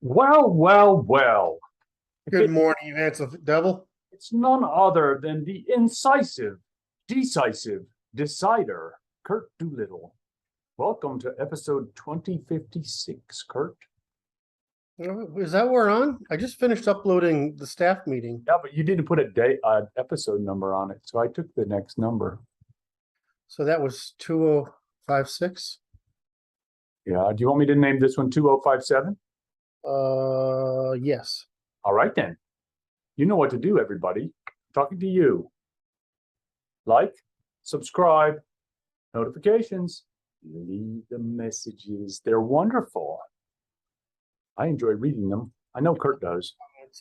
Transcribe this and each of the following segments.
Well, well, well. If Good it, morning, you handsome devil. it's none other than the incisive, decisive decider, Kurt Doolittle. Welcome to episode 2056, Kurt. Is that we're on? I just finished uploading the staff meeting. Yeah, but you didn't put episode number on it, so I took the next number. So that was 2056. Yeah, do you want me to name this one 2057? Yes. All right, then. You know what to do, everybody. Talking to you. Like, subscribe, notifications, leave the messages. They're wonderful. I enjoy reading them. I know Kurt does.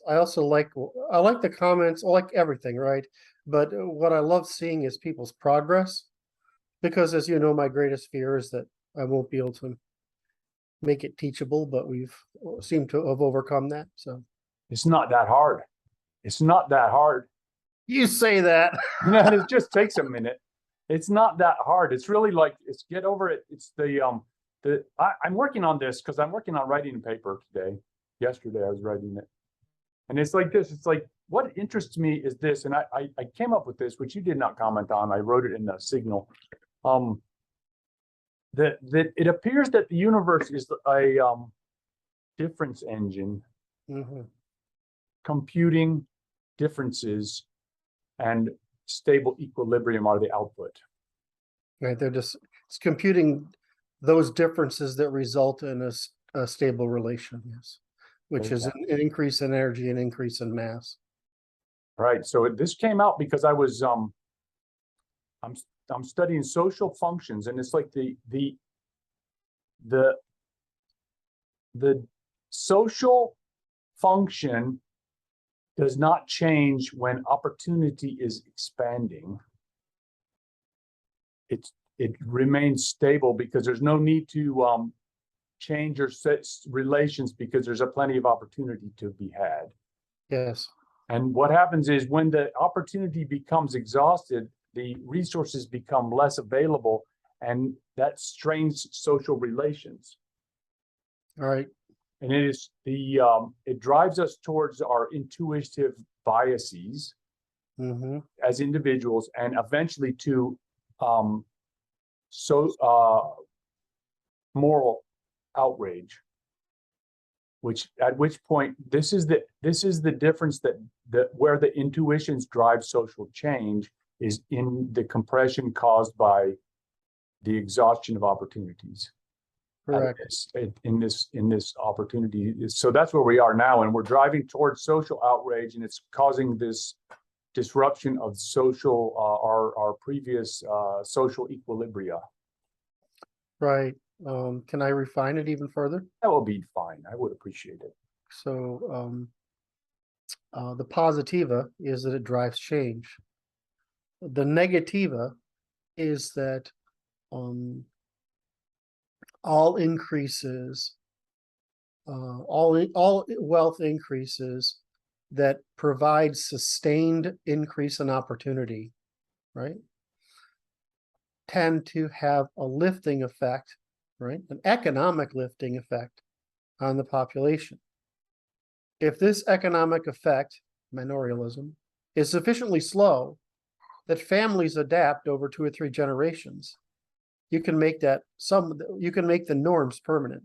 I like the comments. I like everything, right? But what I love seeing is people's progress, because as you know, my greatest fear is that I won't be able to make it teachable, but we've seemed to have overcome that. So It's not that hard. It's not that hard. you say that. It just takes a minute. It's not that hard. It's really like, it's get over it. It's I'm working on this because I'm working on writing a paper today. Yesterday I was writing it. And it's like this. It's like, what interests me is this. And I came up with this, which you did not comment on. I wrote it in the Signal. That it appears that the universe is a difference engine, computing differences, and stable equilibrium are the output. Right, it's computing those differences that result in a stable relation, yes, which is an increase in energy and increase in mass. Right. So this came out because I was I'm studying social functions, and it's like the social function does not change when opportunity is expanding. It remains stable because there's no need to change or set relations because there's plenty of opportunity to be had. Yes. And what happens is when the opportunity becomes exhausted, the resources become less available, and that strains social relations. All right. And it is it drives us towards our intuitive biases as individuals, and eventually to moral outrage. At which point this is the difference that where the intuitions drive social change is in the compression caused by the exhaustion of opportunities. Correct. In this opportunity. So that's where we are now, and we're driving towards social outrage, and it's causing this disruption of social our previous social equilibria. Right. Can I refine it even further? That will be fine. I would appreciate it. So the positiva is that it drives change. The negativa is that all increases, all wealth increases that provide sustained increase in opportunity, right, tend to have a lifting effect, right, an economic lifting effect on the population. If this economic effect, manorialism, is sufficiently slow that families adapt over 2 or 3 generations, you can make the norms permanent.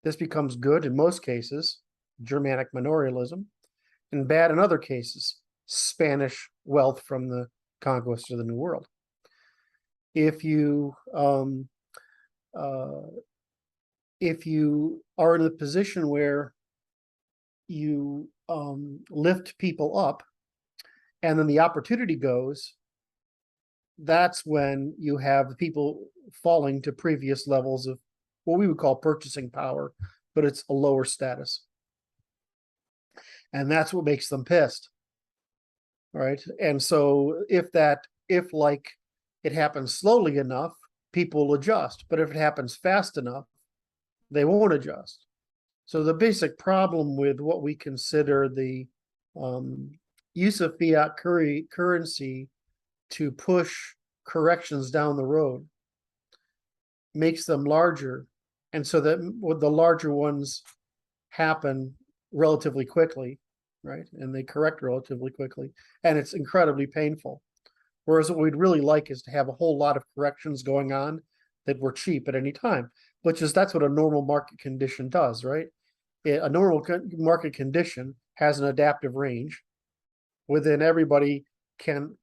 This becomes good in most cases, Germanic manorialism, and bad in other cases, Spanish wealth from the conquest of the New World. If you are in a position where you lift people up, and then the opportunity goes, that's when you have people falling to previous levels of what we would call purchasing power, but it's a lower status. And that's what makes them pissed. Right. And so if like it happens slowly enough, people will adjust. But if it happens fast enough, they won't adjust. So the basic problem with what we consider the use of fiat currency to push corrections down the road makes them larger, and so that the larger ones happen relatively quickly, right? And they correct relatively quickly, and it's incredibly painful. Whereas what we'd really like is to have a whole lot of corrections going on that were cheap at any time, that's what a normal market condition does, right? A normal market condition has an adaptive range within everybody can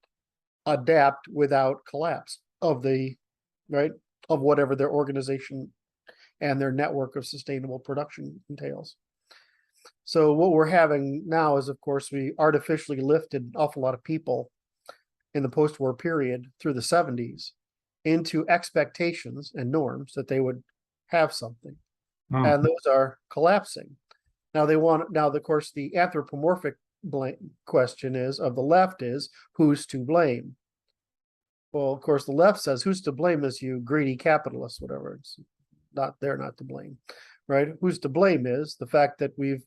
adapt without collapse of the, right, of whatever their organization and their network of sustainable production entails. So what we're having now is, of course, we artificially lifted an awful lot of people in the post-war period through the 70s into expectations and norms that they would have something. And those are collapsing. Now of course, the anthropomorphic question is of the left is who's to blame? Well, of course, the left says who's to blame is you greedy capitalists, whatever. It's not, they're not to blame, right? Who's to blame is the fact that we've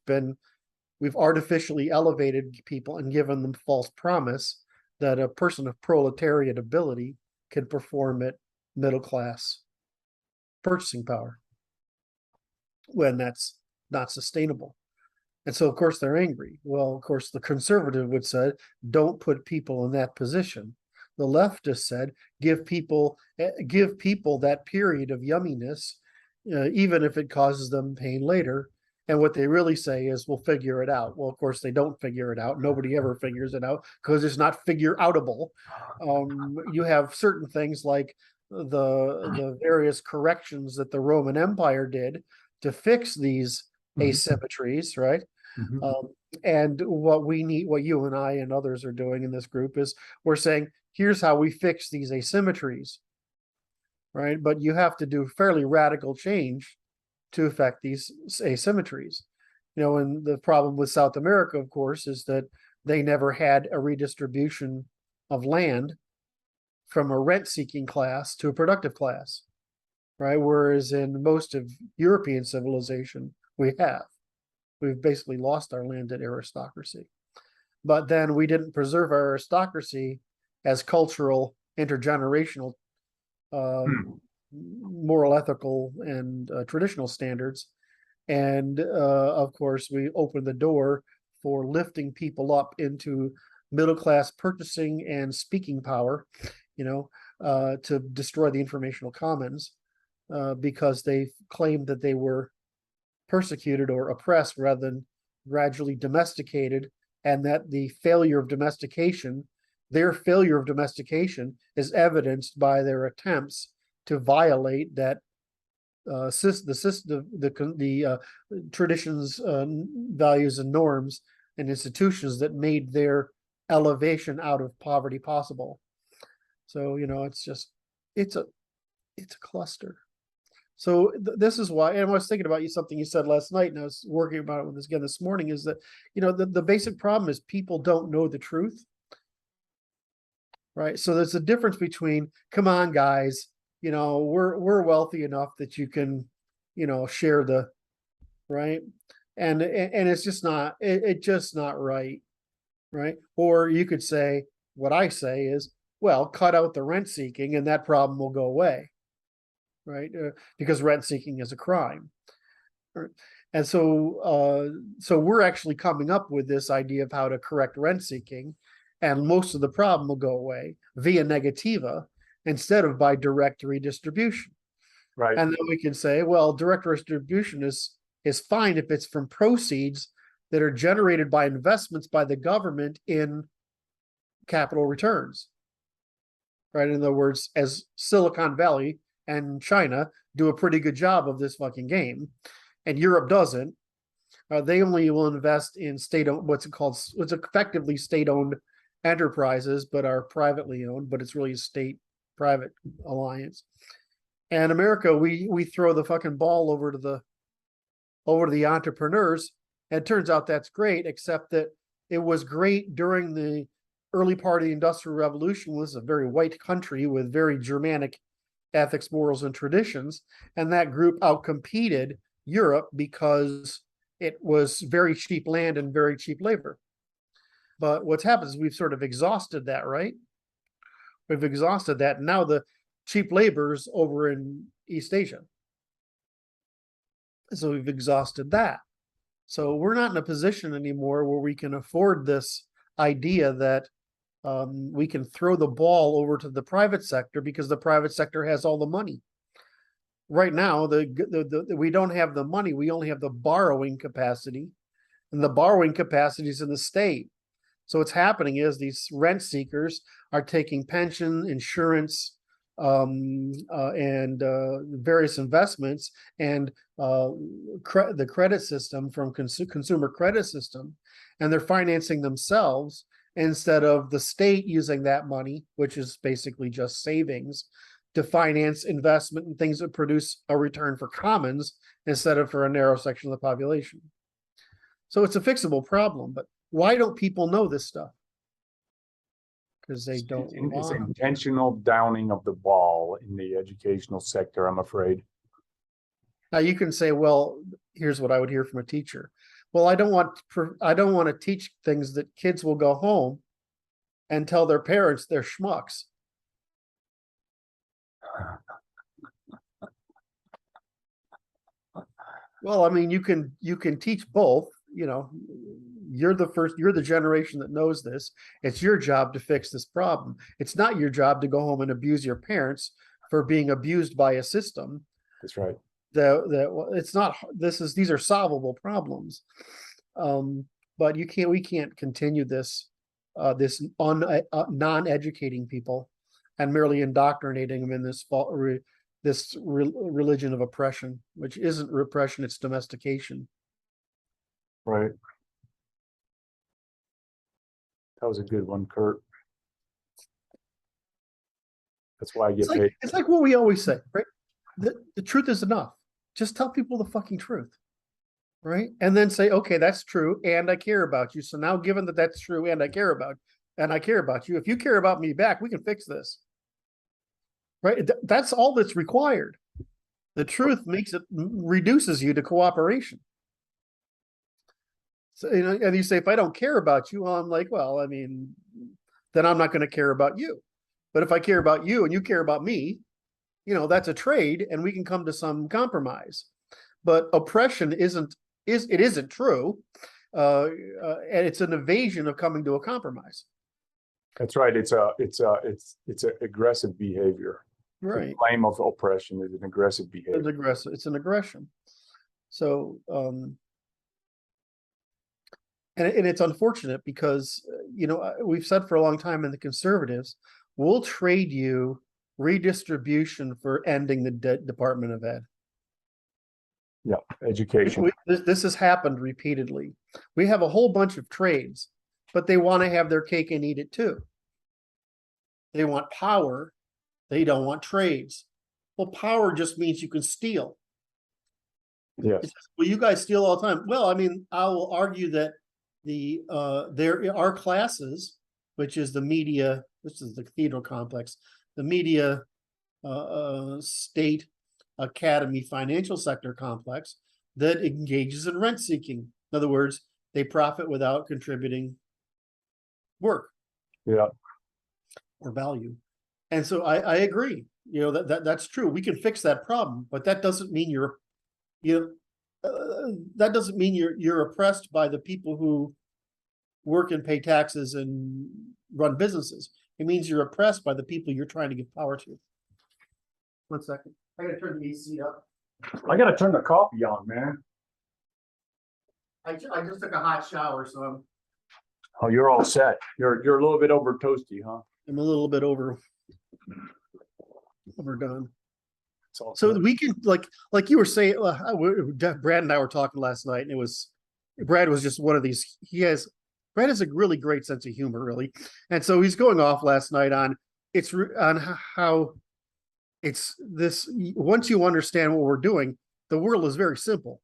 artificially elevated people and given them false promise that a person of proletariat ability can perform at middle class purchasing power when that's not sustainable. And so, of course, they're angry. Well, of course, the conservative would say, don't put people in that position. The leftist said, give people that period of yumminess, even if it causes them pain later. And what they really say is, we'll figure it out. Well, of course, they don't figure it out. Nobody ever figures it out because it's not figure outable. You have certain things like the various corrections that the Roman Empire did to fix these asymmetries, right? And what we need, what you and I and others are doing in this group is we're saying, here's how we fix these asymmetries, right? But you have to do fairly radical change to affect these asymmetries. And the problem with South America, of course, is that they never had a redistribution of land from a rent-seeking class to a productive class, right? Whereas in most of European civilization, we have. We've basically lost our landed aristocracy. But then we didn't preserve our aristocracy as cultural, intergenerational, moral, ethical, and traditional standards. And of course, we opened the door for lifting people up into middle-class purchasing and speaking power, to destroy the informational commons because they claimed that they were persecuted or oppressed rather than gradually domesticated, and that the failure of domestication, their failure of domestication is evidenced by their attempts to violate that the traditions, values, and norms and institutions that made their elevation out of poverty possible. So it's a cluster. So this is why, and I was thinking about something you said last night, and I was working about it with this again this morning, is that the basic problem is people don't know the truth, right? So there's a difference between, come on, guys, we're wealthy enough that you can, share the, right, and it's just not, it's just not right, right? Or you could say, what I say is, well, cut out the rent seeking, and that problem will go away. Right, because rent seeking is a crime, and so we're actually coming up with this idea of how to correct rent seeking, and most of the problem will go away via negativa instead of by direct redistribution. Right, and then we can say, well, direct redistribution is fine if it's from proceeds that are generated by investments by the government in capital returns. Right, in other words, as Silicon Valley and China do a pretty good job of this fucking game, and Europe doesn't. They only will invest in state-owned, what's effectively state-owned enterprises, but are privately owned, but it's really a state-private alliance. And America, we throw the fucking ball over to the entrepreneurs, and it turns out that's great, except that it was great during the early part of the Industrial Revolution. It was a very white country with very Germanic ethics, morals, and traditions, and that group outcompeted Europe because it was very cheap land and very cheap labor. But what's happened is we've sort of exhausted that, right? We've exhausted that, and now the cheap labor's over in East Asia. So we've exhausted that. So we're not in a position anymore where we can afford this idea that we can throw the ball over to the private sector because the private sector has all the money. Right now, we don't have the money. We only have the borrowing capacity, and the borrowing capacity is in the state. So what's happening is these rent seekers are taking pension, insurance, and various investments and the credit system from consumer credit system, and they're financing themselves instead of the state using that money, which is basically just savings, to finance investment and things that produce a return for commons instead of for a narrow section of the population. So it's a fixable problem, but why don't people know this stuff? Because they don't It's want. intentional downing of the ball in the educational sector, I'm afraid. Now you can say, well, here's what I would hear from a teacher. Well, I don't want to teach things that kids will go home and tell their parents they're schmucks. Well, I mean, you can teach both, you know. You're the generation that knows this. It's your job to fix this problem. It's not your job to go home and abuse your parents for being abused by a system. That's right. It's not, these are solvable problems. But we can't continue this non-educating people and merely indoctrinating them in this religion of oppression, which isn't repression, it's domestication. Right. That was a good one, Kurt. That's why I get paid. It's like what we always say, right? The truth is enough. Just tell people the fucking truth, right? And then say, okay, that's true, and I care about you. So now, given that that's true, and I care about you, if you care about me back, we can fix this, right? That's all that's required. The truth reduces you to cooperation. So, you know, and you say, if I don't care about you, well, I'm like, well, I mean, then I'm not going to care about you. But if I care about you and you care about me, you know, that's a trade, and we can come to some compromise. But oppression isn't true, and it's an evasion of coming to a compromise. That's right. It's an aggressive behavior. Right. The claim of oppression is an aggressive behavior. It's an aggression. So, and it's unfortunate because, you know, we've said for a long time in the conservatives, we'll trade you redistribution for ending the Department of Ed. Yeah, education. This has happened repeatedly. We have a whole bunch of trades, but they want to have their cake and eat it too. They want power. They don't want trades. Well, power just means you can steal. Yes. Well, you guys steal all the time. Well, I mean, I will argue that there are classes, which is the media, this is the cathedral complex, the media state academy financial sector complex that engages in rent seeking. In other words, they profit without contributing work. Yeah. Or value. And so I agree, you know, that's true. We can fix that problem, but that doesn't mean that doesn't mean you're oppressed by the people who work and pay taxes and run businesses. It means you're oppressed by the people you're trying to give power to. 1 second. I gotta turn the AC up. I gotta turn the coffee on, man. I just took a hot shower, so Oh, you're all set. You're a little bit over toasty, huh? I'm a little bit overdone. So we can, like you were saying, Brad and I were talking last night, and Brad was just one of these. Brad has a really great sense of humor, really, and so he's going off last night on how it's this. Once you understand what we're doing, the world is very simple.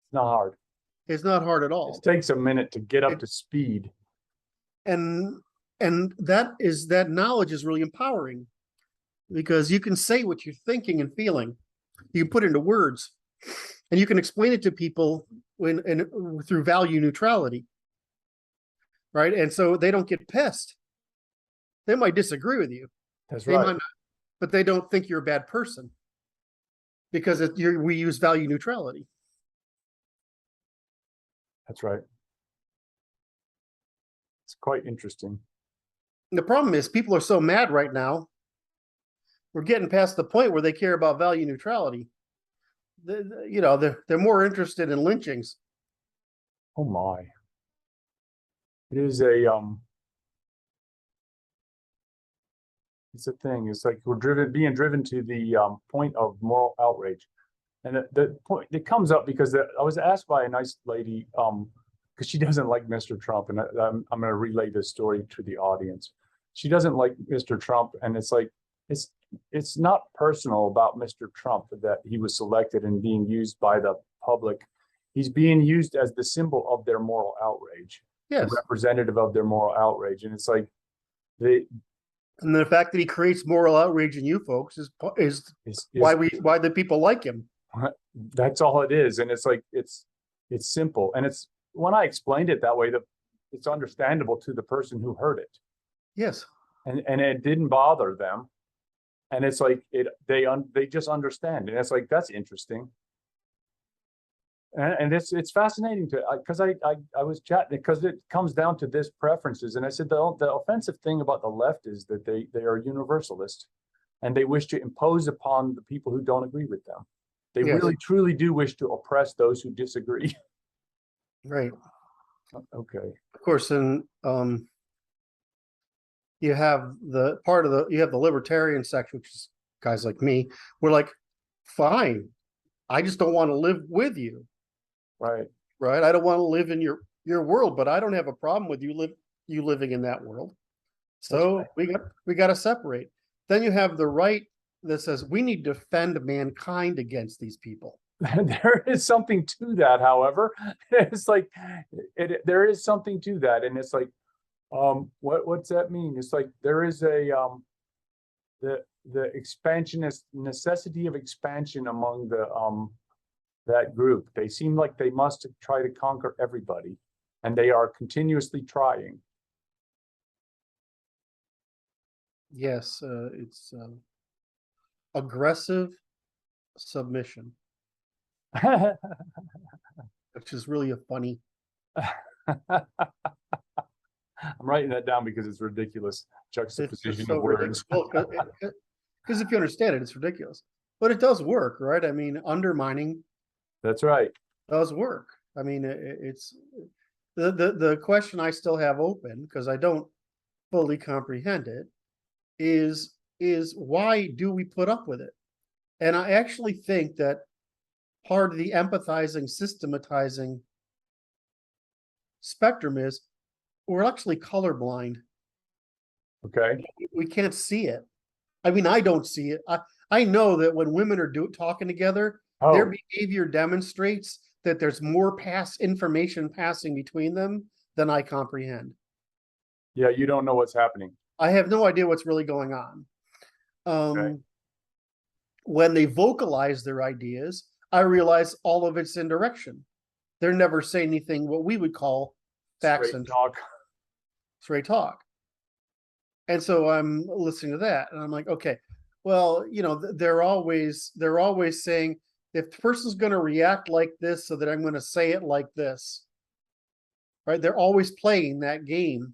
It's not hard. It's not hard at all. It takes a minute to get up to speed. And that knowledge is really empowering, because you can say what you're thinking and feeling. You can put it into words, and you can explain it to people through value neutrality, right? And so they don't get pissed. They might disagree with you. That's right. Might not, but they don't think you're a bad person because we use value neutrality. That's right. It's quite interesting. The problem is people are so mad right now. We're getting past the point where they care about value neutrality. They're more interested in lynchings. Oh my. It is a it's a thing. It's like we're being driven to the point of moral outrage. And the point it comes up because I was asked by a nice lady, because she doesn't like Mr. Trump, and I'm going to relay this story to the audience. She doesn't like Mr. Trump, and it's like it's not personal about Mr. Trump that he was selected and being used by the public. He's being used as the symbol of their moral outrage, Yes, the representative of their moral outrage, and it's like and the fact that he creates moral outrage in you folks is why the people like him. That's all it is, and it's like it's simple, and it's when I explained it that way that it's understandable to the person who heard it. Yes, and it didn't bother them, and it's like they just understand, and it's like that's interesting, and it's fascinating to because I was chatting because it comes down to this preferences, and I said the offensive thing about the left is that they are universalist, and they wish to impose upon the people who don't agree with them. They Yes. really truly do wish to oppress those who disagree. Right. Okay. Of course, and you have the libertarian section, which is guys like me. We're like, fine, I just don't want to live with you. Right. Right. I don't want to live in your world, but I don't have a problem with you living in that world. So right. we got to separate. Then you have the right that says we need to defend mankind against these people. There is something to that, however. It's like there is something to that, and it's like what's that mean? It's like there is a the expansionist necessity of expansion among the that group. They seem like they must try to conquer everybody, and they are continuously trying. Yes, it's aggressive submission, which is really a funny. I'm writing that down because it's ridiculous juxtaposition of words. Because if you understand it, it's ridiculous, but it does work, right? I mean, undermining. That's right. Does work. I mean, it's the question I still have open because I don't fully comprehend it is why do we put up with it? And I actually think that part of the empathizing, systematizing spectrum is we're actually colorblind. Okay. We can't see it. I mean, I don't see it. I know that when women are talking together, their behavior demonstrates that there's more information passing between them than I comprehend. Yeah, you don't know what's happening. I have no idea what's really going on. Okay. When they vocalize their ideas, I realize all of it's indirection. They're never saying anything what we would call facts and talk. Straight talk. And so I'm listening to that, and I'm like, okay, well, they're always saying if the person's going to react like this, so that I'm going to say it like this, right? They're always playing that game,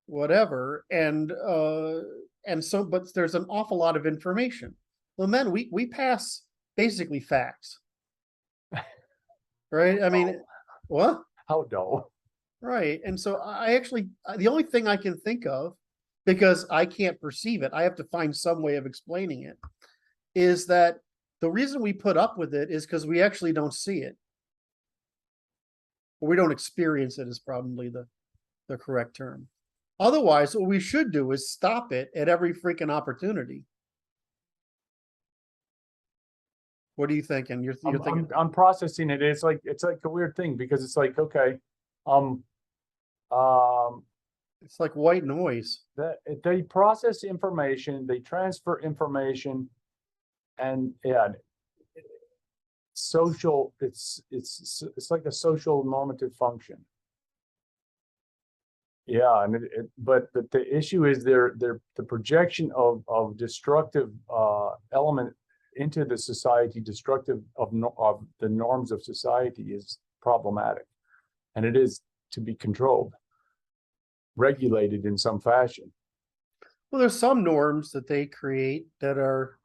whatever, and so, but there's an awful lot of information. Well, then we pass basically facts, right? I mean, what? How dull. Right, and so I actually the only thing I can think of, because I can't perceive it, I have to find some way of explaining it, is that the reason we put up with it is because we actually don't see it. Or we don't experience it is probably the correct term. Otherwise, what we should do is stop it at every freaking opportunity. What are you thinking? You're thinking I'm processing it. It's like a weird thing because it's like, okay, it's like white noise. That they process information, they transfer information, and yeah, social. It's like a social normative function. Yeah, and but the issue is the projection of destructive element into the society, destructive of the norms of society is problematic. and it is to be controlled, regulated in some fashion. Well, there's some norms that they create that are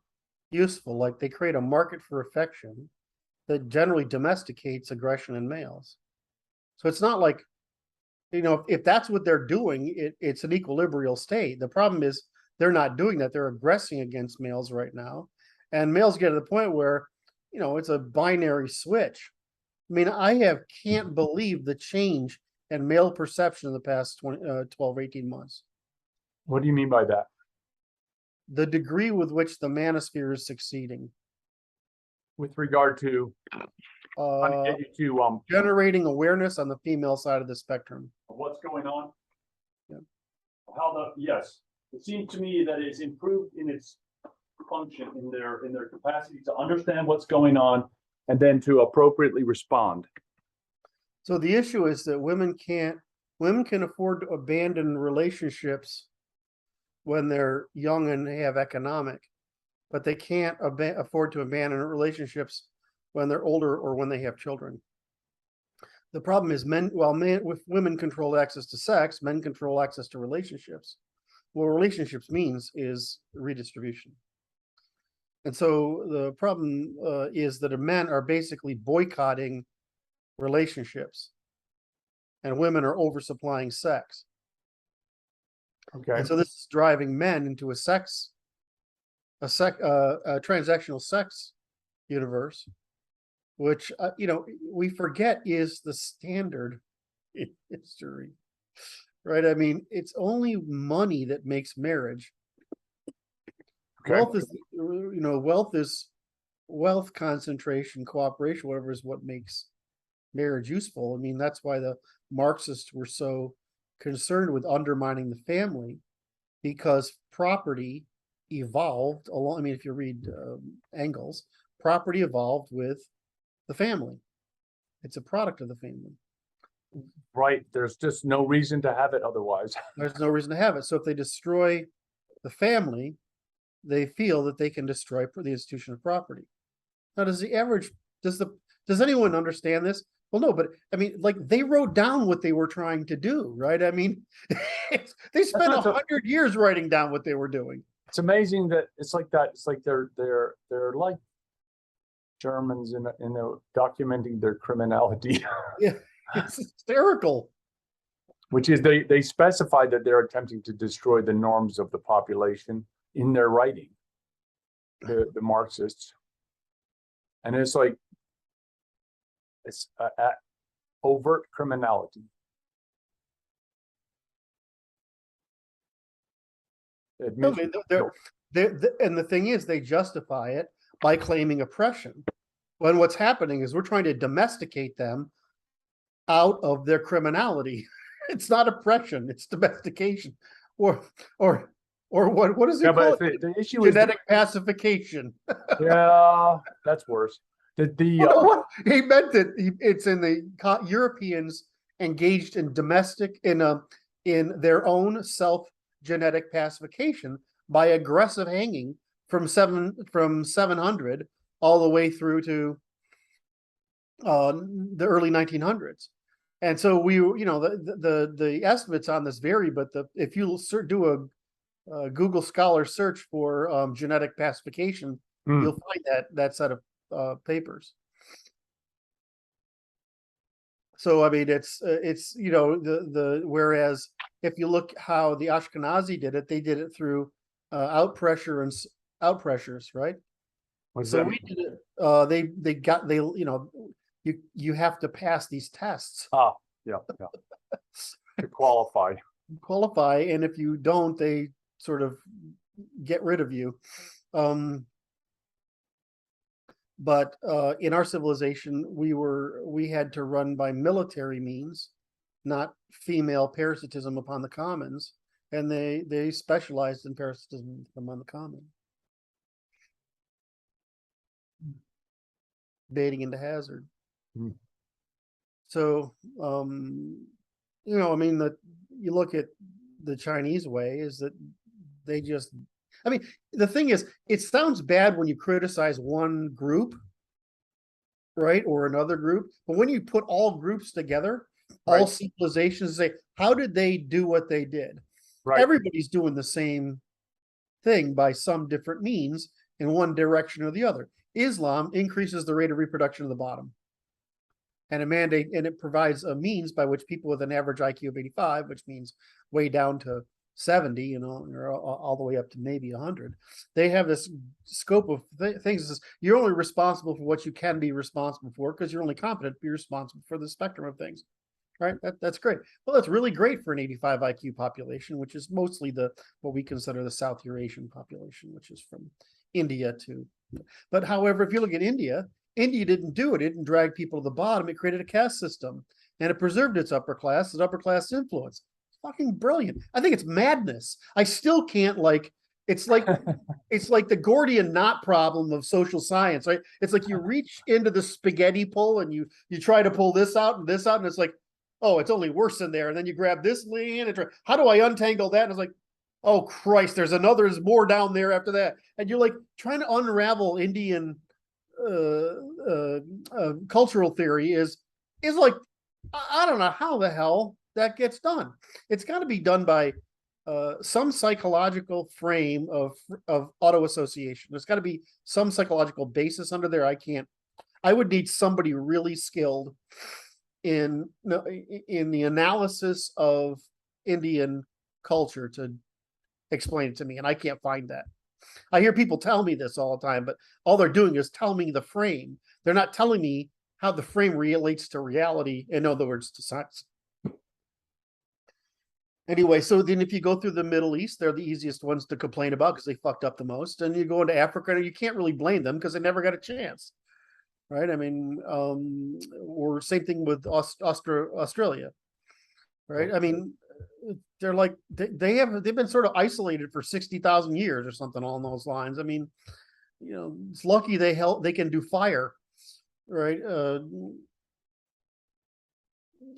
useful, like they create a market for affection that generally domesticates aggression in males. So it's not like, if that's what they're doing, it's an equilibrial state. The problem is they're not doing that. They're aggressing against males right now. And males get to the point where, it's a binary switch. I mean, can't believe the change in male perception in the past 12, 18 months. What do you mean by that? The degree with which the manosphere is succeeding. With regard to trying to get you to generating awareness on the female side of the spectrum. what's going on? Yeah. Yes. It seems to me that it's improved in its function, in their capacity to understand what's going on and then to appropriately respond. So the issue is that women can afford to abandon relationships when they're young and have economic, but they can't afford to abandon relationships when they're older or when they have children. The problem is with women control access to sex, men control access to relationships. What relationships means is redistribution. And so the problem is that men are basically boycotting relationships and women are oversupplying sex. Okay. And so this is driving men into a transactional sex universe, which, we forget is the standard in history, right? I mean, it's only money that makes marriage. Okay. Wealth concentration, cooperation, whatever is what makes marriage useful. I mean, that's why the Marxists were so concerned with undermining the family, because property evolved along. I mean, if you read Engels, property evolved with the family. It's a product of the family. Right. There's just no reason to have it otherwise. There's no reason to have it. So if they destroy the family, they feel that they can destroy the institution of property. Now, does anyone understand this? Well, no, but I mean, like, they wrote down what they were trying to do, right? I mean, they spent 100 years writing down what they were doing. It's amazing that it's like that. It's like they're like Germans in documenting their criminality. Yeah, it's hysterical. Which is they specify that they're attempting to destroy the norms of the population in their writing, the Marxists. And it's like, it's overt criminality. And the thing is, they justify it by claiming oppression, when what's happening is we're trying to domesticate them out of their criminality. It's not oppression, it's domestication, or what is it called? The issue genetic pacification. Yeah, that's worse. He meant that it's in the Europeans engaged in in their own self-genetic pacification by aggressive hanging from 700 all the way through to the early 1900s. And so the estimates on this vary, but if you do a Google Scholar search for genetic pacification, you'll find that set of papers. So I mean, it's whereas if you look how the Ashkenazi did it, they did it through out pressures, right? So we did it. You have to pass these tests. Yeah. To qualify. And if you don't, they sort of get rid of you. But in our civilization, we had to run by military means, not female parasitism upon the commons, and they specialized in parasitism among the common, baiting into hazard. So I mean, you look at the Chinese way is that they just, I mean, the thing is, it sounds bad when you criticize one group, right, or another group, but when you put all groups together, all Right. civilizations, say, how did they do what they did? Right. Everybody's doing the same thing by some different means in one direction or the other. Islam increases the rate of reproduction of the bottom. And it provides a means by which people with an average IQ of 85, which means way down to 70, or all the way up to maybe 100, they have this scope of things. That says you're only responsible for what you can be responsible for because you're only competent to be responsible for the spectrum of things. Right? That's great. Well, that's really great for an 85 IQ population, which is mostly what we consider the South Eurasian population, which is from India to. But however, if you look at India didn't do it. It didn't drag people to the bottom. It created a caste system, and it preserved its upper class influence. It's fucking brilliant. I think it's madness. I still can't it's like it's like the Gordian knot problem of social science, right? It's like you reach into the spaghetti pull and you try to pull this out, and it's like, oh, it's only worse in there. And then you grab this lean and try, how do I untangle that? And it's like, oh Christ, there's more down there after that. And you're like trying to unravel Indian cultural theory is like, I don't know how the hell that gets done. It's got to be done by some psychological frame of auto association. There's got to be some psychological basis under there. I would need somebody really skilled in the analysis of Indian culture to explain it to me, and I can't find that. I hear people tell me this all the time, but all they're doing is telling me the frame. They're not telling me how the frame relates to reality, in other words, to science. Anyway, so then if you go through the Middle East, they're the easiest ones to complain about because they fucked up the most. And you go into Africa, and you can't really blame them because they never got a chance. Right? I mean, or same thing with Australia. Right? I mean, they're like they've been sort of isolated for 60,000 years or something along those lines. I mean, it's lucky they can do fire, right?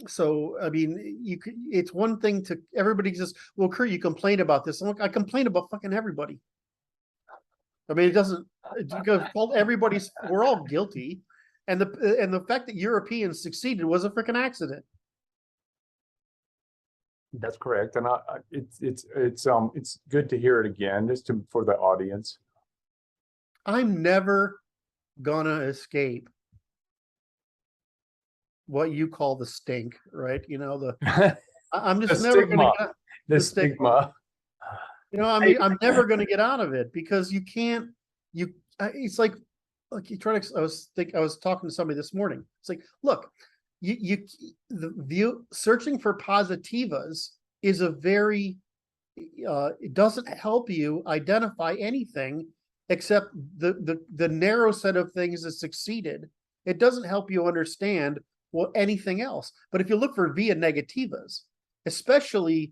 So I mean, it's one thing to everybody says, well, Kurt, you complain about this. I complain about fucking everybody. I mean, it doesn't because we're all guilty, and the fact that Europeans succeeded was a freaking accident. That's correct, and it's good to hear it again, just for the audience. I'm never gonna escape what you call the stink, right? I'm just never gonna get the stigma. I mean, I'm never gonna get out of it because you can't. It's like you try to. I was talking to somebody this morning. It's like, look. Searching for positivas is a very it doesn't help you identify anything except the narrow set of things that succeeded. It doesn't help you understand anything else. But if you look for via negativas, especially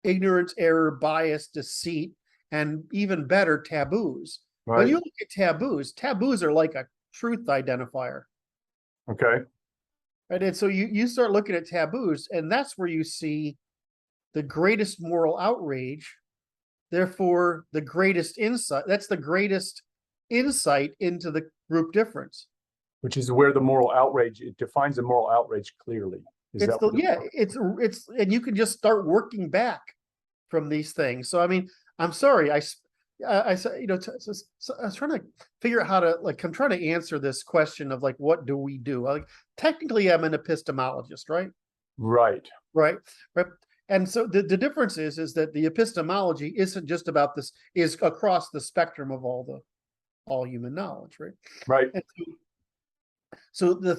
ignorance, error, bias, deceit, and even better, taboos. Right. When you look at taboos are like a truth identifier. Okay. Right. And so you start looking at taboos, and that's where you see the greatest moral outrage, therefore the greatest insight. That's the greatest insight into the group difference. Which is where the moral outrage, it defines the moral outrage clearly. It's and you can just start working back from these things. So I mean, I'm sorry, I said, so I was trying to figure out how to I'm trying to answer this question of what do we do? Technically, I'm an epistemologist, right? Right. And so the difference is that the epistemology isn't just about this; is across the spectrum of all human knowledge, right? Right. And so the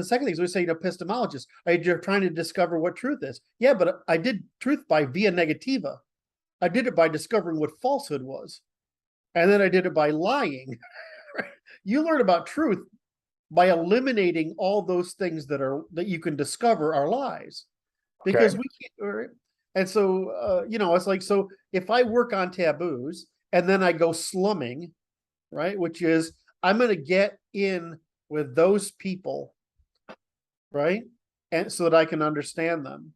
second thing is we say epistemologist. You're trying to discover what truth is. Yeah, but I did truth by via negativa. I did it by discovering what falsehood was. And then I did it by lying. You learn about truth by eliminating all those things that you can discover are lies. Because we can't, right? And so, it's like, so if I work on taboos and then I go slumming, right, which is I'm going to get in with those people, right, and so that I can understand them.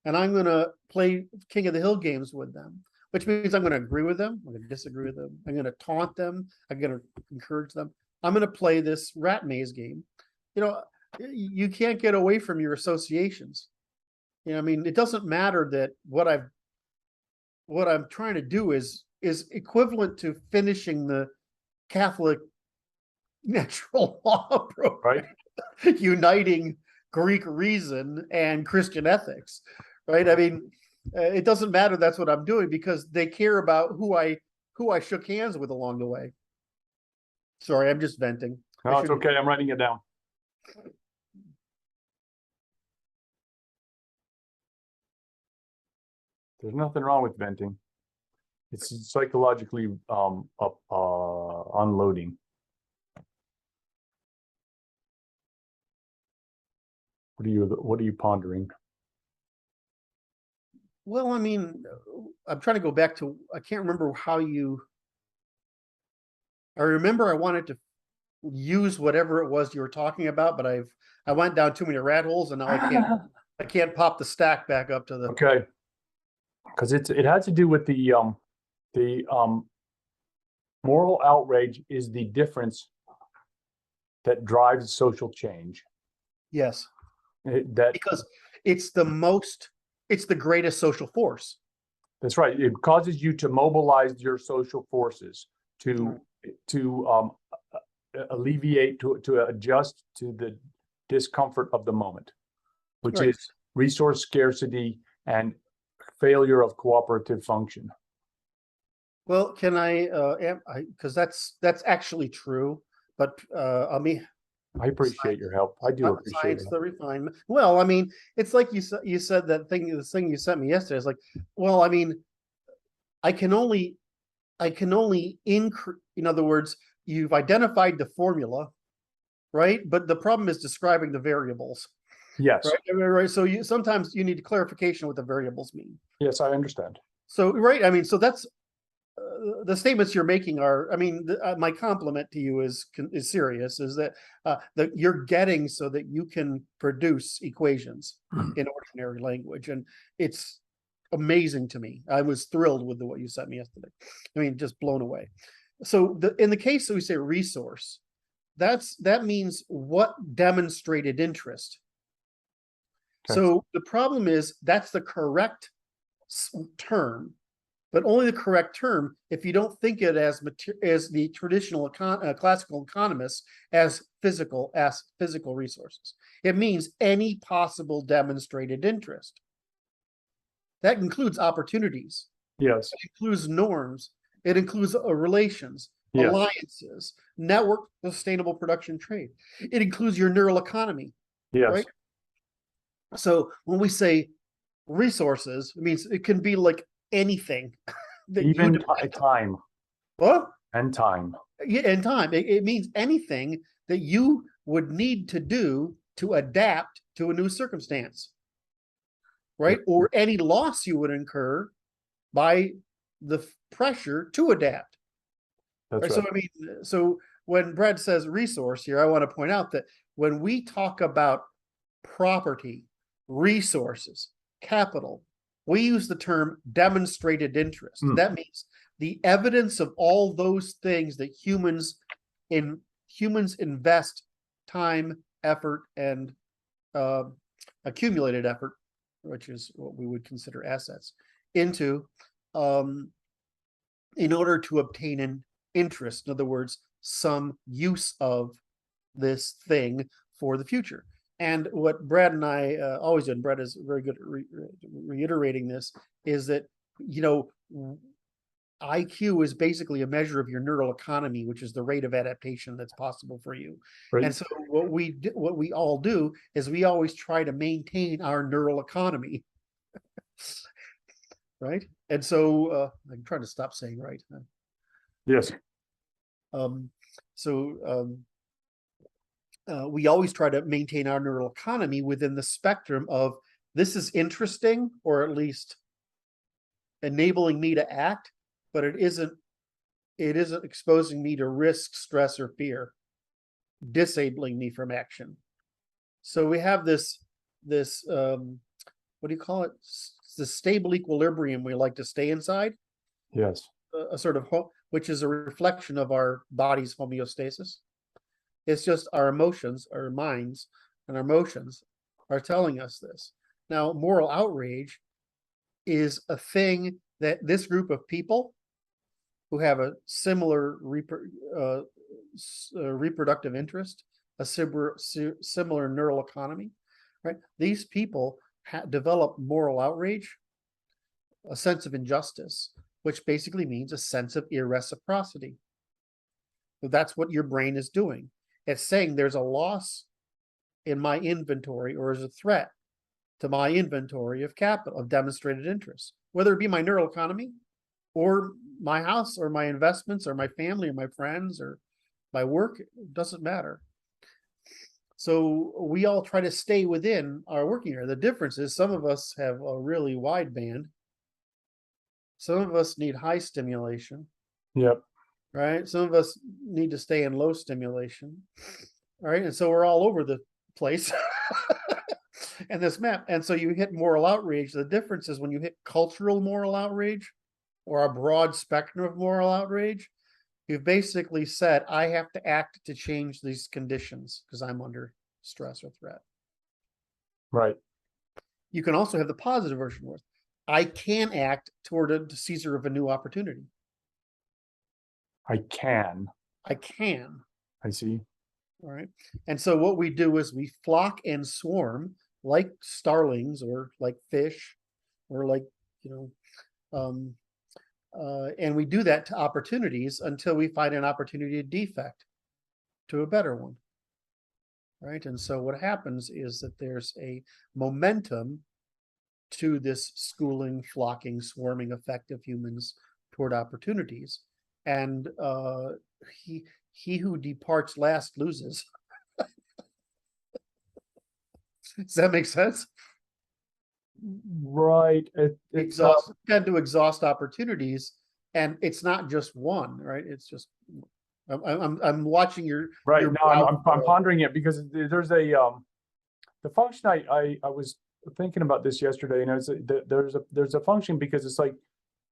And I'm going to play King of the Hill games with them, which means I'm going to agree with them. I'm going to disagree with them. I'm going to taunt them. I'm going to encourage them. I'm going to play this rat maze game. you can't get away from your associations. You know, I mean, it doesn't matter that what I'm trying to do is equivalent to finishing the Catholic natural law program, right? uniting Greek reason and Christian ethics, right? I mean, it doesn't matter that's what I'm doing because they care about who I shook hands with along the way. Sorry, I'm just venting. No, it's okay. I'm writing it down. There's nothing wrong with venting. It's psychologically unloading. What are you pondering? Well, I mean, I'm trying to go back to, I can't remember how I remember I wanted to use whatever it was you were talking about, but I went down too many rat holes and now I can't pop the stack back up to the. Okay. Because it had to do with the moral outrage is the difference that drives social change. Yes. That Because it's the greatest social force. That's right. It causes you to mobilize your social forces to alleviate, to adjust to the discomfort of the moment, which Right. is resource scarcity and failure of cooperative function. Well, can because that's actually true, but I appreciate your help. I do appreciate science it. the refinement. Well, I mean, it's like you said this thing you sent me yesterday. It's like, well, I mean, I can only increase. In other words, you've identified the formula, right? But the problem is describing the variables. Yes. Right. So sometimes you need clarification what the variables mean. Yes, I understand. So, right. I mean, so that's the statements you're making are, I mean, my compliment to you is serious, is that you're getting so that you can produce equations in ordinary language. And it's amazing to me. I was thrilled with what you sent me yesterday. I mean, just blown away. So in the case that we say resource, that means what demonstrated interest. Okay. So the problem is that's the correct term, but only the correct term if you don't think it as the traditional classical economists as physical resources. It means any possible demonstrated interest. That includes opportunities. Yes. It includes norms. It includes relations, Yes. alliances, network, sustainable production, trade. It includes your neural economy. Yes. Right? So when we say resources, it means it can be like anything. Even time. What? And time. Yeah, and time. It means anything that you would need to do to adapt to a new circumstance, right? Yeah. Or any loss you would incur by the pressure to adapt. That's right? right. So I mean, so when Brad says resource here, I want to point out that when we talk about property, resources, capital, we use the term demonstrated interest. That means the evidence of all those things that humans invest time, effort, and accumulated effort, which is what we would consider assets, into in order to obtain an interest. In other words, some use of this thing for the future. And what Brad and I always do, and Brad is very good at reiterating this, is that, you know, IQ is basically a measure of your neural economy, which is the rate of adaptation that's possible for you. Right. And so what we all do is we always try to maintain our neural economy. Right. And so I'm trying to stop saying right. Yes. We always try to maintain our neural economy within the spectrum of this is interesting, or at least enabling me to act, but it isn't exposing me to risk, stress, or fear, disabling me from action. So we have this what do you call it? It's the stable equilibrium we like to stay inside. Yes. A sort of which is a reflection of our body's homeostasis. It's just our emotions, our minds and our emotions are telling us this. Now, moral outrage is a thing that this group of people who have a similar reproductive interest, a similar neural economy, right? These people develop moral outrage, a sense of injustice, which basically means a sense of irreciprocity. So that's what your brain is doing. It's saying there's a loss in my inventory, or is a threat to my inventory of capital, of demonstrated interest, whether it be my neural economy or my house or my investments or my family or my friends or my work. It doesn't matter. So we all try to stay within our working area. The difference is some of us have a really wide band. Some of us need high stimulation. Yep. Right? Some of us need to stay in low stimulation. All right. And so we're all over the place and this map. And so you hit moral outrage. The difference is when you hit cultural moral outrage or a broad spectrum of moral outrage, you've basically said, I have to act to change these conditions because I'm under stress or threat. Right. You can also have the positive version where I can act toward a Caesar of a new opportunity. I can. I can. I see. All right. And so what we do is we flock and swarm like starlings or like fish or like, and we do that to opportunities until we find an opportunity to defect to a better one. Right. And so what happens is that there's a momentum to this schooling, flocking, swarming effect of humans toward opportunities. And he who departs last loses. Does that make sense? Right. Tend to exhaust opportunities, and it's not just one, right? It's just I'm watching your right. your No, I'm pondering it because there's a the function I was thinking about this yesterday, and there's a function because it's like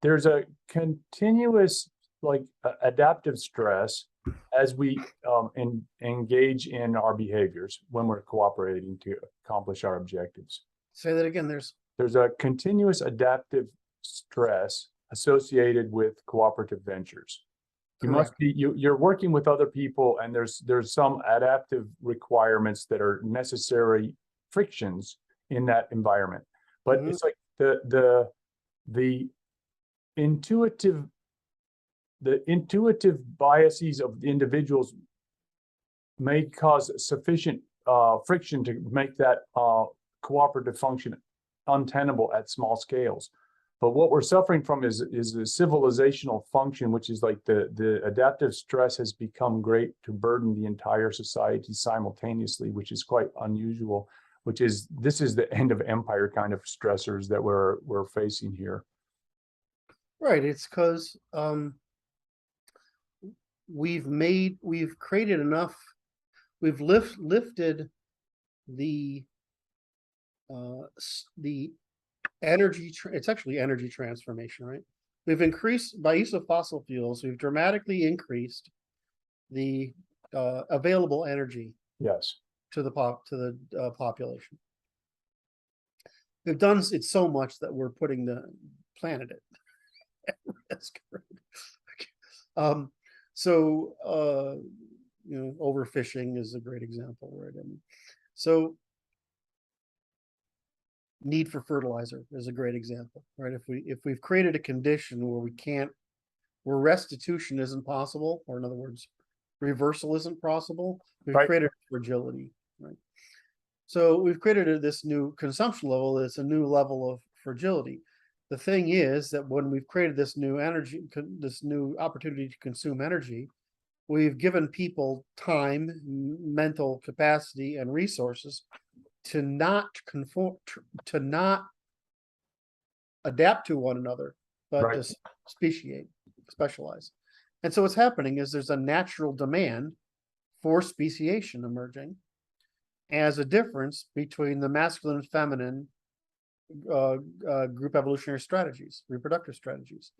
there's a continuous like adaptive stress as we engage in our behaviors when we're cooperating to accomplish our objectives. Say that again. There's a continuous adaptive stress associated with cooperative ventures. You must be you're working with other people, and there's some adaptive requirements that are necessary frictions in that environment. But it's like the intuitive biases of the individuals may cause sufficient friction to make that cooperative function untenable at small scales. But what we're suffering from is the civilizational function, which is like the adaptive stress has become great to burden the entire society simultaneously, which is quite unusual. This is the end of empire kind of stressors that we're facing here. Right. It's because we've created enough. We've lifted the energy. It's actually energy transformation, right? We've increased by use of fossil fuels. We've dramatically increased the available energy. Yes. To the population. We've done it so much that we're putting the planet at risk. Overfishing is a great example, right? So need for fertilizer is a great example, right? If we've created a condition where restitution isn't possible, or in other words, reversal isn't possible, we've created fragility, right? So we've created this new consumption level. It's a new level of fragility. The thing is that when we've created this new energy, this new opportunity to consume energy, we've given people time, mental capacity, and resources to not conform, to not adapt to one another, but to specialize. And so what's happening is there's a natural demand for speciation emerging as a difference between the masculine and feminine group evolutionary strategies, reproductive strategies.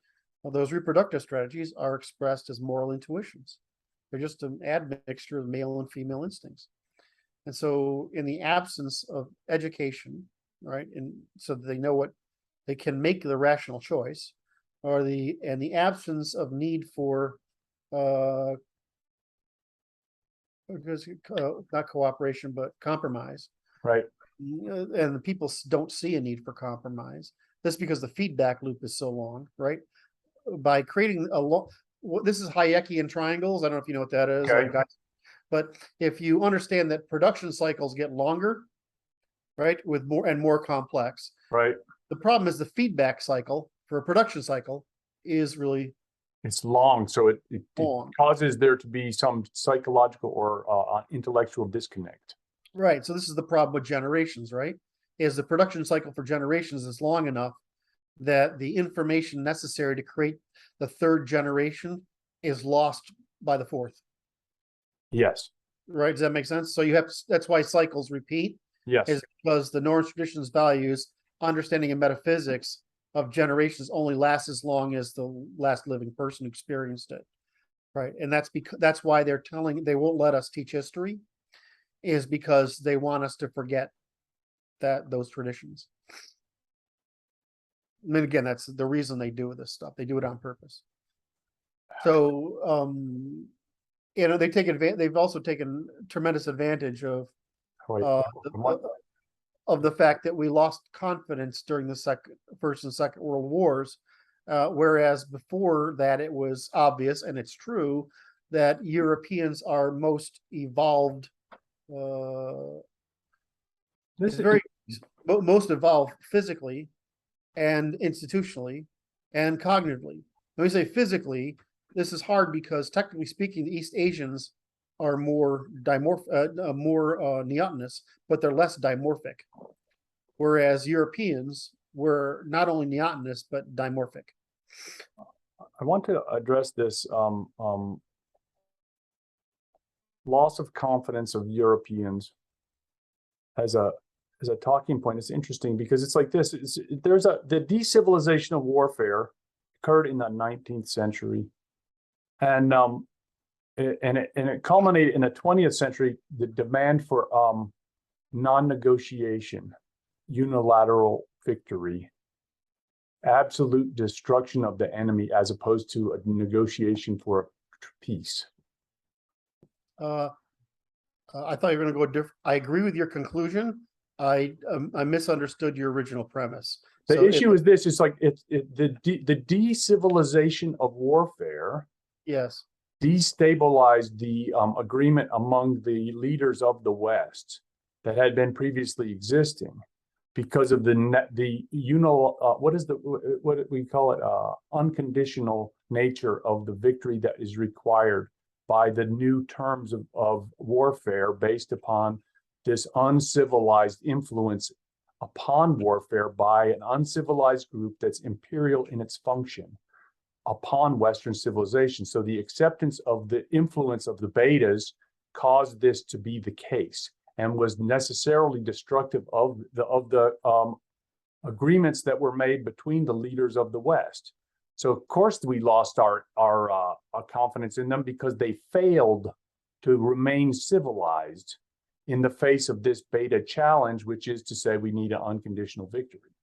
Well, those reproductive strategies are expressed as moral intuitions. They're just an admixture of male and female instincts. And so in the absence of education, right, and so that they know what they can make the rational choice, or the absence of need for not cooperation, but compromise. Right. And the people don't see a need for compromise. That's because the feedback loop is so long, right? By creating this is Hayekian triangles. I don't know if you know what that is, Okay. guys. But if you understand that production cycles get longer, right, with more and more complex, Right. the problem is the feedback cycle for a production cycle is really It's long, so it long. causes there to be some psychological or intellectual disconnect. Right. So this is the problem with generations, right? Is the production cycle for generations is long enough that the information necessary to create the third generation is lost by the fourth. Yes. Right? Does that make sense? So you have that's why cycles repeat. Yes. Is because the norms, traditions, values, understanding, and metaphysics of generations only lasts as long as the last living person experienced it. Right. And that's why they won't let us teach history, is because they want us to forget those traditions. And again, that's the reason they do this stuff. They do it on purpose. So they've also taken tremendous advantage of the fact that we lost confidence during the First and Second World Wars, whereas before that it was obvious, and it's true, that Europeans are most evolved. Most evolved physically and institutionally and cognitively. When we say physically, this is hard because technically speaking, the East Asians are more neotenous, but they're less dimorphic. Whereas Europeans were not only neotenous, but dimorphic. I want to address this loss of confidence of Europeans as a talking point. It's interesting because it's like this. The decivilization of warfare occurred in the 19th century, and it culminated in the 20th century. The demand for non-negotiation, unilateral victory, absolute destruction of the enemy, as opposed to a negotiation for peace. I thought you were going to go different. I agree with your conclusion. I misunderstood your original premise. The issue is this: it's like the decivilization of warfare. Yes. Destabilized the agreement among the leaders of the West that had been previously existing, because of what we call it, unconditional nature of the victory that is required by the new terms of warfare, based upon this uncivilized influence upon warfare by an uncivilized group that's imperial in its function upon Western civilization. So the acceptance of the influence of the betas caused this to be the case, and was necessarily destructive of the agreements that were made between the leaders of the West. So of course we lost our confidence in them, because they failed to remain civilized in the face of this beta challenge, which is to say we need an unconditional victory.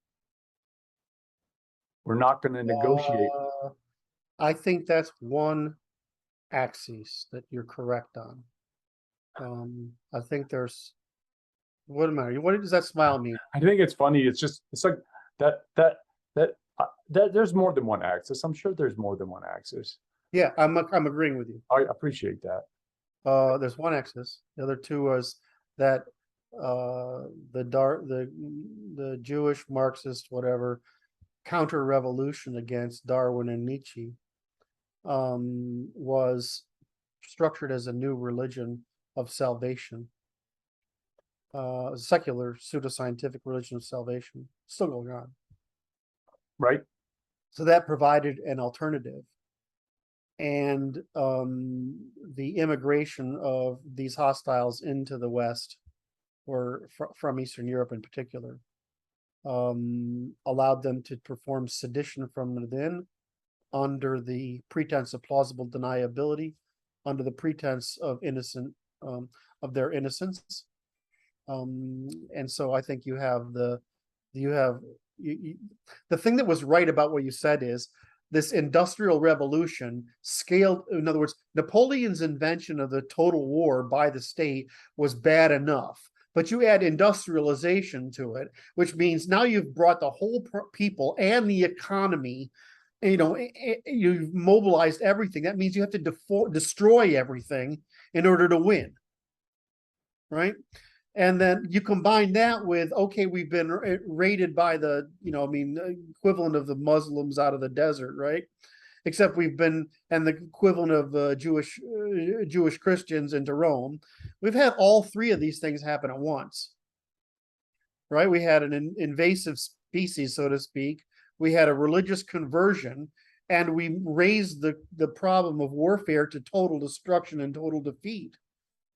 We're not going to negotiate. I think that's one axis that you're correct on. I think there's what does that smile mean? I think it's funny. It's like that there's more than one axis. I'm sure there's more than one axis. Yeah, I'm agreeing with you. I appreciate that. There's one axis. The other two was that the Jewish Marxist whatever counter-revolution against Darwin and Nietzsche was structured as a new religion of salvation, secular pseudoscientific religion of salvation, still going on. Right. So that provided an alternative. And the immigration of these hostiles into the West, or from Eastern Europe in particular, allowed them to perform sedition from within under the pretense of plausible deniability, under the pretense of of their innocence, And so I think you have the thing that was right about what you said is this industrial revolution scaled. In other words, Napoleon's invention of the total war by the state was bad enough, but you add industrialization to it, which means now you've brought the whole people and the economy, you've mobilized everything. That means you have to destroy everything in order to win, right? And then you combine that with, okay, we've been raided by the, equivalent of the Muslims out of the desert, right? Except we've been, and the equivalent of Jewish Christians into Rome. We've had all three of these things happen at once, right? We had an invasive species, so to speak. We had a religious conversion, and we raised the problem of warfare to total destruction and total defeat.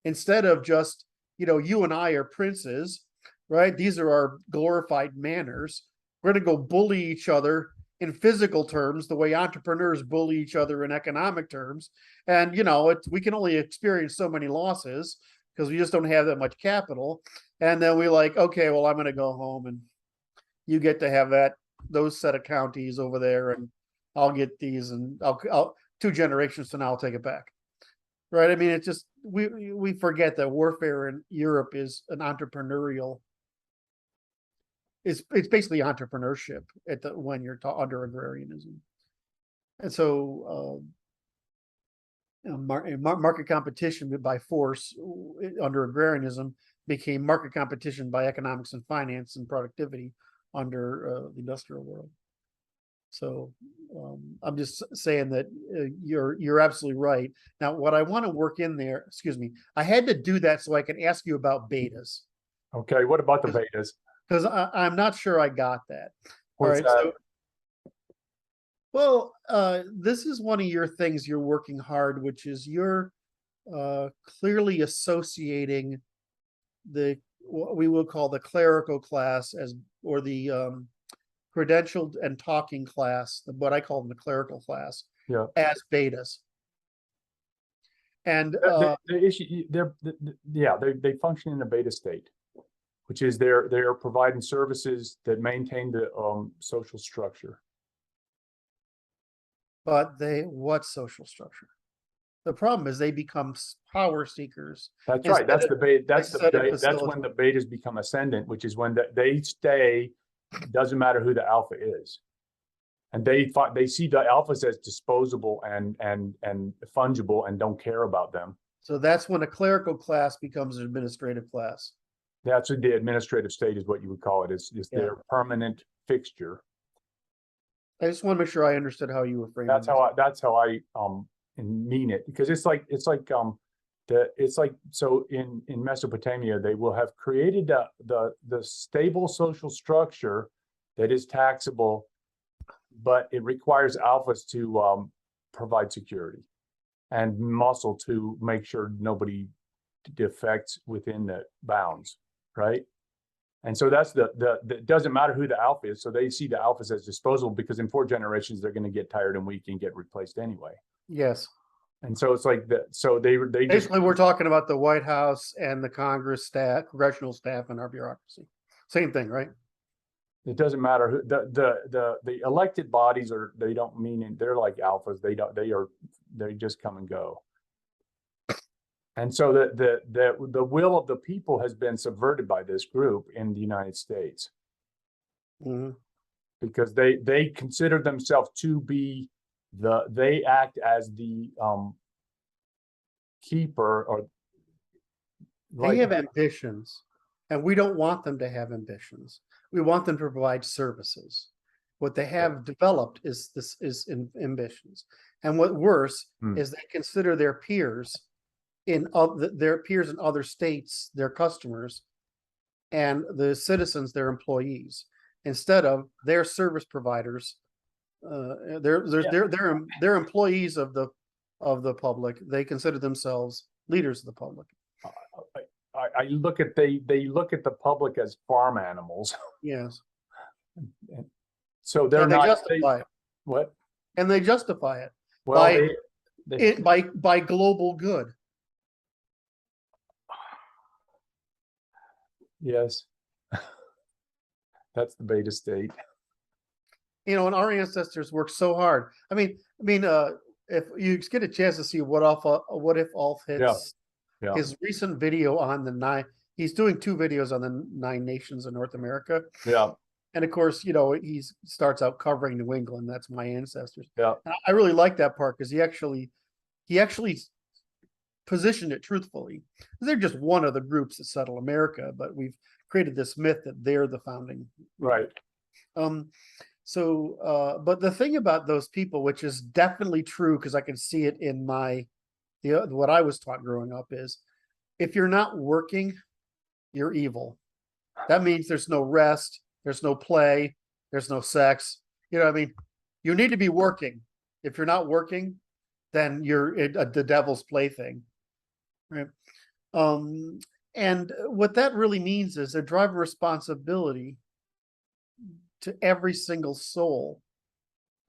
Instead of just, you and I are princes, right? These are our glorified manners. We're going to go bully each other in physical terms, the way entrepreneurs bully each other in economic terms. And, we can only experience so many losses because we just don't have that much capital. And then we're like, okay, well, I'm going to go home and you get to have those set of counties over there, and I'll get these, and I'll 2 generations from now, I'll take it back. Right. I mean, it's just, we forget that warfare in Europe is an entrepreneurial. It's basically entrepreneurship when you're under agrarianism. And so market competition by force under agrarianism became market competition by economics and finance and productivity under the industrial world. So I'm just saying that you're absolutely right. Now, what I want to work in there, excuse me, I had to do that so I can ask you about betas. Okay, what about the betas? Because I'm not sure I got that. What's All right. that? So, well, this is one of your things you're working hard, which is you're clearly associating what we will call the clerical class or the credentialed and talking class, what I call them the clerical class, as betas. And the issue, they function in a beta state, which is they're providing services that maintain the social structure. But what social structure? The problem is they become power seekers. That's right. That's the beta. That's when the betas become ascendant, which is when they stay. Doesn't matter who the alpha is, and they see the alphas as disposable and fungible and don't care about them. So that's when a clerical class becomes an administrative class. That's what the administrative state is, what you would call it. It's their permanent fixture. I just want to make sure I understood how you were framing. That's how I mean it, because it's like so in Mesopotamia, they will have created the stable social structure that is taxable, but it requires alphas to provide security and muscle to make sure nobody defects within the bounds, right? And so that's it doesn't matter who the alpha is. So they see the alphas as disposable because in 4 generations, they're going to get tired and weak and get replaced anyway. Yes. And so it's like that. So they basically we're talking about the White House and the Congress staff, congressional staff, and our bureaucracy. Same thing, right? It doesn't matter who the elected bodies are. They don't mean they're like alphas. They just come and go. And so the will of the people has been subverted by this group in the United States, because they consider themselves to be they act as the keeper, or they have ambitions, and we don't want them to have ambitions. We want them to provide services. What they have developed is ambitions, and what worse is they consider their peers in other states their customers, and the citizens their employees, instead of their service providers. They're employees of the public. They consider themselves leaders of the public. I look at they look at the public as farm animals. Yes. So they're not justify it. What? And they justify it by global good. Yes. That's the beta state. You know, and our ancestors worked so hard. If you get a chance to see what if Alf Yeah. hits Yeah. his recent video on the nine, he's doing 2 videos on the 9 nations of North America. Yeah. And of course, you know, he starts out covering New England. That's my ancestors. Yeah. And I really like that part because he actually positioned it truthfully. They're just one of the groups that settle America, but we've created this myth that they're the founding. Right. But the thing about those people, which is definitely true, because I can see it in what I was taught growing up, is if you're not working, you're evil. That means there's no rest, there's no play, there's no sex. You know what I mean? You need to be working. If you're not working, then you're the devil's plaything. Right. And what that really means is they drive a responsibility to every single soul.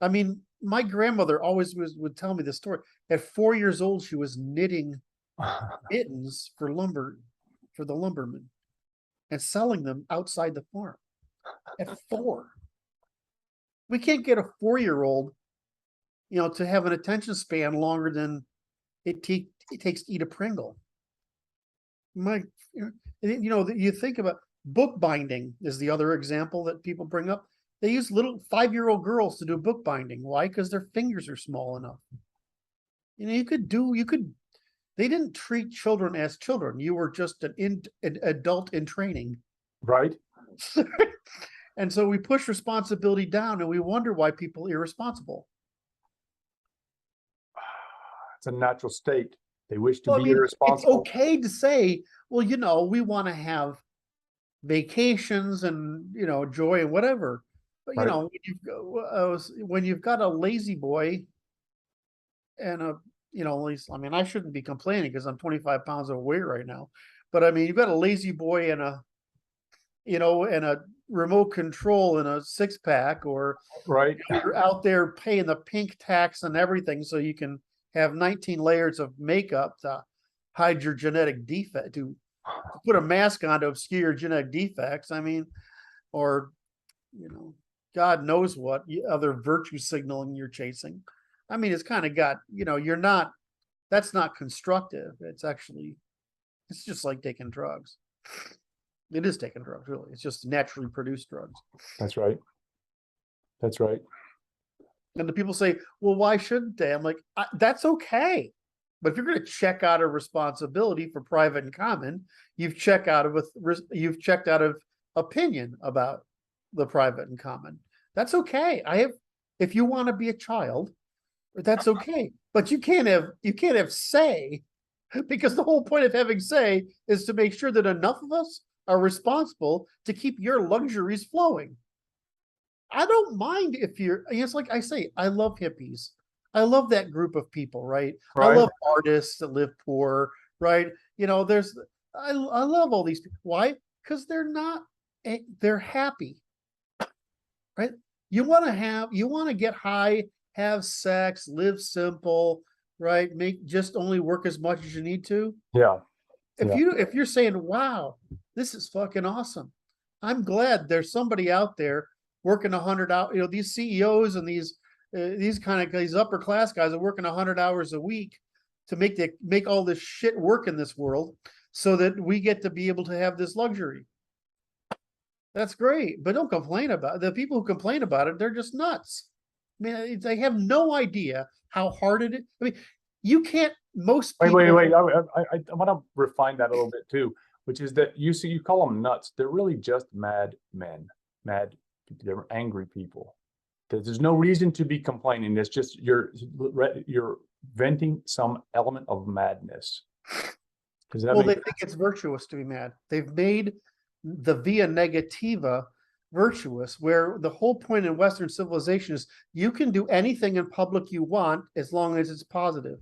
I mean, my grandmother always would tell me this story. At 4 years old, she was knitting mittens for the lumbermen and selling them outside the farm at 4. We can't get a 4-year-old, you know, to have an attention span longer than it takes to eat a Pringle. You think about bookbinding is the other example that people bring up. They use little 5-year-old girls to do bookbinding. Why? Because their fingers are small enough. You know, they didn't treat children as children. You were just an adult in training. Right. And so we push responsibility down and we wonder why people are irresponsible. It's a natural state. They wish to be irresponsible. It's okay to say, well, you know, we want to have vacations and, you know, joy and whatever. But, you know, when you've got a lazy boy and at least, I mean, I shouldn't be complaining because I'm 25 pounds overweight right now. But I mean, you've got a lazy boy and a remote control and a 6-pack, or right. You're out there paying the pink tax and everything so you can have 19 layers of makeup to hide your genetic defect, to put a mask on to obscure your genetic defects. I mean, or, you know, God knows what other virtue signaling you're chasing. I mean, it's kind of got, you know, that's not constructive. It's just like taking drugs. It is taking drugs, really. It's just naturally produced drugs. That's right. That's right. And the people say, well, why shouldn't they? I'm like, that's okay. But if you're going to check out of responsibility for private and common, you've checked out of opinion about the private and common. That's okay. If you want to be a child, that's okay. But you can't have say, because the whole point of having say is to make sure that enough of us are responsible to keep your luxuries flowing. I don't mind it's like I say, I love hippies. I love that group of people, right? I love artists that live poor, right? You know, I love all these people. Why? Because they're happy, right? You want to get high, have sex, live simple, right? Just only work as much as you need to. Yeah. If you're saying, wow, this is fucking awesome. I'm glad there's somebody out there working 100 hours. You know, these CEOs and these upper class guys are working 100 hours a week to make all this shit work in this world so that we get to be able to have this luxury. That's great, but don't complain about it. The people who complain about it, they're just nuts. I mean, they have no idea how hard it is. I mean, you can't, most people. Wait. I want to refine that a little bit too, which is that you call them nuts. They're really just mad men, they're angry people. There's no reason to be complaining. It's just you're venting some element of madness. They think it's virtuous to be mad. They've made the via negativa virtuous, where the whole point in Western civilization is you can do anything in public you want as long as it's positive.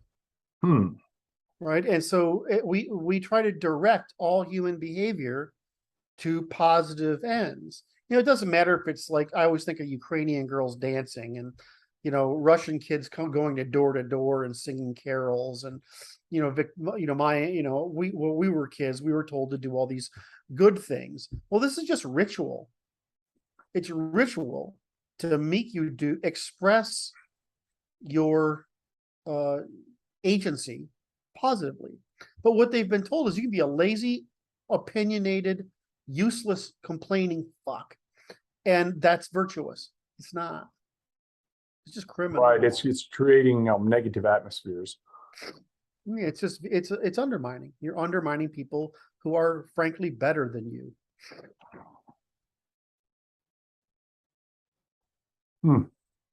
Right. And so we try to direct all human behavior to positive ends. You know, it doesn't matter if it's like, I always think of Ukrainian girls dancing and, you know, Russian kids going to door and singing carols. And, when we were kids, we were told to do all these good things. Well, this is just ritual. It's ritual to make you express your agency positively. But what they've been told is you can be a lazy, opinionated, useless, complaining fuck. And that's virtuous. It's not. It's just criminal. Right. It's creating negative atmospheres. Yeah, it's undermining. You're undermining people who are frankly better than you.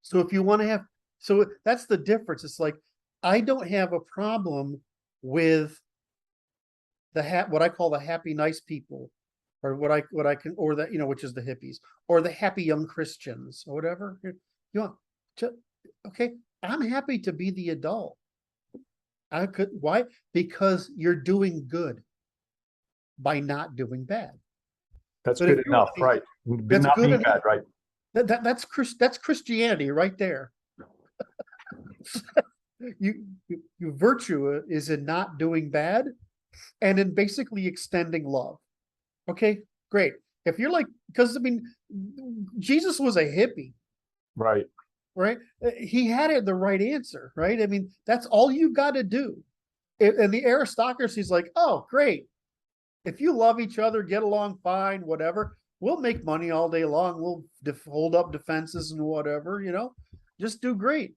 So if you want to have, so that's the difference. It's like, I don't have a problem with what I call the happy, nice people, or what I can, or that, which is the hippies, or the happy young Christians, or whatever. You want to, okay, I'm happy to be the adult. Why? Because you're doing good by not doing bad. That's good enough, right? That's not good being enough. bad, right? That's Christianity right there. You virtue is in not doing bad and in basically extending love. Okay, great. If you're like, because I mean, Jesus was a hippie. Right. Right? He had the right answer, right? I mean, that's all you got to do. And the aristocracy's like, oh, great. If you love each other, get along fine, whatever, we'll make money all day long. We'll hold up defenses and whatever, just do great.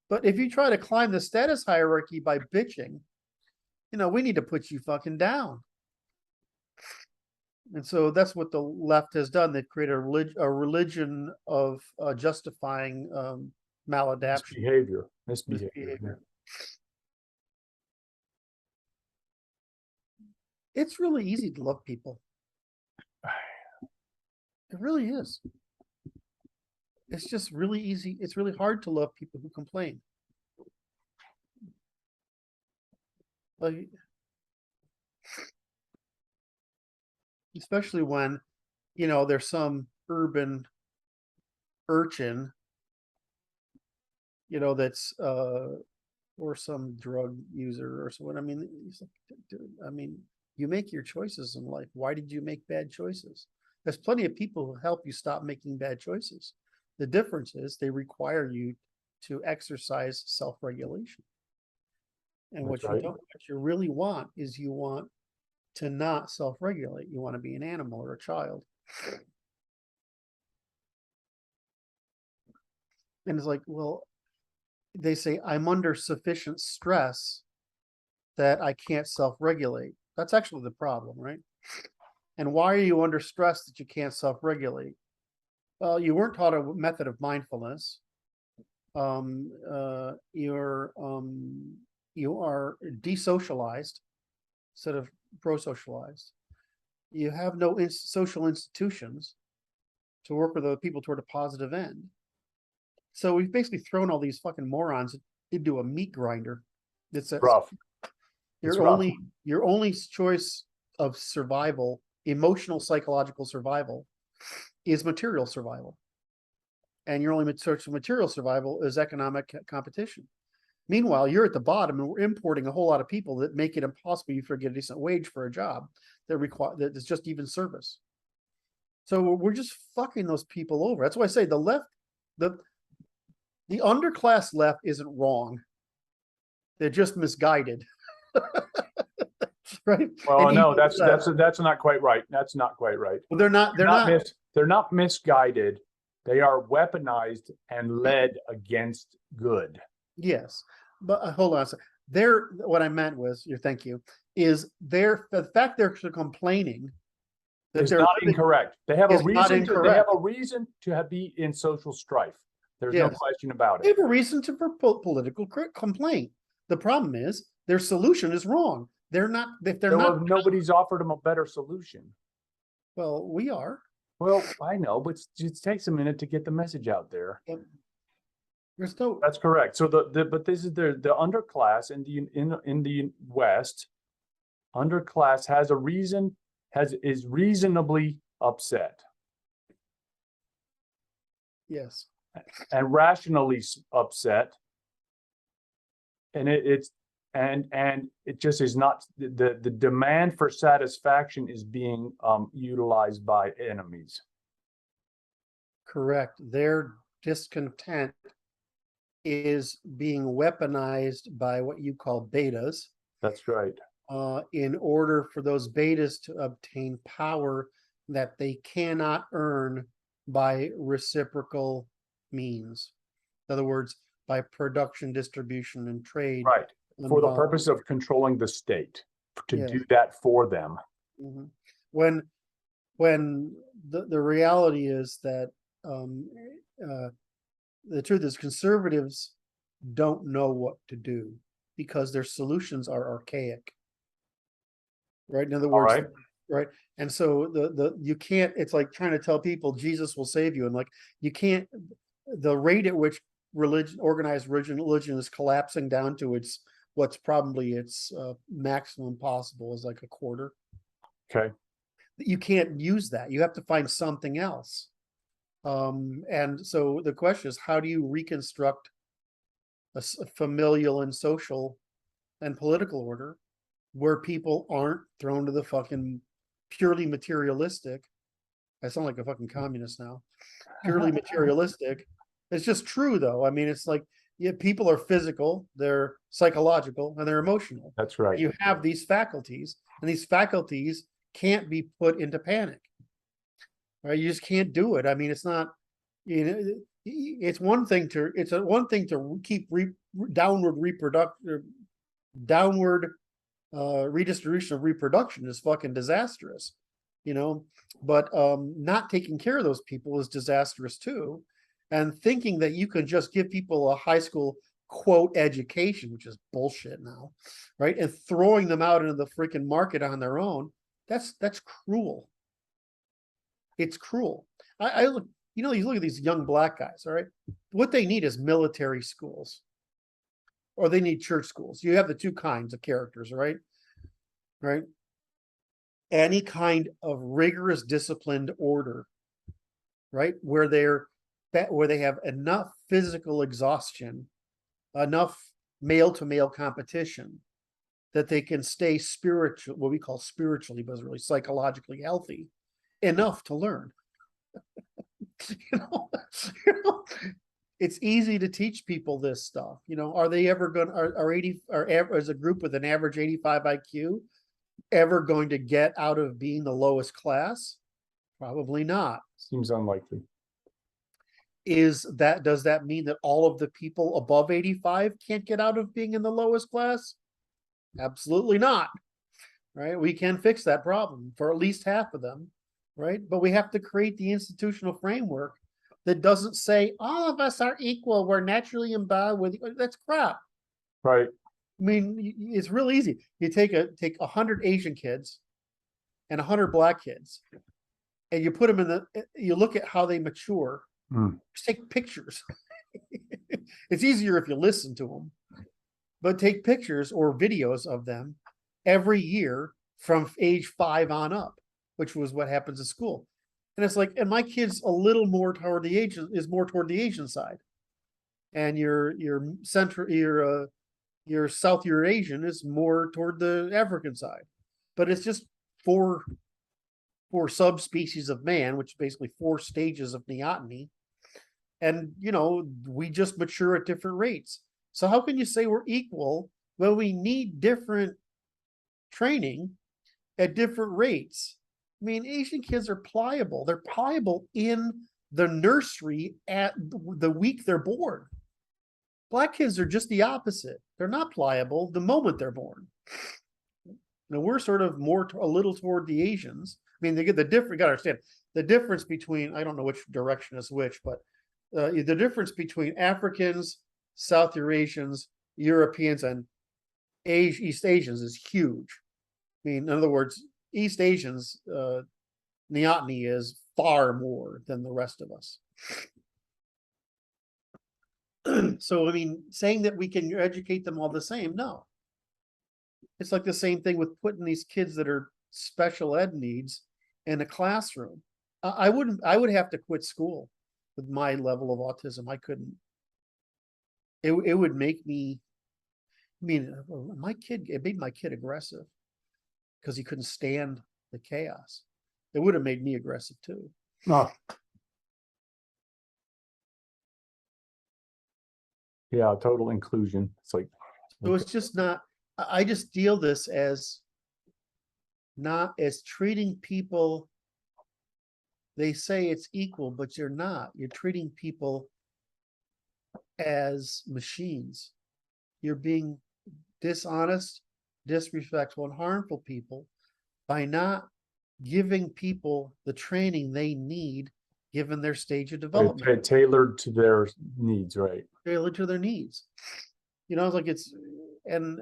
But if you try to climb the status hierarchy by bitching, we need to put you fucking down. And so that's what the left has done. They've created a religion of justifying maladaption. Misbehavior. It's really easy to love people. It really is. It's just really easy. It's really hard to love people who complain. Like, especially when, there's some urban urchin, that's or some drug user or someone. I mean, you make your choices in life. Why did you make bad choices? There's plenty of people who help you stop making bad choices. The difference is they require you to exercise self-regulation. And what you really want is you want to not self-regulate. You want to be an animal or a child. And it's like, well, they say, I'm under sufficient stress that I can't self-regulate. That's actually the problem, right? And why are you under stress that you can't self-regulate? Well, you weren't taught a method of mindfulness. You are desocialized instead of pro-socialized. You have no social institutions to work with other people toward a positive end. So we've basically thrown all these fucking morons into a meat grinder. It's rough. Your only choice of survival, emotional, psychological survival, is material survival. And your only source of material survival is economic competition. Meanwhile, you're at the bottom and we're importing a whole lot of people that make it impossible for you to get a decent wage for a job that is just even service. So we're just fucking those people over. That's why I say the left, the underclass left isn't wrong. They're just misguided. Right? Well, no, that's not quite right. That's not quite right. Well, they're not misguided. They are weaponized and led against good. Yes, but hold on a second. What I meant was, thank you, is the fact they're complaining that they're not incorrect. They have a reason. They have a reason to be in social strife. There's no question about it. They have a reason for political complaint. The problem is their solution is wrong. They're not. If they're not, nobody's offered them a better solution. Well, we are. Well, I know, but it takes a minute to get the message out there. There's no. That's correct. So but this is the underclass in the West. Underclass has a reason, is reasonably upset. Yes. And rationally upset. And and it just is not, the demand for satisfaction is being utilized by enemies. Correct. Their discontent is being weaponized by what you call betas, That's right. in order for those betas to obtain power that they cannot earn by reciprocal means. In other words, by production, distribution, and trade. Right. For the involved. purpose of controlling the state, to Yeah. do that for them. Mhm. When the reality is that the truth is conservatives don't know what to do because their solutions are archaic. Right? In other All words, right. right? And so you can't, it's like trying to tell people Jesus will save you. And like you can't, the rate at which organized religion is collapsing down to what's probably its maximum possible is like a quarter. Okay. You can't use that. You have to find something else. And so the question is, how do you reconstruct a familial and social and political order where people aren't thrown to the fucking purely materialistic? I sound like a fucking communist now. Purely materialistic. It's just true though. I mean, it's like, yeah, people are physical, they're psychological, and they're emotional. That's right. You have these faculties, and these faculties can't be put into panic. Right? You just can't do it. I mean, it's not, you know, it's one thing to keep downward redistribution of reproduction is fucking disastrous, you know, but not taking care of those people is disastrous too. And thinking that you can just give people a high school quote education, which is bullshit now, right? And throwing them out into the freaking market on their own, that's cruel. It's cruel. I look, you look at these young black guys, all right? What they need is military schools, or they need church schools. You have the two kinds of characters, right? Right? Any kind of rigorous disciplined order, right? Where they have enough physical exhaustion, enough male to male competition that they can stay spiritual, what we call spiritually, but really psychologically healthy enough to learn. you know, it's easy to teach people this stuff. Are they ever going to, as a group with an average 85 IQ, ever going to get out of being the lowest class? Probably not. Seems unlikely. Does that mean that all of the people above 85 can't get out of being in the lowest class? Absolutely not. Right? We can fix that problem for at least half of them. Right? But we have to create the institutional framework that doesn't say all of us are equal. We're naturally endowed with. That's crap. Right. I mean, it's real easy. You take 100 Asian kids and 100 black kids, and you put them you look at how they mature. Just take pictures. It's easier if you listen to them, but take pictures or videos of them every year from age 5 on up, which was what happens at school. And it's like, and my kid's a little more toward the Asian side, and your South Eurasian is more toward the African side. But it's just four subspecies of man, which is basically 4 stages of neoteny. And, we just mature at different rates. So how can you say we're equal when we need different training at different rates? I mean, Asian kids are pliable. They're pliable in the nursery at the week they're born. Black kids are just the opposite. They're not pliable the moment they're born. Now we're sort of a little toward the Asians. I mean, you got to understand the difference between, I don't know which direction is which, but the difference between Africans, South Eurasians, Europeans, and East Asians is huge. I mean, in other words, East Asians, neoteny is far more than the rest of us. So, I mean, saying that we can educate them all the same, no. It's like the same thing with putting these kids that are special ed needs in a classroom. I would have to quit school with my level of autism. I couldn't. It would make me, I mean, it made my kid aggressive because he couldn't stand the chaos. It would have made me aggressive too. Oh. Yeah, total inclusion. It's like, So it's just not, I just deal this as not as treating people. They say it's equal, but you're not. You're treating people as machines. You're being dishonest, disrespectful, and harmful people by not giving people the training they need given their stage of development. tailored to their needs, right? Tailored to their needs. You know, it's like and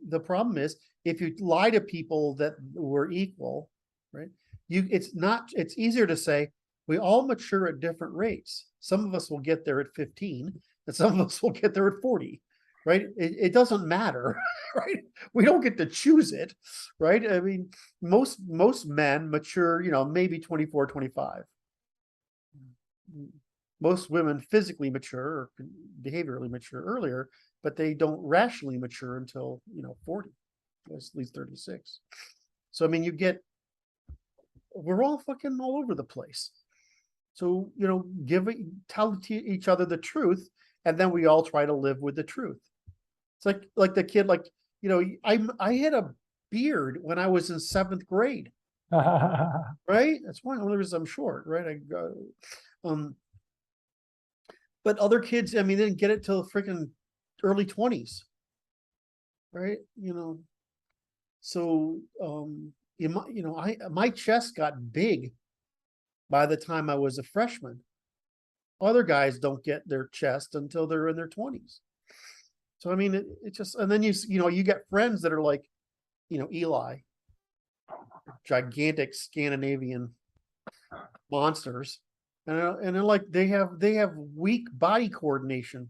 the problem is if you lie to people that we're equal, right? It's easier to say we all mature at different rates. Some of us will get there at 15 and some of us will get there at 40, right? It doesn't matter, right? We don't get to choose it, right? I mean, most men mature, maybe 24, 25. Most women physically mature or behaviorally mature earlier, but they don't rationally mature until 40, at least 36. So I mean, we're all fucking all over the place. So tell each other the truth, and then we all try to live with the truth. It's like the kid, I had a beard when I was in 7th grade, right? That's one of the reasons I'm short, right? But other kids, I mean, they didn't get it till freaking early 20s, right? So my chest got big by the time I was a freshman. Other guys don't get their chest until they're in their 20s. So I mean, it just, and then you get friends that are like, Eli, gigantic Scandinavian monsters, and they're like they have weak body coordination,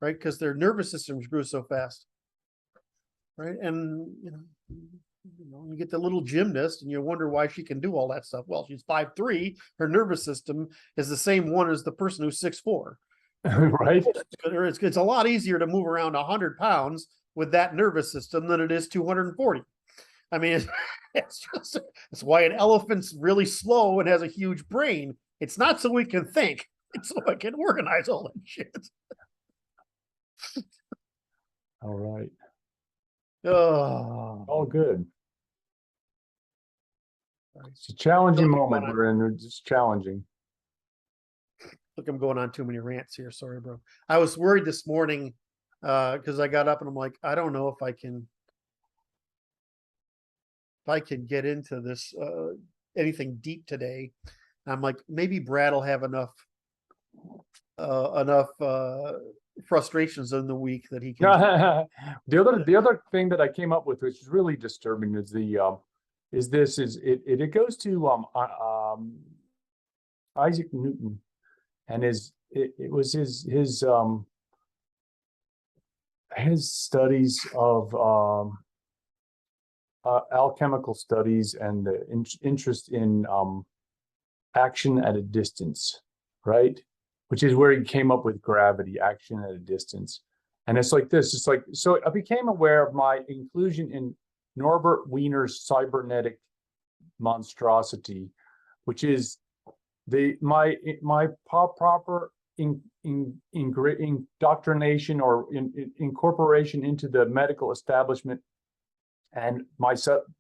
right? Because their nervous systems grew so fast, right? And you get the little gymnast, and you wonder why she can do all that stuff. Well, she's 5'3". Her nervous system is the same one as the person who's 6'4". Right? It's a lot easier to move around 100 pounds with that nervous system than it is 240. I mean, it's why an elephant's really slow and has a huge brain. It's not so we can think, it's so I can organize all that shit. All right. Oh, All good. It's a challenging moment we're in. It's challenging. Look, I'm going on too many rants here. Sorry, bro. I was worried this morning because I got up and I'm like, I don't know if I can get into this anything deep today. I'm like, maybe Brad will have enough frustrations in the week that he can. The other thing that I came up with, which is really disturbing, is it goes to Isaac Newton, and it was his studies of alchemical studies and the interest in action at a distance, right? Which is where he came up with gravity, action at a distance. And it's like this, it's like, so I became aware of my inclusion in Norbert Wiener's cybernetic monstrosity, which is my proper indoctrination or incorporation into the medical establishment, and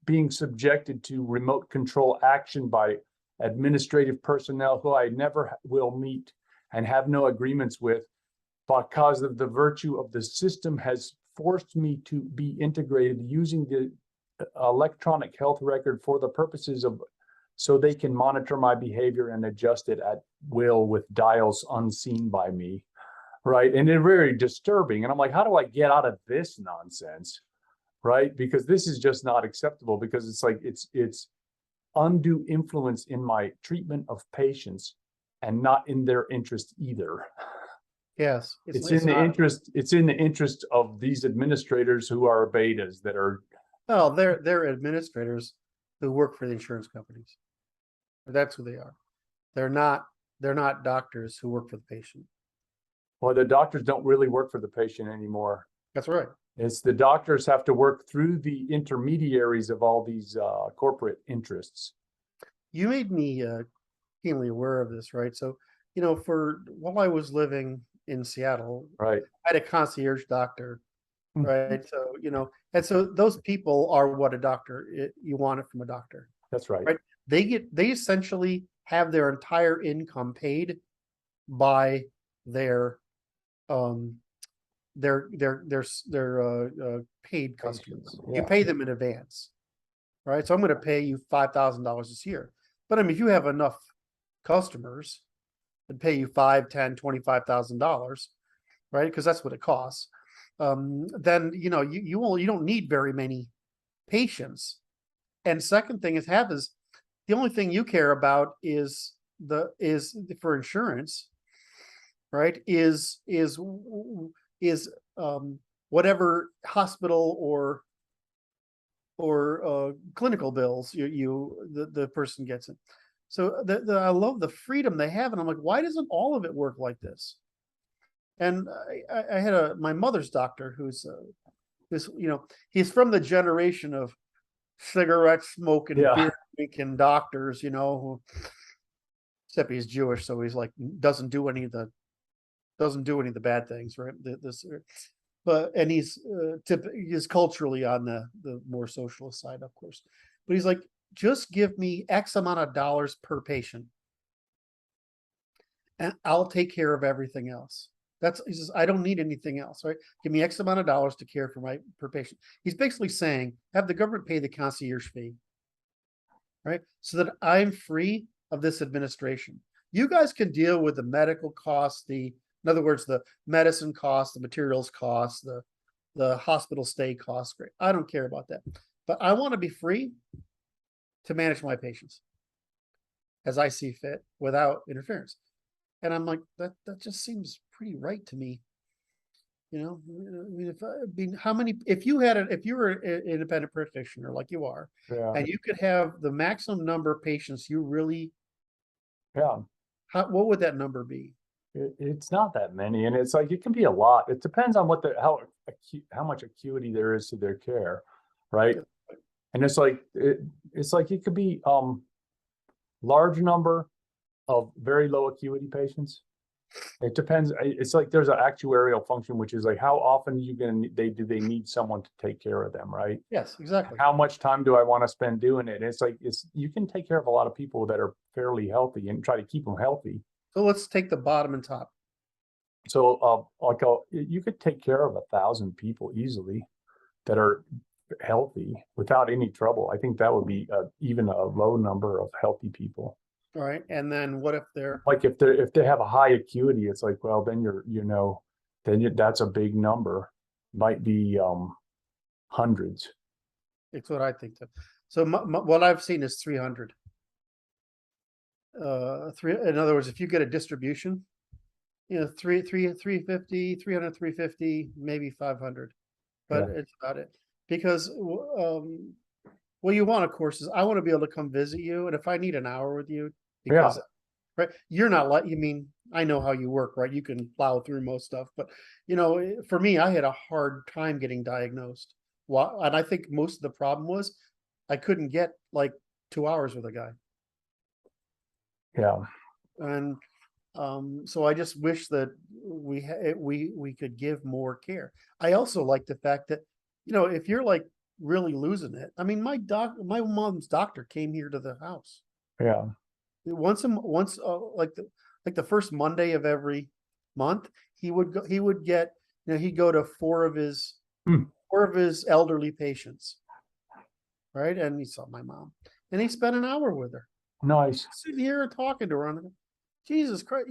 being subjected to remote control action by administrative personnel who I never will meet and have no agreements with, because of the virtue of the system has forced me to be integrated using the electronic health record for the purposes of, so they can monitor my behavior and adjust it at will with dials unseen by me, right? And it's very disturbing. And I'm like, how do I get out of this nonsense, right? Because this is just not acceptable, because it's like, it's undue influence in my treatment of patients and not in their interest either. Yes, It's in the interest of these administrators who are betas that are. Oh, they're administrators who work for the insurance companies. That's who they are. They're not doctors who work for the patient. Well, the doctors don't really work for the patient anymore. That's right. It's the doctors have to work through the intermediaries of all these corporate interests. You made me keenly aware of this, right? So, for while I was living in Seattle, Right. I had a concierge doctor, Mhm. right? So, and so those people are what a doctor, you want it from a doctor, That's right. right? They essentially have their entire income paid by their um paid customers. You Yeah. pay them in advance, right? So I'm going to pay you $5,000 this year. But I mean, if you have enough customers and pay you $5, $10, $25,000, right? Because that's what it costs. Then you don't need very many patients. And second thing is the only thing you care about is for insurance, right? Is whatever hospital or clinical bills the person gets it. So I love the freedom they have, and I'm like, why doesn't all of it work like this? And I had my mother's doctor who's he's from the generation of cigarette smoking, Yeah. beer drinking doctors, except he's Jewish, so he's like doesn't do any of the bad things, right? And he's culturally on the more socialist side, of course. But he's like, just give me X amount of dollars per patient, and I'll take care of everything else. He says, I don't need anything else, right? Give me X amount of dollars to care for my per patient. He's basically saying, have the government pay the concierge fee, right? So that I'm free of this administration. You guys can deal with the medical costs, in other words, the medicine costs, the materials costs, the hospital stay costs. Great. I don't care about that. But I want to be free to manage my patients as I see fit without interference. And I'm like, that just seems pretty right to me. I mean, how many, if you were an independent practitioner like you are, Yeah. and you could have the maximum number of patients you really, Yeah. what would that number be? It's not that many, and it's like it can be a lot. It depends on how much acuity there is to their care, right? And it's like it could be large number of very low acuity patients. It depends. It's like there's an actuarial function, which is like how often do they need someone to take care of them, right? Yes, exactly. How much time do I want to spend doing it? And it's like you can take care of a lot of people that are fairly healthy and try to keep them healthy. So let's take the bottom and top. So you could take care of 1,000 people easily that are healthy without any trouble. I think that would be even a low number of healthy people. All right. And then what if they're Like if they have a high acuity, it's like, well, then that's a big number. Might be hundreds. it's what I think. So what I've seen is 300. In other words, if you get a distribution, 350, 300, 350, maybe 500, but Yeah. it's about it. Because what you want, of course, is I want to be able to come visit you, and if I need an hour with you, because right, you're not like, I know how you work, right? You can plow through most stuff, but for me, I had a hard time getting diagnosed. And I think most of the problem was I couldn't get like 2 hours with a guy. Yeah. And so I just wish that we could give more care. I also like the fact that, if you're like really losing it, I mean, my mom's doctor came here to the house. Yeah. Once like the first Monday of every month, he would get, he'd go to four of his elderly patients. Right. And he saw my mom, and he spent an hour with her. Nice. Sitting here and talking to her. And Jesus Christ,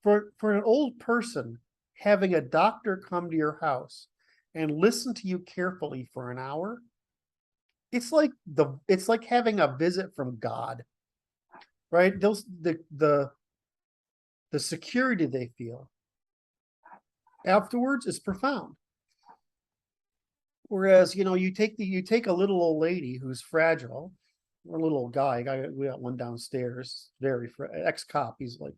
for an old person, having a doctor come to your house and listen to you carefully for an hour, it's like having a visit from God, right? The security they feel afterwards is profound. Whereas, you take a little old lady who's fragile, or a little old guy. We got one downstairs, very ex-cop. He's like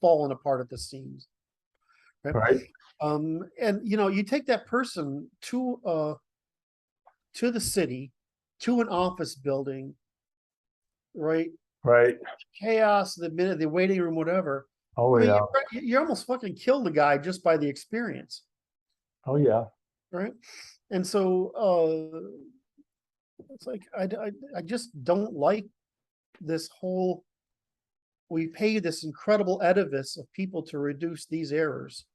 falling apart at the seams. Right, And you take that person to the city, to an office building, right? right. Chaos, the waiting room, whatever. Oh, I mean, yeah. you almost fucking kill the guy just by the experience, Oh, yeah. right? And so it's like I just don't like this whole. We pay this incredible edifice of people to reduce these errors.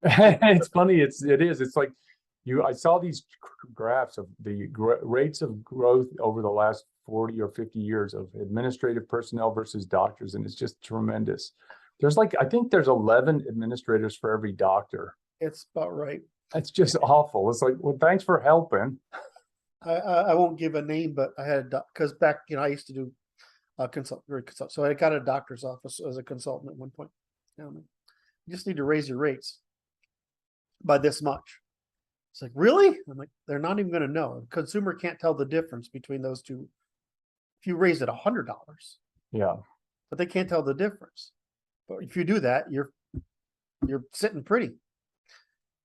It's funny. It is. It's like I saw these graphs of the rates of growth over the last 40 or 50 years of administrative personnel versus doctors, and it's just tremendous. I think there's 11 administrators for every doctor. It's about right. That's just awful. It's like, well, thanks for helping. I won't give a name, but I had because back I used to do consult. So I got a doctor's office as a consultant at one point. You just need to raise your rates by this much. It's like, really? I'm like, they're not even going to know. Consumer can't tell the difference between those two. If you raise it $100, Yeah. but they can't tell the difference. But if you do that, you're sitting pretty.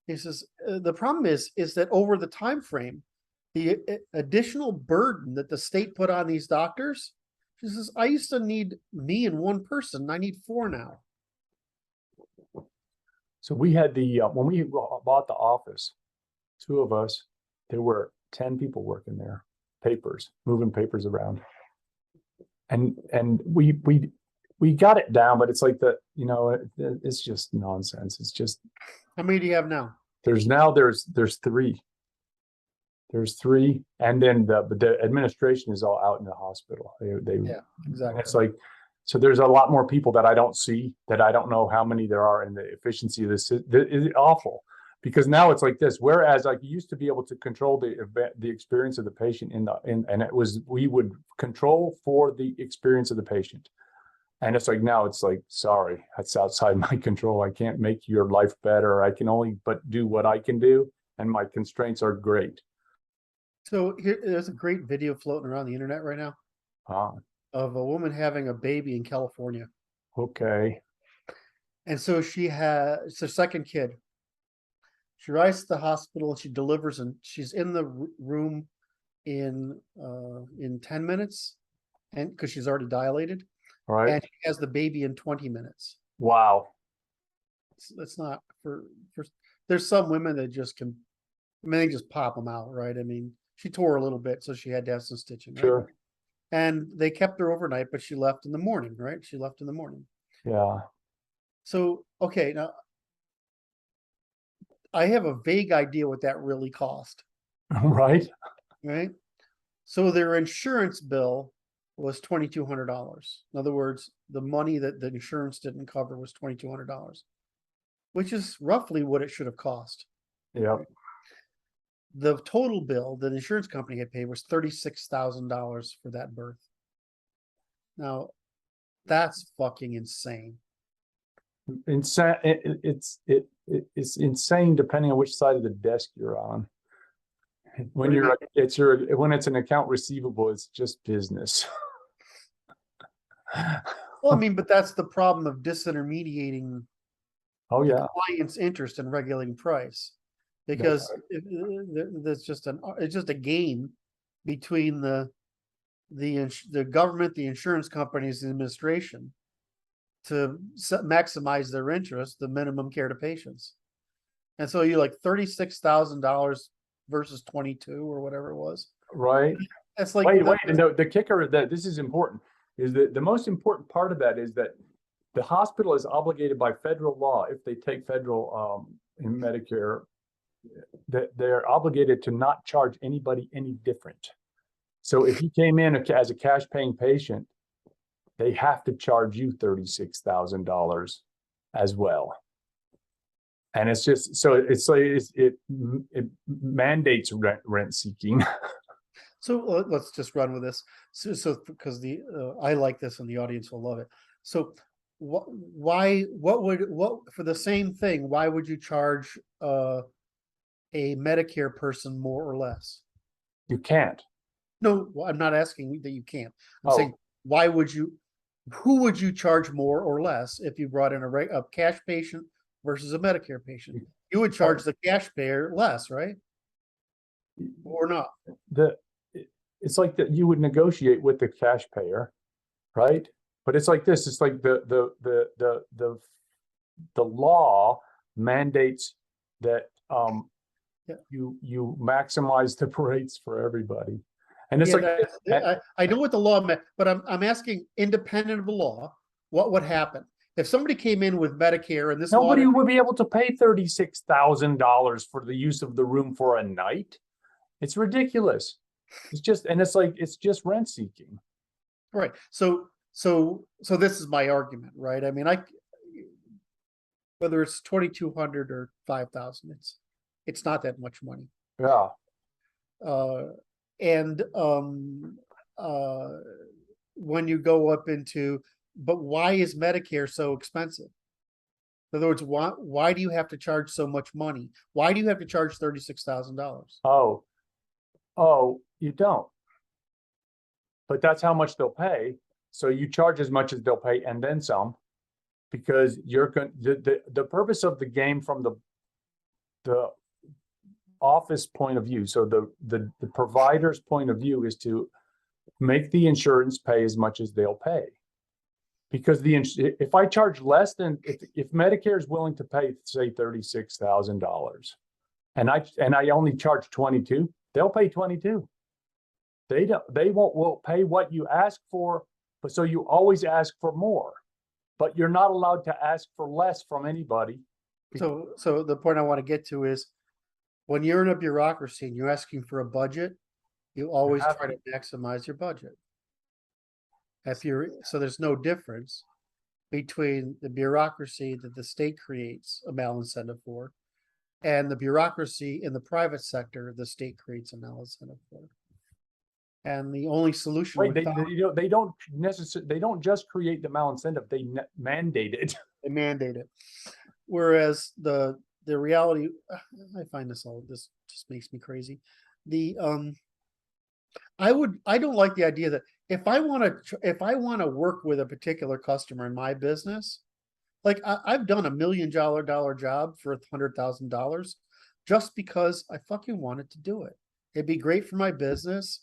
He says the problem is that over the time frame, the additional burden that the state put on these doctors. She says, I used to need me and one person. I need 4 now. So we had when we bought the office, 2 of us, there were 10 people working there, moving papers around. And we got it down, but it's like it's just nonsense. It's just. How many do you have now? There's 3. There's 3, and then the administration is all out in the hospital. Yeah, exactly. It's like, so there's a lot more people that I don't see, that I don't know how many there are, and the efficiency of this is awful. Because now it's like this. Whereas like you used to be able to control the experience of the patient we would control for the experience of the patient. And it's like, now it's like, sorry, that's outside my control. I can't make your life better. I can only but do what I can do, and my constraints are great. So there's a great video floating around the internet right now of a woman having a baby in California. Okay. And so it's her second kid. She arrives at the hospital and she delivers, and she's in the room in 10 minutes, and because she's already dilated. Right. And she has the baby in 20 minutes. Wow. That's not for there's some women that just can, they just pop them out, right? I mean, she tore a little bit, so she had to have some stitching. Right? Sure. And they kept her overnight, but she left in the morning, right? She left in the morning. Yeah. So, okay, now I have a vague idea what that really cost. Right. Right. So their insurance bill was $2,200. In other words, the money that the insurance didn't cover was $2,200, which is roughly what it should have cost. Yeah. The total bill that the insurance company had paid was $36,000 for that birth. Now, that's fucking insane. Insane. It's insane depending on which side of the desk you're on. When when it's an account receivable, it's just business. Well, I mean, but that's the problem of disintermediating the client's interest in regulating price, because it's just a game between the government, the insurance companies, the administration, to maximize their interest, the minimum care to patients. And so you like $36,000 versus 22 or whatever it was. Right. That's like, wait. No, the kicker that this is important is that the most important part of that is that the hospital is obligated by federal law, if they take federal in Medicare, that they're obligated to not charge anybody any different. So if you came in as a cash paying patient, they have to charge you $36,000 as well. And it's just, so it's like it mandates rent seeking. So let's just run with this. So because I like this and the audience will love it. So what for the same thing, why would you charge a Medicare person more or less? You can't. No, I'm not asking that you can't. I'm saying, who would you charge more or less if you brought in a cash patient versus a Medicare patient. You would charge the cash payer less, right? Or not? It's like that you would negotiate with the cash payer, right? But it's like this, it's like the law mandates that Yeah. you maximize the rates for everybody. And it's Yeah, like I know what the law meant, but I'm asking, independent of the law, what would happen? If somebody came in with Medicare and this law, nobody would be able to pay $36,000 for the use of the room for a night. It's ridiculous. It's just, and it's like, it's just rent seeking. right, so this is my argument, right? I mean, whether it's 2,200 or 5,000, it's not that much money. Yeah. And when you go up into, but why is Medicare so expensive? In other words, why do you have to charge so much money? Why do you have to charge $36,000? Oh, you don't. But that's how much they'll pay. So you charge as much as they'll pay and then some, because you're going the purpose of the game from the office point of view. So the provider's point of view is to make the insurance pay as much as they'll pay. Because if I charge less than, if Medicare is willing to pay, say, $36,000, and I only charge 22, they'll pay 22. They won't pay what you ask for, but so you always ask for more, but you're not allowed to ask for less from anybody. So the point I want to get to is, when you're in a bureaucracy and you're asking for a budget, you always try to maximize your budget. So there's no difference between the bureaucracy that the state creates a malincentive for, and the bureaucracy in the private sector the state creates a malincentive for. And the only solution, Wait, they don't necessarily, they don't just create the malincentive, they mandate it. They mandate it. Whereas the reality, I find this just makes me crazy. I don't like the idea that if I want to work with a particular customer in my business, like I've done $1 million job for $100,000 just because I fucking wanted to do it. It'd be great for my business,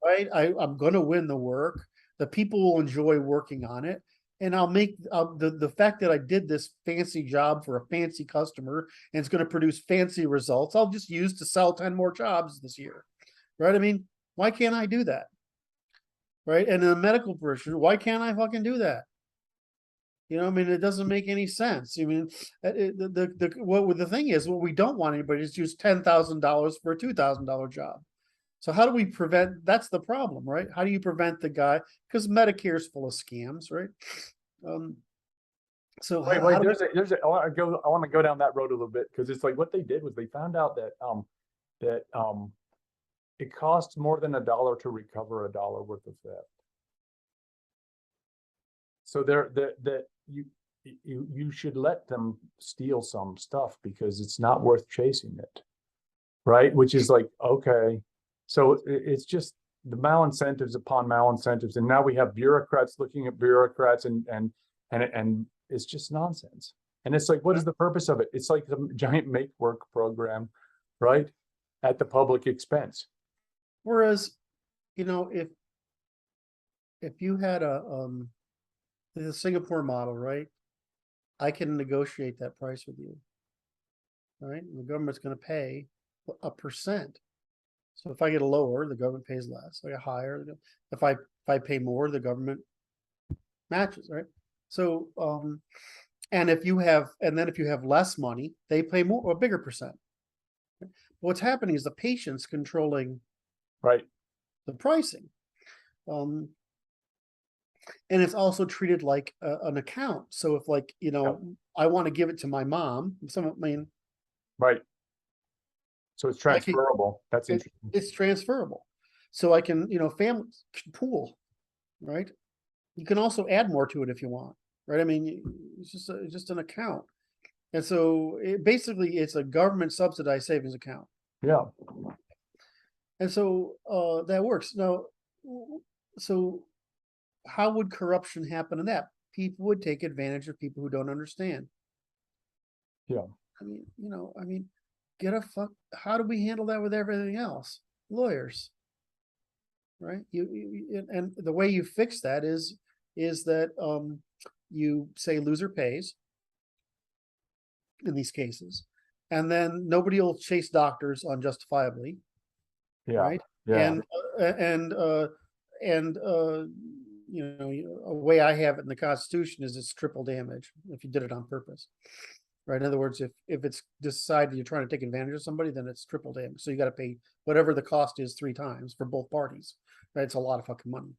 right? I'm going to win the work. The people will enjoy working on it. And I'll make the fact that I did this fancy job for a fancy customer and it's going to produce fancy results, I'll just use to sell 10 more jobs this year, right? I mean, why can't I do that? Right? And in a medical profession, why can't I fucking do that? You know, I mean, it doesn't make any sense. I mean, the thing is, what we don't want anybody is to use $10,000 for a $2,000 job. So how do we prevent? That's the problem, right? How do you prevent the guy? Because Medicare is full of scams, right? So wait, I want to go down that road a little bit, because it's like what they did was they found out that it costs more than $1 to recover $1 worth of theft. So you should let them steal some stuff because it's not worth chasing it, right? Which is like, okay, so it's just the malincentives upon malincentives, and now we have bureaucrats looking at bureaucrats, and it's just nonsense. And it's like, what is the purpose of it? It's like the giant make work program, right, at the public expense. Whereas, you know, if you had the Singapore model, right? I can negotiate that price with you, right? The government's going to pay a percent. So if I get a lower, the government pays less. If I get higher, if I pay more, the government matches, right? So and if you have less money, they pay more, a bigger percent. What's happening is the patient's controlling, right, the pricing. And it's also treated like an account. So if, like, you know, I want to give it to my mom, right. So it's transferable. That's interesting. It's transferable. So I can, you know, families can pool, right? You can also add more to it if you want, right? I mean, it's just an account. And so basically it's a government subsidized savings account. Yeah. And so that works. Now, so how would corruption happen in that? People would take advantage of people who don't understand. Yeah. I mean, how do we handle that with everything else? Lawyers, right? And the way you fix that is that, you say loser pays in these cases, and then nobody will chase doctors unjustifiably, Yeah. right? Yeah. And a way I have it in the Constitution is it's triple damage if you did it on purpose. Right. In other words, if it's decided you're trying to take advantage of somebody, then it's triple damage. So you got to pay whatever the cost is 3 times for both parties. Right. It's a lot of fucking money.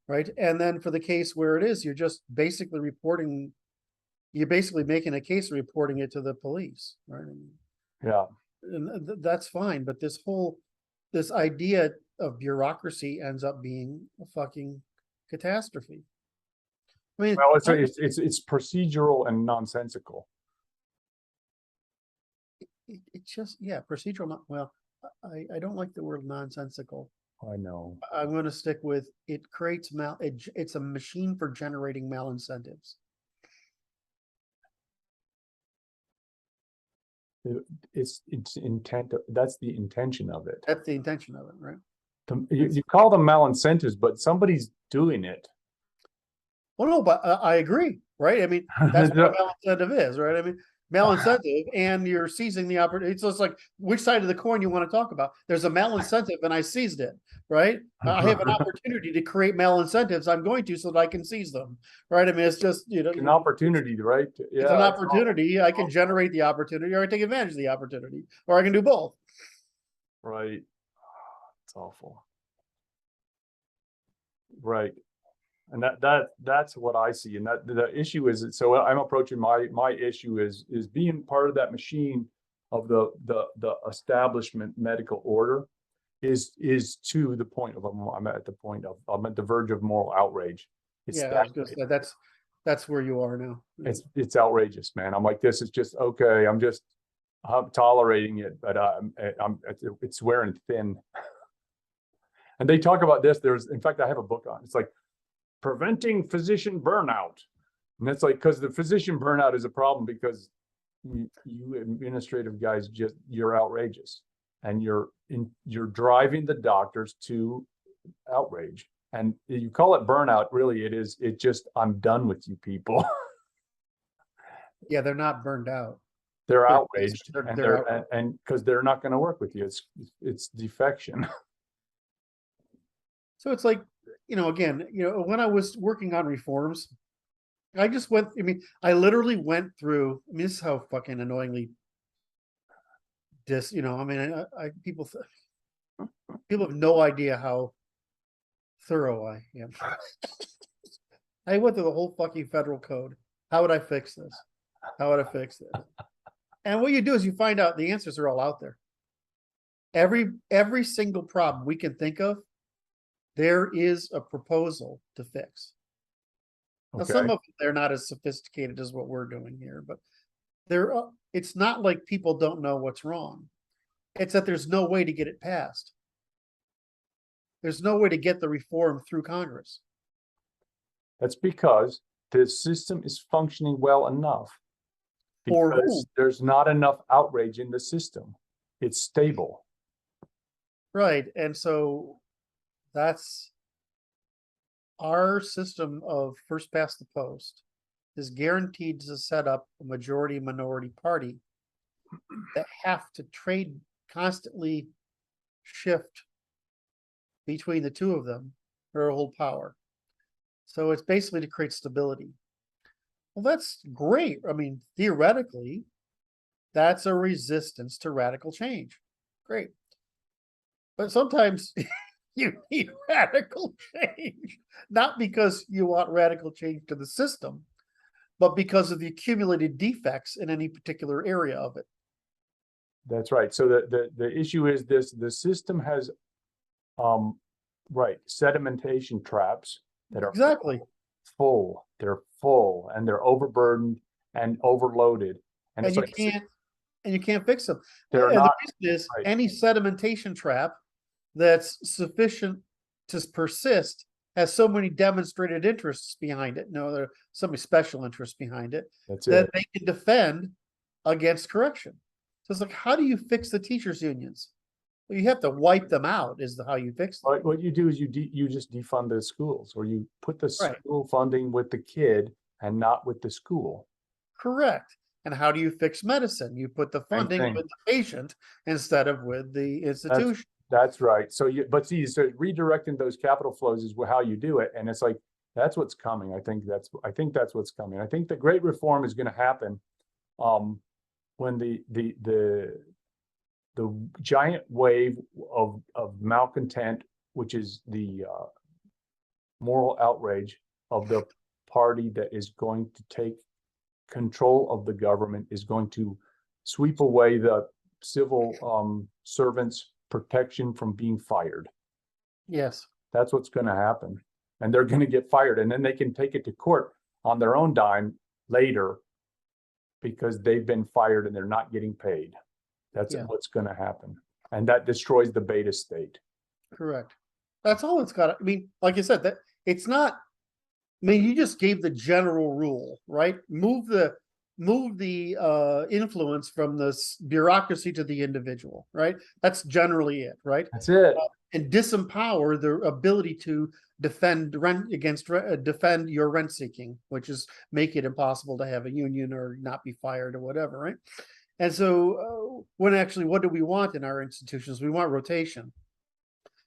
Right. And then for the case where it is, you're just basically making a case, reporting it to the police. Right. Yeah. And that's fine. But this idea of bureaucracy ends up being a fucking catastrophe. I mean, Well, it's procedural and nonsensical. It's just, yeah, procedural. I don't like the word nonsensical. I know. I'm going to stick with it creates it's a machine for generating malincentives. It's intent. That's the intention of it. That's the intention of it, right? You call them malincentives, but somebody's doing it. Well, no, but I agree, right? I mean, that's what a malincentive is, right? I mean, malincentive, and you're seizing the opportunity. It's just like which side of the coin you want to talk about. There's a malincentive, and I seized it, right? I have an opportunity to create malincentives. I'm going to so that I can seize them, right? I mean, it's just an opportunity, right? Yeah, it's an opportunity. I can generate the opportunity, or I take advantage of the opportunity, or I can do both. Right. It's awful. Right. And that's what I see. And that the issue is, so I'm approaching my issue is being part of that machine of the establishment medical order is to the point of I'm at the verge of moral outrage. I was gonna say that's where you are now. It's outrageous, man. I'm like, this is just okay. I'm tolerating it, but it's wearing thin. And they talk about this. In fact, I have a book on it. It's like preventing physician burnout. And that's like, because the physician burnout is a problem because you administrative guys you're outrageous, and you're driving the doctors to outrage. And you call it burnout, really it just, I'm done with you people. Yeah, they're not burned out. They're outraged, and because they're not going to work with you. It's defection. So it's like, again, when I was working on reforms, I literally went through, this is how fucking annoyingly people have no idea how thorough I am. I went through the whole fucking federal code. How would I fix this? How would I fix this? And what you do is you find out the answers are all out there. Every single problem we can think of, there is a proposal to fix. Now, some of them, they're not as sophisticated as what we're doing here, but it's not like people don't know what's wrong. It's that there's no way to get it passed. There's no way to get the reform through Congress. That's because the system is functioning well enough. Because there's not enough outrage in the system. It's stable. Right. And so that's our system of first past the post is guaranteed to set up a majority minority party that have to constantly shift between the two of them or hold power. So it's basically to create stability. Well, that's great. I mean, theoretically, that's a resistance to radical change. Great. But sometimes you need radical change, not because you want radical change to the system, but because of the accumulated defects in any particular area of it. That's right. So the issue is this: the system has, sedimentation traps that are full. They're full, and they're overburdened and overloaded, and you can't fix them. They're not. The reason is any sedimentation trap that's sufficient to persist has so many demonstrated interests behind it. No, there are so many special interests behind it that they can defend against correction. So it's like, how do you fix the teachers' unions? Well, you have to wipe them out is how you fix them. What you do is you just defund the schools, or you put the Right. school funding with the kid and not with the school. Correct. And how do you fix medicine? You put the funding thing. with the patient instead of with the institution. That's right. So so redirecting those capital flows is how you do it. And it's like, that's what's coming. I think that's what's coming. I think the great reform is going to happen when the giant wave of malcontent, which is the moral outrage of the party that is going to take control of the government, is going to sweep away the civil servants' protection from being fired. Yes. That's what's going to happen. And they're going to get fired. And then they can take it to court on their own dime later because they've been fired and they're not getting paid. That's what's going to happen. And that destroys the beta state. Correct. That's all it's got. I mean, like I said, that it's not, I mean, you just gave the general rule, right? Move the influence from this bureaucracy to the individual, right? That's generally it, right? That's it. And disempower the ability to defend defend your rent seeking, which is make it impossible to have a union or not be fired or whatever, right? And so what do we want in our institutions? We want rotation,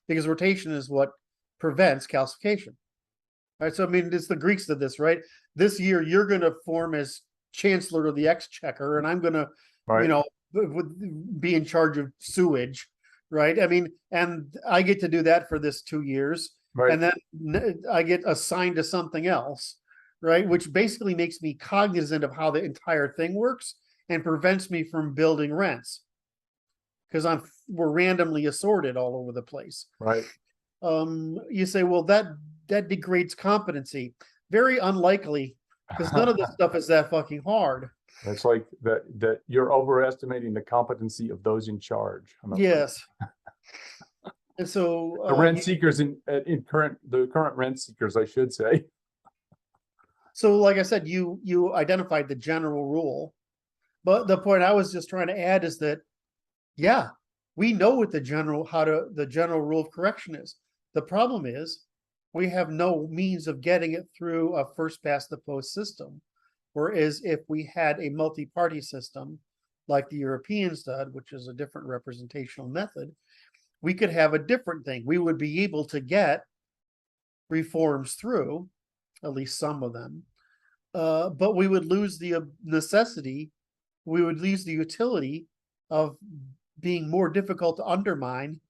because rotation is what prevents calcification. Right. So I mean, it's the Greeks did this, right? This year you're going to form as chancellor of the exchequer, and I'm going to, be in charge of sewage, right? I mean, and I get to do that for this 2 years, and then I get assigned to something else, right? Which basically makes me cognizant of how the entire thing works and prevents me from building rents, because we're randomly assorted all over the place. Right. You say, well, that degrades competency. Very unlikely, because none of this stuff is that fucking hard. It's like that you're overestimating the competency of those in charge. Yes. And so the rent seekers the current rent seekers, I should say. So, like I said, you identified the general rule, but the point I was just trying to add is that, yeah, we know what the general rule of correction is. The problem is we have no means of getting it through a first past the post system. Whereas if we had a multi-party system like the Europeans did, which is a different representational method, we could have a different thing. We would be able to get reforms through, at least some of them, but we would lose the necessity, we would lose the utility of being more difficult to undermine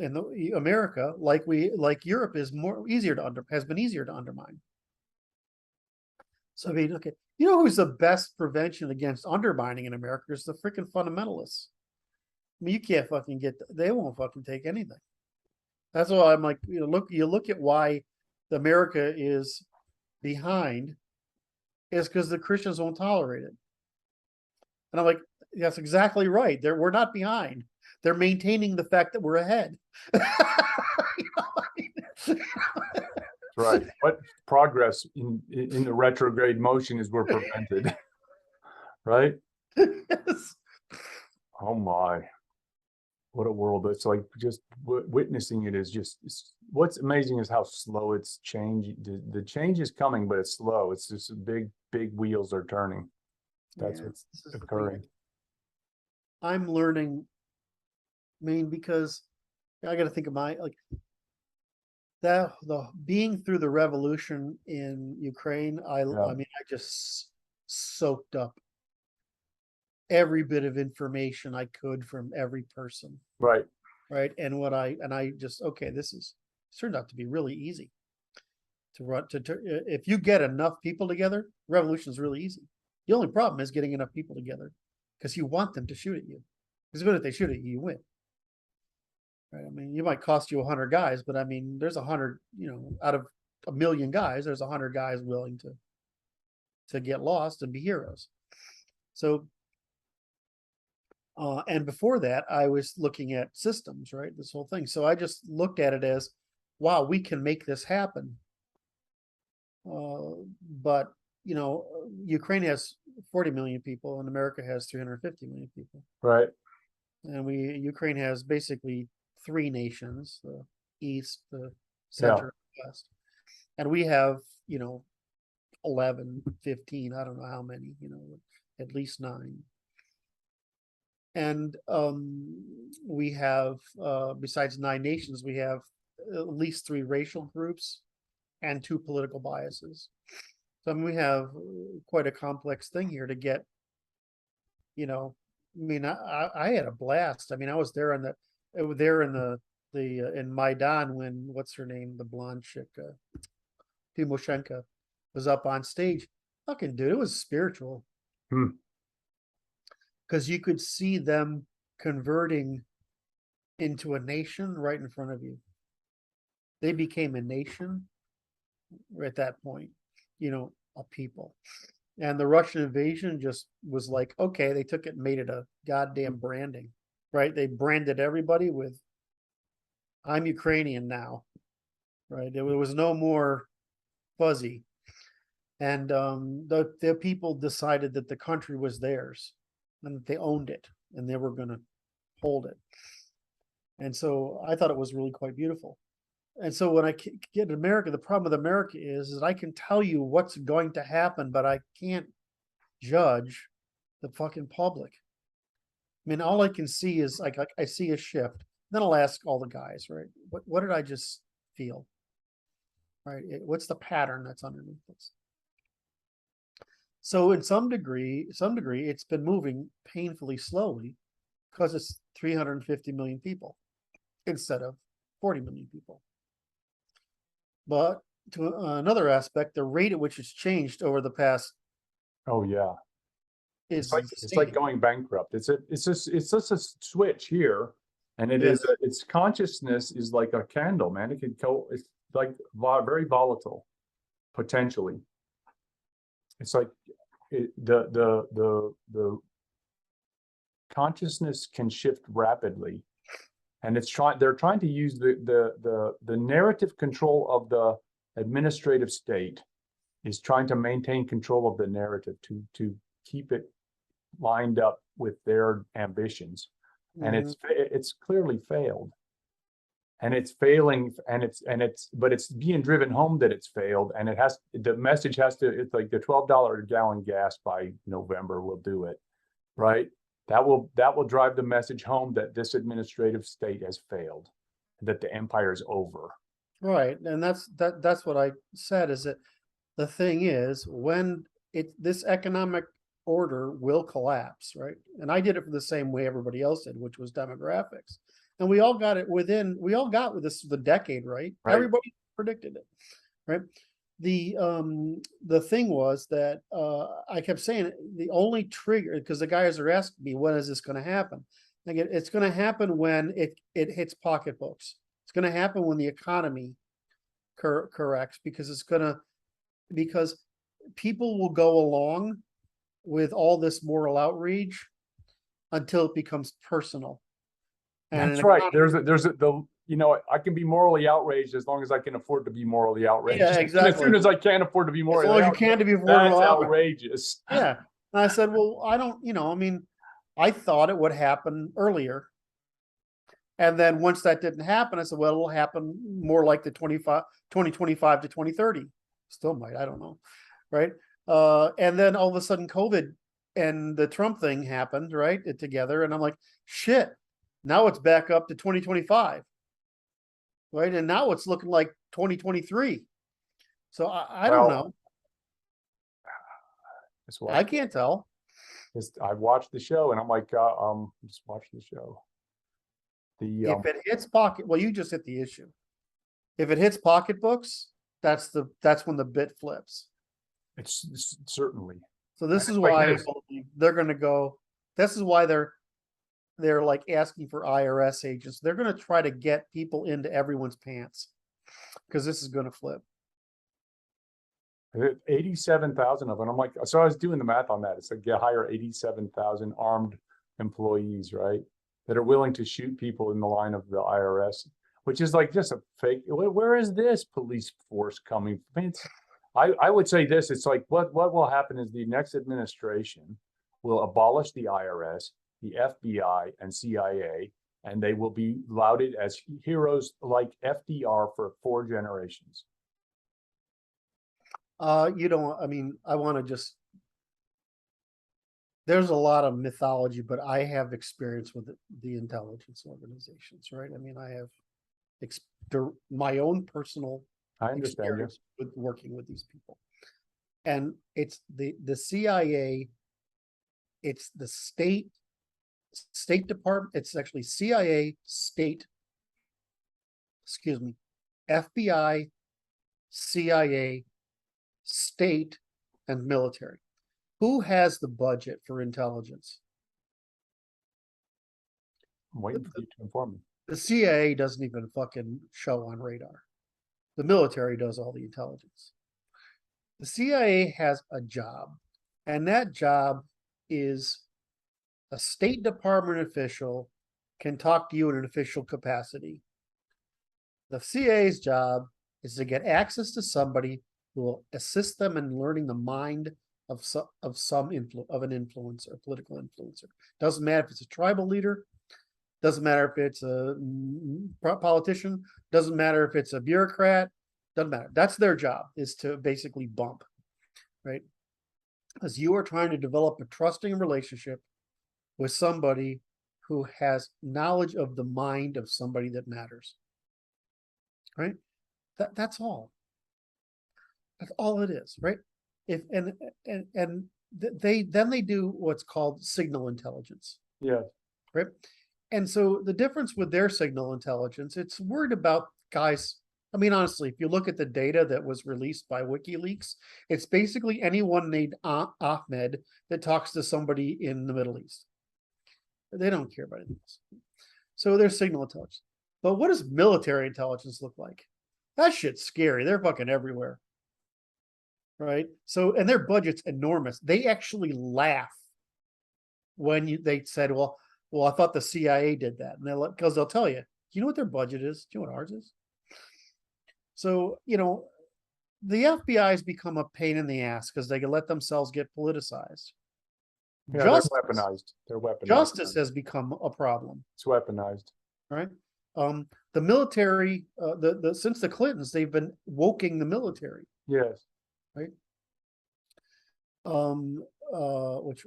in America, like Europe is has been easier to undermine. So I mean, okay, you know who's the best prevention against undermining in America is the freaking fundamentalists. I mean, you can't fucking they won't fucking take anything. That's why I'm like, you look at why America is behind, is because the Christians won't tolerate it. And I'm like, that's exactly right. We're not behind. They're maintaining the fact that we're ahead. Right. What progress in the retrograde motion is we're prevented. Right? Yes. Oh my. What a world. It's like just witnessing it is just, what's amazing is how slow it's changing. The change is coming, but it's slow. It's just big wheels are turning. That's what's occurring. I'm learning, I mean, because I got to think of the being through the revolution in Ukraine. I mean, I just soaked up every bit of information I could from every person. Right. Right. And I just, okay, this turned out to be really easy to run. If you get enough people together, revolution is really easy. The only problem is getting enough people together, because you want them to shoot at you. Because what if they shoot at you, you win. Right? I mean, you might cost you 100 guys, but I mean, there's 100, out of 1 million guys, there's 100 guys willing to get lost and be heroes. So, and before that, I was looking at systems, right? This whole thing. So I just looked at it as, wow, we can make this happen. But Ukraine has 40 million people, and America has 350 million people. Right. And Ukraine has basically three nations, the East, the Yeah. Center, and West. And we have, 11, 15, I don't know how many, at least 9. And we have, besides 9 nations, we have at least 3 racial groups and 2 political biases. So I mean, we have quite a complex thing here to get, I had a blast. I mean, I was there in in Maidan when, what's her name, the blonde chick, Timoshenko, was up on stage. Fucking dude, it was spiritual. Because you could see them converting into a nation right in front of you. They became a nation at that point, a people. And the Russian invasion just was like, okay, they took it and made it a goddamn branding, right? They branded everybody with, I'm Ukrainian now, right? There was no more fuzzy. And the people decided that the country was theirs and that they owned it and they were going to hold it. And so I thought it was really quite beautiful. And so when I get to America, the problem with America is that I can tell you what's going to happen, but I can't judge the fucking public. I mean, all I can see is like I see a shift. Then I'll ask all the guys, right? What did I just feel? Right? What's the pattern that's underneath this? So in some degree, it's been moving painfully slowly because it's 350 million people instead of 40 million people. But to another aspect, the rate at which it's changed over the past is it's like going bankrupt. It's just a switch here, and its consciousness is like a candle, man. It could go. It's like very volatile, potentially. It's like the consciousness can shift rapidly, and they're trying to use the narrative control of the administrative state is trying to maintain control of the narrative to keep it lined up with their ambitions. And it's clearly failed, and it's failing, but it's being driven home that it's failed, and the message has to, it's like the $12 a gallon gas by November will do it, right? That will drive the message home that this administrative state has failed, that the empire is over. Right. And that's what I said, is that the thing is, when this economic order will collapse, right? And I did it for the same way everybody else did, which was demographics. And we all got with this the decade, right? Everybody predicted it, right? The thing was that I kept saying the only trigger, because the guys are asking me, when is this going to happen? Again, it's going to happen when it hits pocketbooks. It's going to happen when the economy corrects, because people will go along with all this moral outrage until it becomes personal. And that's right. I can be morally outraged as long as I can afford to be morally outraged. Yeah, exactly. And as soon as I can't afford to be morally outraged, you can't be that's outrageous. Yeah. And I said, well, I don't, I thought it would happen earlier. And then once that didn't happen, I said, well, it'll happen more like the 2025 to 2030. Still might, I don't know. Right. And then all of a sudden COVID and the Trump thing happened, right? Together. And I'm like, shit, now it's back up to 2025. Right. And now it's looking like 2023. So I don't know. I can't tell. I watched the show and I'm like, just watch the show. If it hits well, you just hit the issue. If it hits pocketbooks, that's when the bit flips. It's certainly. So this is why they're going to go. This is why they're like asking for IRS agents. They're going to try to get people into everyone's pants, because this is going to flip. 87,000 of them. I'm like, so I was doing the math on that. It's like you hire 87,000 armed employees, right, that are willing to shoot people in the line of the IRS, which is like just a fake. Where is this police force coming from? I would say this, it's like, what will happen is the next administration will abolish the IRS, the FBI and CIA, and they will be lauded as heroes like FDR for 4 generations. You don't, I mean, I want to just, there's a lot of mythology, but I have experience with the intelligence organizations, right? I mean, I have my own personal I understand you. experience with working with these people. And it's the CIA, it's the State Department, it's actually CIA, state, excuse me, FBI, CIA, state, and military. Who has the budget for intelligence? I'm waiting for you to inform me. The CIA doesn't even fucking show on radar. The military does all the intelligence. The CIA has a job, and that job is a State Department official can talk to you in an official capacity. The CIA's job is to get access to somebody who will assist them in learning the mind of an influencer, political influencer. Doesn't matter if it's a tribal leader, doesn't matter if it's a politician, doesn't matter if it's a bureaucrat, doesn't matter. That's their job, is to basically bump, right? As you are trying to develop a trusting relationship with somebody who has knowledge of the mind of somebody that matters, right? That's all. That's all it is, right? They do what's called signal intelligence. Yeah. Right. And so the difference with their signal intelligence, it's worried about guys. I mean, honestly, if you look at the data that was released by WikiLeaks, it's basically anyone named Ahmed that talks to somebody in the Middle East. They don't care about anything else. So they're signal intelligence. But what does military intelligence look like? That shit's scary. They're fucking everywhere. Right. So, and their budget's enormous. They actually laugh when they said, well, I thought the CIA did that. And because they'll tell you, do you know what their budget is? Do you know what ours is? So, you know, the FBI has become a pain in the ass because they can let themselves get politicized. Yeah, justice, they're weaponized. They're weaponized. Justice has become a problem. It's weaponized. Right. The military, since the Clintons, they've been woking the military. Yes. Right.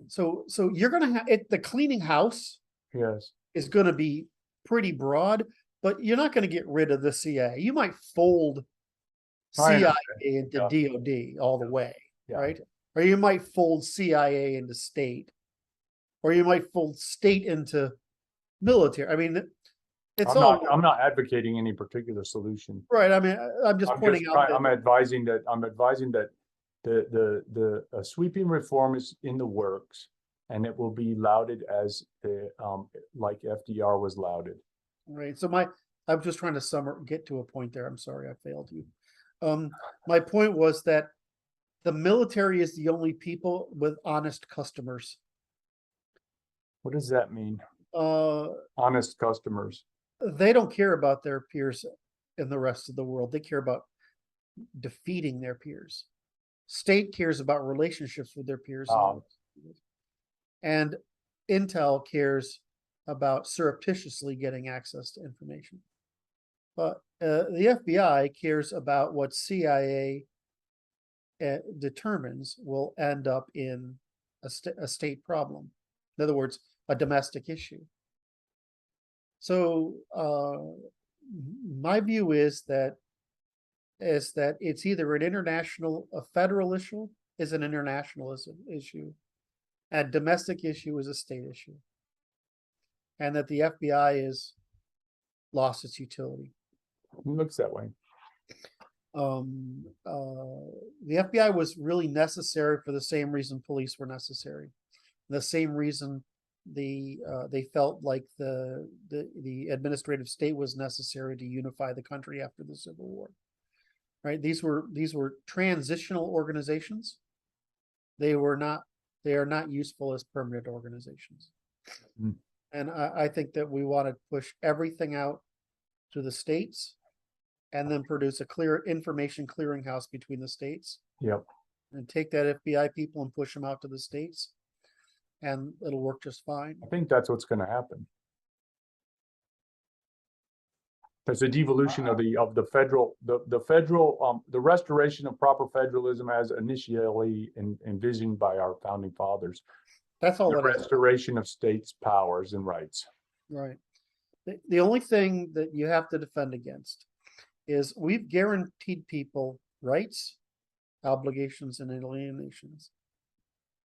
So you're gonna have it, the cleaning house. Yes. Is gonna be pretty broad, but you're not gonna get rid of the CIA. You might fold CIA into DOD all the way, right? Or you might fold CIA into state, or you might fold state into military. I mean, I'm not advocating any particular solution. Right. I mean, I'm just pointing out. I'm advising that the sweeping reform is in the works, and it will be lauded as like FDR was lauded. Right. So I'm just trying to get to a point there. I'm sorry, I failed you. My point was that the military is the only people with honest customers. What does that mean? Honest customers. They don't care about their peers in the rest of the world. They care about defeating their peers. State cares about relationships with their peers. And Intel cares about surreptitiously getting access to information. But the FBI cares about what CIA determines will end up in a state problem. In other words, a domestic issue. So my view is that it's either a federal issue is an international issue, and domestic issue is a state issue, and that the FBI has lost its utility. It looks that way. The FBI was really necessary for the same reason police were necessary, the same reason they felt like the administrative state was necessary to unify the country after the Civil War. Right? These were transitional organizations. They are not useful as permanent organizations. Mm. And I think that we want to push everything out to the states and then produce a clear information clearinghouse between the states Yep. and take that FBI people and push them out to the states, and it'll work just fine. I think that's what's going to happen. There's a devolution of the federal, the restoration of proper federalism as initially envisioned by our founding fathers. That's all The that is. restoration of states' powers and rights. Right. The only thing that you have to defend against is we've guaranteed people rights, obligations, and alienations.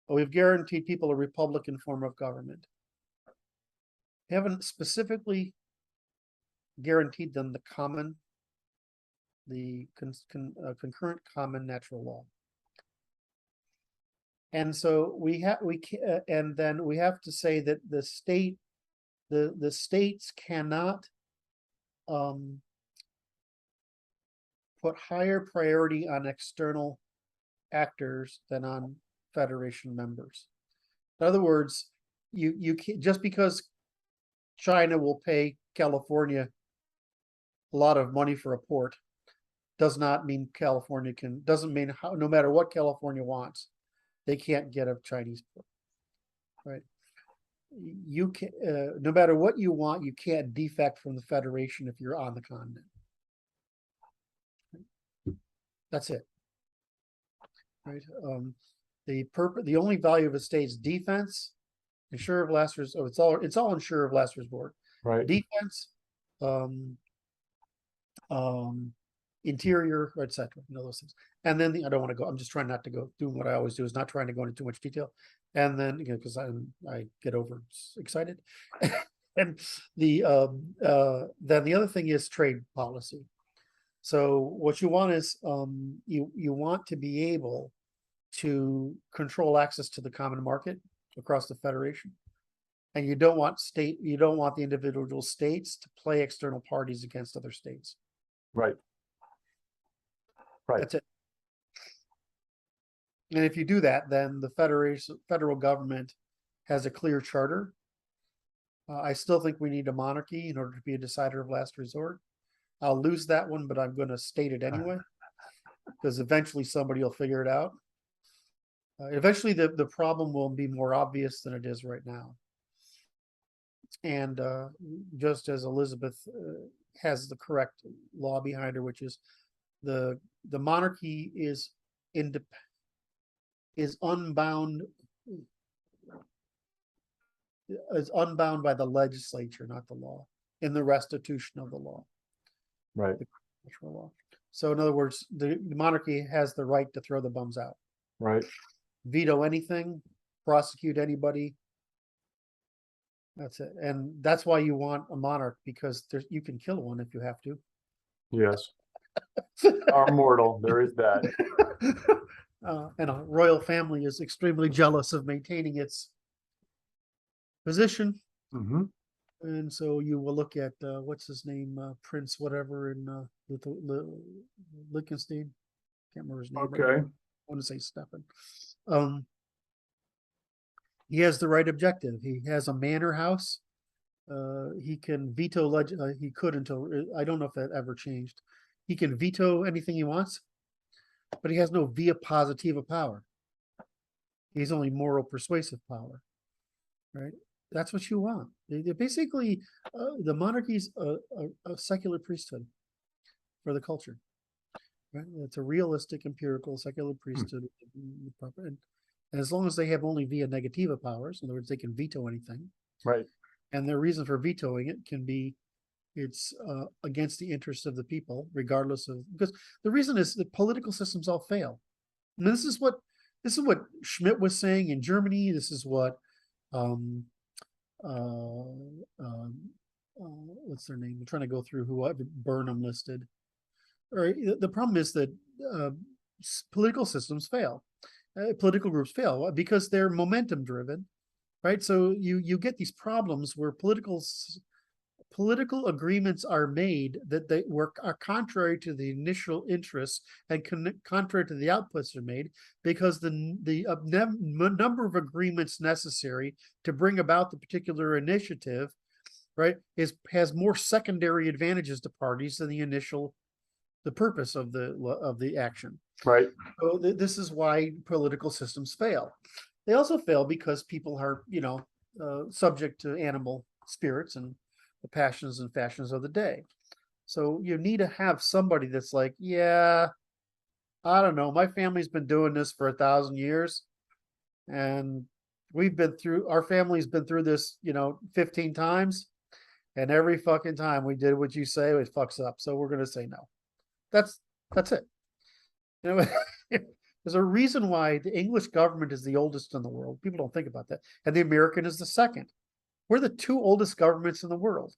We've guaranteed people a Republican form of government. We haven't specifically guaranteed them the concurrent common natural law. And so and then we have to say that the states cannot put higher priority on external actors than on federation members. In other words, you can't, just because China will pay California a lot of money for a port, does not mean California doesn't mean no matter what California wants, they can't get a Chinese port, right? You can, no matter what you want, you can't defect from the federation if you're on the continent. That's it, right? The only value of a state's defense, ensure of last resort. It's all ensure of last resort. Right. Defense, interior, etc. Those things. And then I don't want to go. I'm just trying not to go doing what I always do, is not trying to go into too much detail. And then because I get over excited. And then the other thing is trade policy. So what you want is you want to be able to control access to the common market across the federation, and you don't want the individual states to play external parties against other states. Right. Right. That's it. And if you do that, then the federal government has a clear charter. I still think we need a monarchy in order to be a decider of last resort. I'll lose that one, but I'm going to state it anyway, because eventually somebody will figure it out. Eventually the problem will be more obvious than it is right now. And just as Elizabeth has the correct law behind her, which is the monarchy is unbound by the legislature, not the law, in the restitution of the law. Right. The law. So in other words, the monarchy has the right to throw the bums out. Right. Veto anything, prosecute anybody. That's it. And that's why you want a monarch, because you can kill one if you have to. Yes. Are mortal. There is that. And a royal family is extremely jealous of maintaining its position. Mm-hmm. And so you will look at what's his name, Prince whatever in Liechtenstein. Can't remember his name. Okay. Right, I want to say Stefan. He has the right objective. He has a manor house. He can veto he could until I don't know if that ever changed. He can veto anything he wants, but he has no via positiva power. He's only moral persuasive power, right? That's what you want. They're basically the monarchy's a secular priesthood for the culture. Right? It's a realistic, empirical, secular priesthood. And as long as they have only via negativa powers, in other words, they can veto anything. Right. And their reason for vetoing it can be it's against the interests of the people, regardless of, because the reason is that political systems all fail. And this is what Schmidt was saying in Germany. This is what what's their name? I'm trying to go through who Burnham listed. Or the problem is that political systems fail. Political groups fail because they're momentum driven, right? So you get these problems where political agreements are made that are contrary to the initial interests and contrary to the outputs are made, because the number of agreements necessary to bring about the particular initiative, right, has more secondary advantages to parties than the purpose of the action. Right. So this is why political systems fail. They also fail because people are, subject to animal spirits and the passions and fashions of the day. So you need to have somebody that's like, yeah, I don't know, my family's been doing this for 1,000 years, and our family's been through this, 15 times, and every fucking time we did what you say, it fucks up. So we're gonna say no. That's it. You know, there's a reason why the English government is the oldest in the world. People don't think about that. And the American is the second. We're the two oldest governments in the world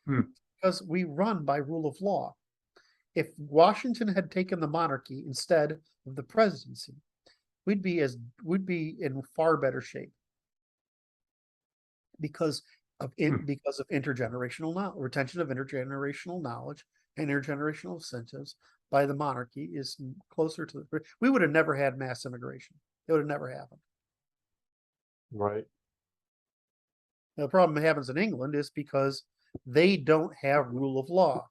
because we run by rule of law. If Washington had taken the monarchy instead of the presidency, we'd be in far better shape because of intergenerational knowledge, retention of intergenerational knowledge and intergenerational incentives by the monarchy is closer to we would have never had mass immigration. It would have never happened. Right. Now, the problem that happens in England is because they don't have rule of law.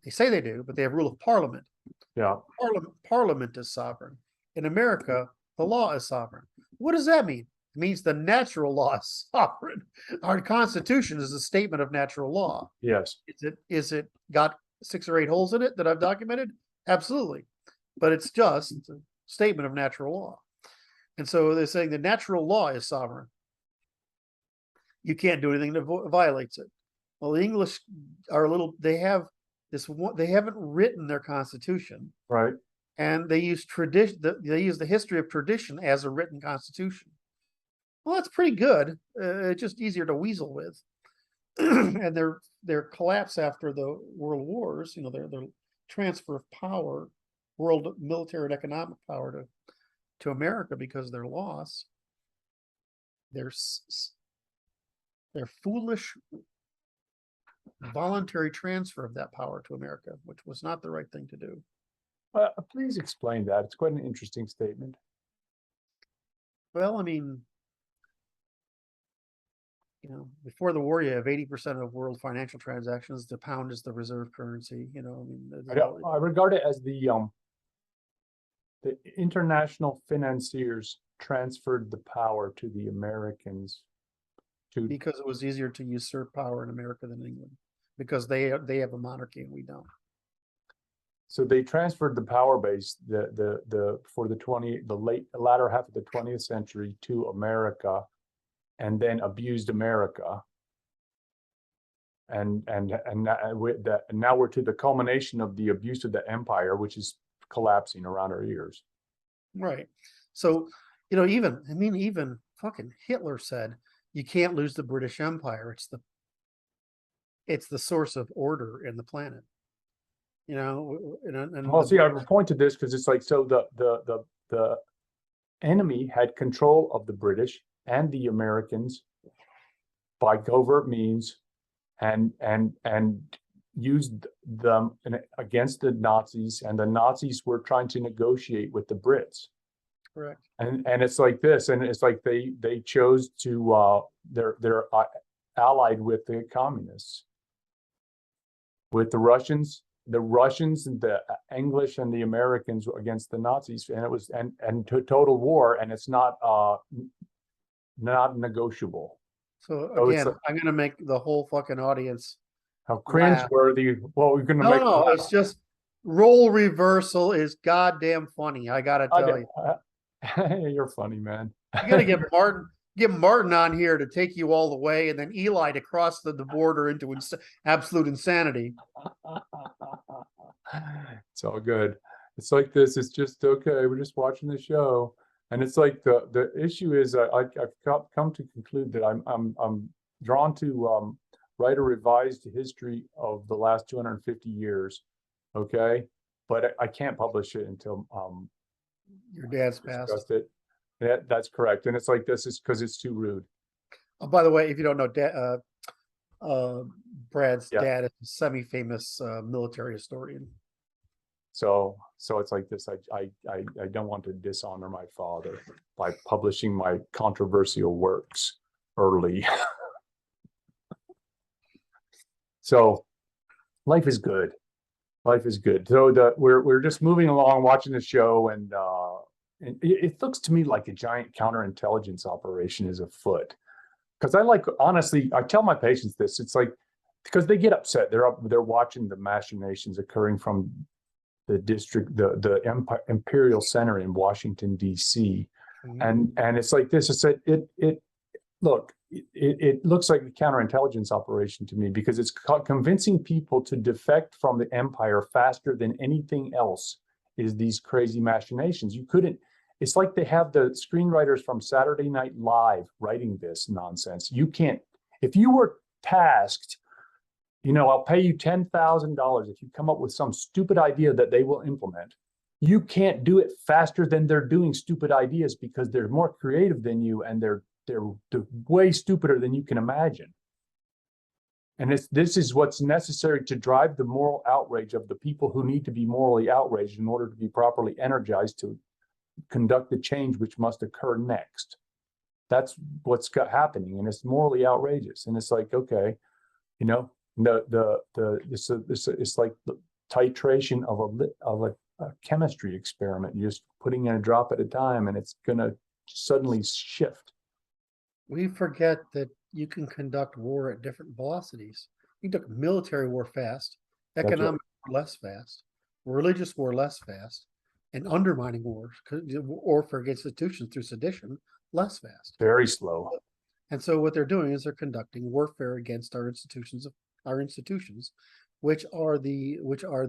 They say they do, but they have rule of parliament. Yeah. Parliament is sovereign. In America, the law is sovereign. What does that mean? It means the natural law is sovereign. Our Constitution is a statement of natural law. Yes. Is it got 6 or 8 holes in it that I've documented? Absolutely. But it's just a statement of natural law. And so they're saying the natural law is sovereign. You can't do anything that violates it. Well, the English are they have this one, they haven't written their constitution. Right. And they use tradition, they use the history of tradition as a written constitution. Well, that's pretty good. It's just easier to weasel with. And their collapse after the world wars, their transfer of power, world military and economic power to America because of their loss. Their foolish voluntary transfer of that power to America, which was not the right thing to do. Please explain that. It's quite an interesting statement. Well, I mean, before the war, you have 80% of world financial transactions. The pound is the reserve currency. I regard it as the international financiers transferred the power to the Americans because it was easier to usurp power in America than England, because they have a monarchy and we don't. So they transferred the power base for the latter half of the 20th century to America, and then abused America. And now we're to the culmination of the abuse of the empire, which is collapsing around our ears. Right. So, even fucking Hitler said, you can't lose the British Empire. It's the source of order in the planet. Well, see, I point to this because it's like, so the enemy had control of the British and the Americans by covert means, and used them against the Nazis, and the Nazis were trying to negotiate with the Brits. Correct. And it's like this, and it's like they chose to they're allied with the communists, with the Russians and the English and the Americans against the Nazis, and it was and to total war, and it's not negotiable. So again, I'm gonna make the whole fucking audience how cringeworthy. Well, we're gonna make it's just role reversal is goddamn funny. I gotta tell you. You're funny, man. You gotta get Martin on here to take you all the way, and then Eli to cross the border into absolute insanity. It's all good. It's like this. It's just okay. We're just watching the show, and it's like the issue is I've come to conclude that I'm drawn to write a revised history of the last 250 years. Okay, but I can't publish it until your dad's passed. That's correct, and it's like this is because it's too rude. Oh, by the way, if you don't know, Brad's dad is a semi-famous military historian. So it's like this. I don't want to dishonor my father by publishing my controversial works early. So life is good. Life is good. So we're just moving along, watching the show, and it looks to me like a giant counterintelligence operation is afoot. Because honestly, I tell my patients this. It's like because they get upset. They're watching the machinations occurring from the district, the imperial center in Washington D.C. Mhm. And it's like this. It's look. It looks like a counterintelligence operation to me because it's convincing people to defect from the empire faster than anything else is these crazy machinations. You couldn't, it's like they have the screenwriters from Saturday Night Live writing this nonsense. You can't, if you were tasked, I'll pay you $10,000 if you come up with some stupid idea that they will implement. You can't do it faster than they're doing stupid ideas because they're more creative than you and they're way stupider than you can imagine. And this is what's necessary to drive the moral outrage of the people who need to be morally outraged in order to be properly energized to conduct the change which must occur next. That's what's happening, and it's morally outrageous. And it's like, okay, it's like the titration of a chemistry experiment. You're just putting in a drop at a time, and it's gonna suddenly shift. We forget that you can conduct war at different velocities. You conduct military war fast, That's right. economic war less fast, religious war less fast, and undermining wars or for institutions through sedition less fast. Very slow. And so what they're doing is they're conducting warfare against our institutions, which are the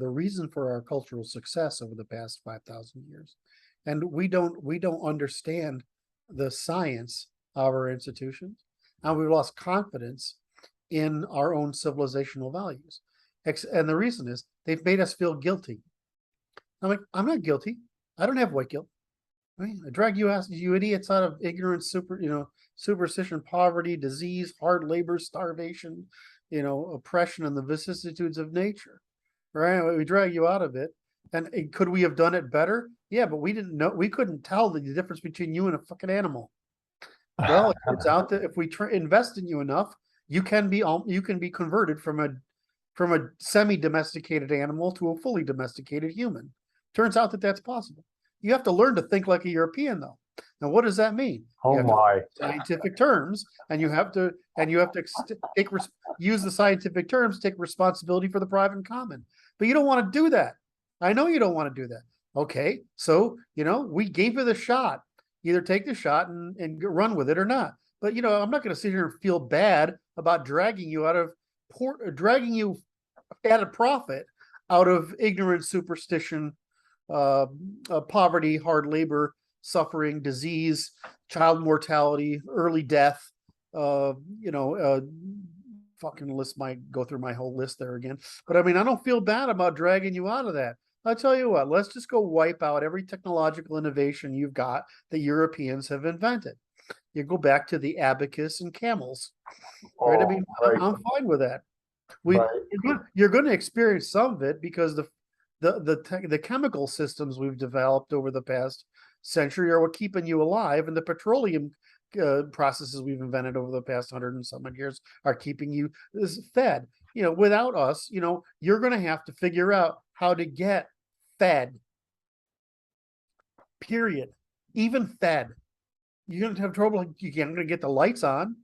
reason for our cultural success over the past 5,000 years. And we don't understand the science of our institutions, and we've lost confidence in our own civilizational values. And the reason is they've made us feel guilty. I'm like, I'm not guilty. I don't have white guilt. I drag you idiots out of ignorance, superstition, poverty, disease, hard labor, starvation, oppression, and the vicissitudes of nature. Right? We drag you out of it. And could we have done it better? Yeah, but we didn't know. We couldn't tell the difference between you and a fucking animal. Well, it turns out that if we invest in you enough, you can be converted from a semi-domesticated animal to a fully domesticated human. Turns out that that's possible. You have to learn to think like a European, though. Now, what does that mean? Oh my! Scientific terms, and you have to use the scientific terms to take responsibility for the private and common. But you don't want to do that. I know you don't want to do that. Okay, so we gave you the shot. Either take the shot and run with it or not. But I'm not going to sit here and feel bad about dragging you at a profit out of ignorance, superstition, poverty, hard labor, suffering, disease, child mortality, early death. Fucking list might go through my whole list there again. But I mean, I don't feel bad about dragging you out of that. I'll tell you what, let's just go wipe out every technological innovation you've got that Europeans have invented. You go back to the abacus and camels, right? I mean, right. I'm fine with that. You're going to experience some of it because the chemical systems we've developed over the past century are what keeping you alive, and the petroleum processes we've invented over the past 100 and some years are keeping you fed. Without us, you're going to have to figure out how to get fed. Period. Even fed. You're going to have trouble. You're not going to get the lights on.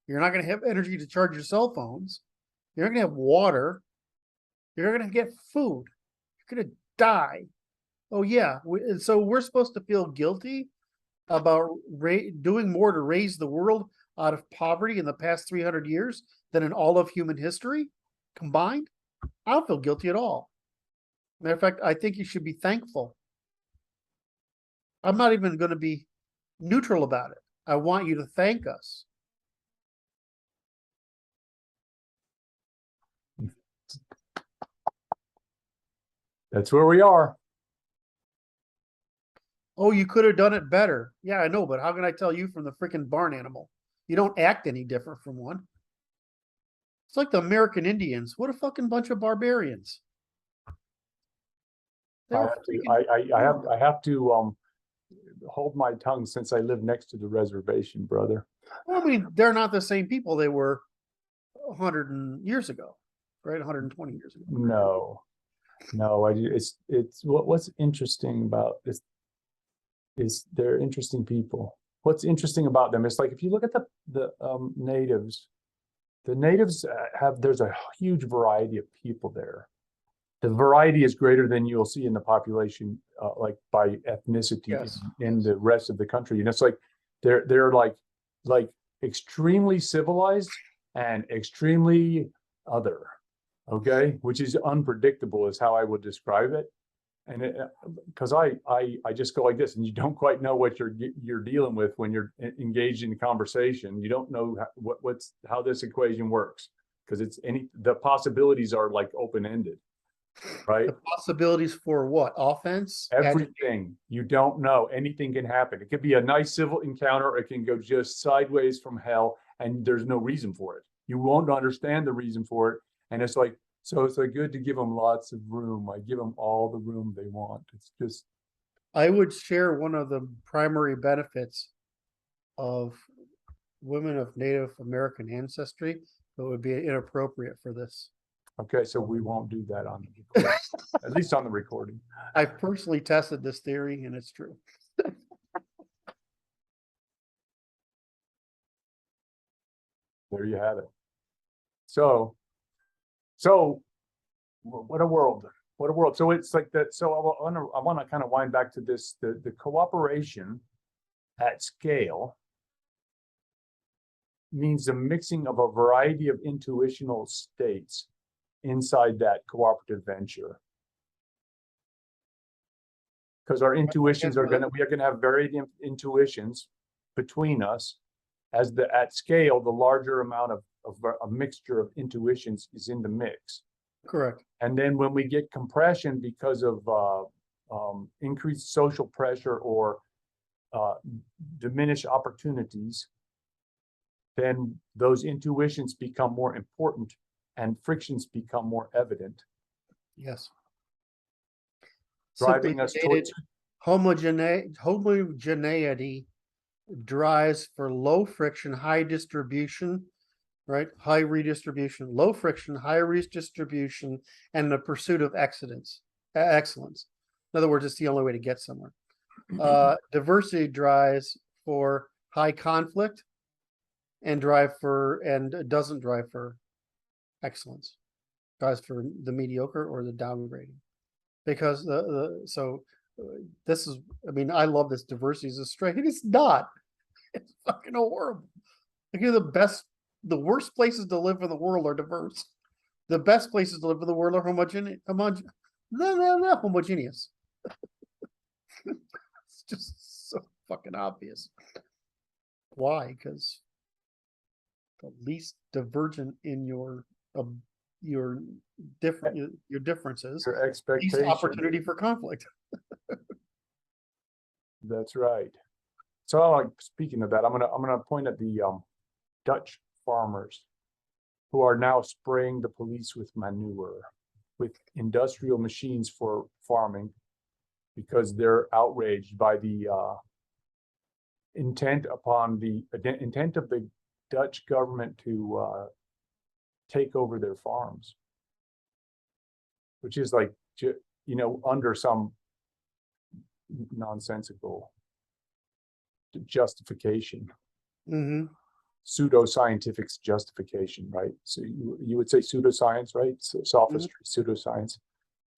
You're not going to have energy to charge your cell phones. You're not going to have water. You're not going to get food. You're going to die. Oh, yeah. So we're supposed to feel guilty about doing more to raise the world out of poverty in the past 300 years than in all of human history combined? I don't feel guilty at all. Matter of fact, I think you should be thankful. I'm not even going to be neutral about it. I want you to thank us. That's where we are. Oh, you could have done it better. Yeah, I know, but how can I tell you from the freaking barn animal? You don't act any different from one. It's like the American Indians. What a fucking bunch of barbarians. I have to hold my tongue since I live next to the reservation, brother. Well, I mean, they're not the same people they were 100 years ago, right? 120 years ago. No. No, it's what's interesting about this is they're interesting people. What's interesting about them is like if you look at the natives, the natives there's a huge variety of people there. The variety is greater than you'll see in the population, like by ethnicity Yes. in the rest of the country. And it's like they're like extremely civilized and extremely other, okay, which is unpredictable is how I would describe it. And because I just go like this, and you don't quite know what you're dealing with when you're engaged in conversation. You don't know how this equation works because the possibilities are like open ended. Right. The possibilities for what? Offense? Everything. You don't know. Anything can happen. It could be a nice civil encounter, or it can go just sideways from hell, and there's no reason for it. You won't understand the reason for it. And it's like, so it's like good to give them lots of room. I give them all the room they want. It's just, I would share one of the primary benefits of women of Native American ancestry that would be inappropriate for this. okay, so we won't do that on the recording, at least on the recording. I've personally tested this theory and it's true. There you have it. So what a world. What a world. So it's like that. So I want to kind of wind back to this, the cooperation at scale means the mixing of a variety of intuitional states inside that cooperative venture. Because our intuitions we are going to have varied intuitions between us at scale, the larger amount of a mixture of intuitions is in the mix. Correct. And then when we get compression because of increased social pressure or diminished opportunities, then those intuitions become more important and frictions become more evident. Yes. Driving us towards homogeneity drives for low friction, high distribution, right? High redistribution, low friction, high redistribution, and the pursuit of excellence. In other words, it's the only way to get somewhere. Diversity drives for high conflict and doesn't drive for excellence. Drives for the mediocre or the downgrading. Because this is, I mean, I love this diversity as a strength. It's not. It's fucking horrible. Like the worst places to live in the world are diverse. The best places to live in the world are homogeneous. It's just so fucking obvious. Why? Because the least divergent in your differences, your expectations. least opportunity for conflict. That's right. So speaking of that, I'm gonna point at the Dutch farmers who are now spraying the police with manure, with industrial machines for farming, because they're outraged by the intent of the Dutch government to take over their farms, which is like, under some nonsensical justification. Mm-hmm. Pseudoscientific justification, right? So you would say pseudoscience, right? So sophistry, pseudoscience,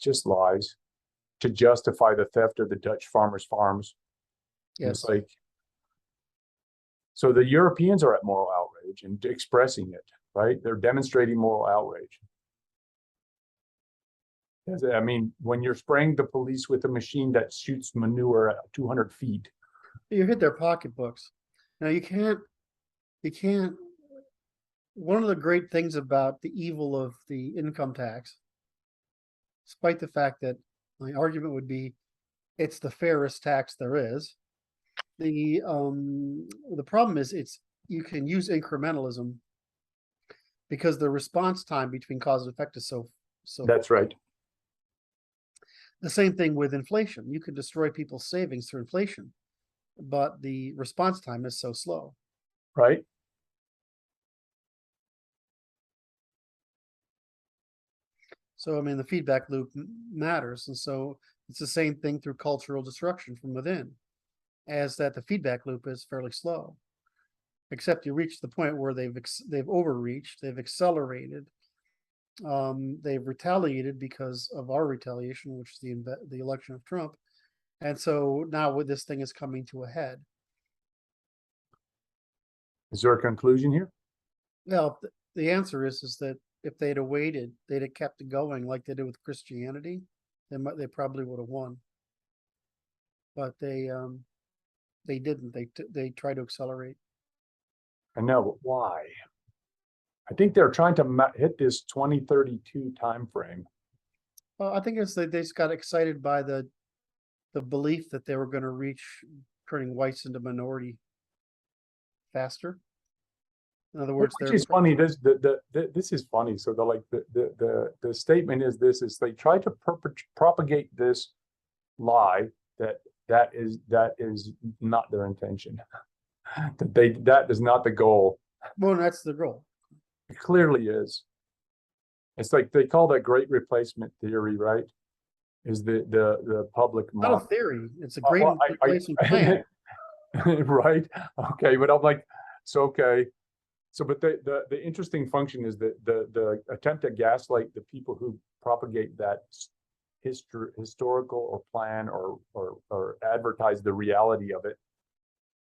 just lies to justify the theft of the Dutch farmers' farms. Yes. It's like, so the Europeans are at moral outrage and expressing it, right? They're demonstrating moral outrage. I mean, when you're spraying the police with a machine that shoots manure at 200 feet. You hit their pocketbooks. Now you can't, one of the great things about the evil of the income tax, despite the fact that my argument would be it's the fairest tax there is, the problem is you can use incrementalism because the response time between cause and effect is so. That's right. The same thing with inflation. You can destroy people's savings through inflation, but the response time is so slow. Right. So, I mean, the feedback loop matters. And so it's the same thing through cultural destruction from within, as that the feedback loop is fairly slow. Except you reach the point where they've overreached, they've accelerated, they've retaliated because of our retaliation, which is the election of Trump. And so now this thing is coming to a head. Is there a conclusion here? Well, the answer is that if they'd have waited, they'd have kept it going like they did with Christianity, they probably would have won. But they didn't. They tried to accelerate. I know, but why? I think they're trying to hit this 2032 time frame. Well, I think they just got excited by the belief that they were going to reach turning whites into minority faster. In other words, which is funny. This is funny. So the statement is this: is they try to propagate this lie that is not their intention. that is not the goal. Well, that's the goal. It clearly is. It's like they call that great replacement theory, right? Is the public not a theory? It's a great replacement plan. Right? Okay, but I'm like, so okay. So, but the interesting function is that the attempt to gaslight the people who propagate that historical or plan or advertise the reality of it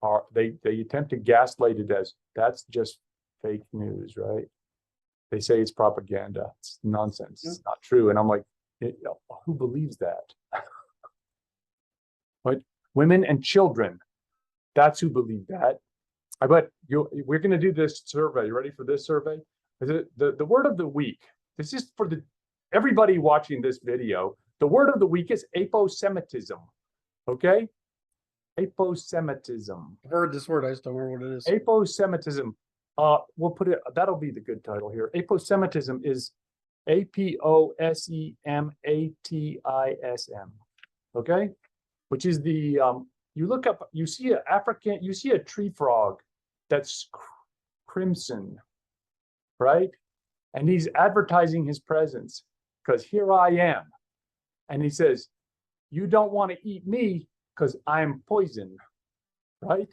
are they attempt to gaslight it as that's just fake news, right? They say it's propaganda. It's nonsense. It's not true. And I'm like, who believes that? But women and children, that's who believe that. I bet we're going to do this survey. You ready for this survey? The word of the week. This is for everybody watching this video. The word of the week is aposematism. Okay? Aposematism. I've heard this word. I just don't remember what it is. Aposematism. We'll put it, that'll be the good title here. Aposematism is APOSEMATISM. Okay? Which is the, you look up, you see a tree frog that's crimson, right? And he's advertising his presence because here I am. And he says, you don't want to eat me because I'm poison, right?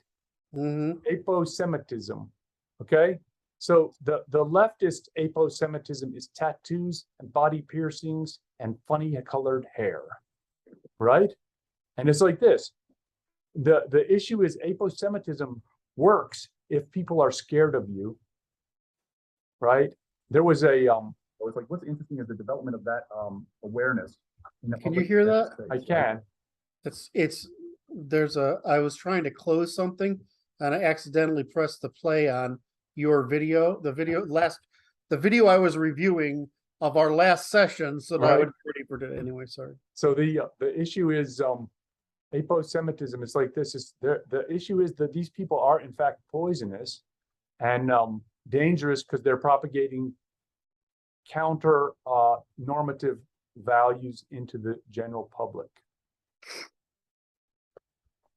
Mm-hmm. Aposematism, okay? So the leftist aposematism is tattoos and body piercings and funny colored hair, right? And it's like this. The issue is aposematism works if people are scared of you, right? There was I was like, what's interesting is the development of that awareness. Can you hear that? I can. I was trying to close something and I accidentally pressed the play on your video, the video I was reviewing of our last session. So that I would be ready for it anyway. Sorry. So the issue is aposematism. It's like this is the issue is that these people are in fact poisonous and dangerous because they're propagating counter normative values into the general public.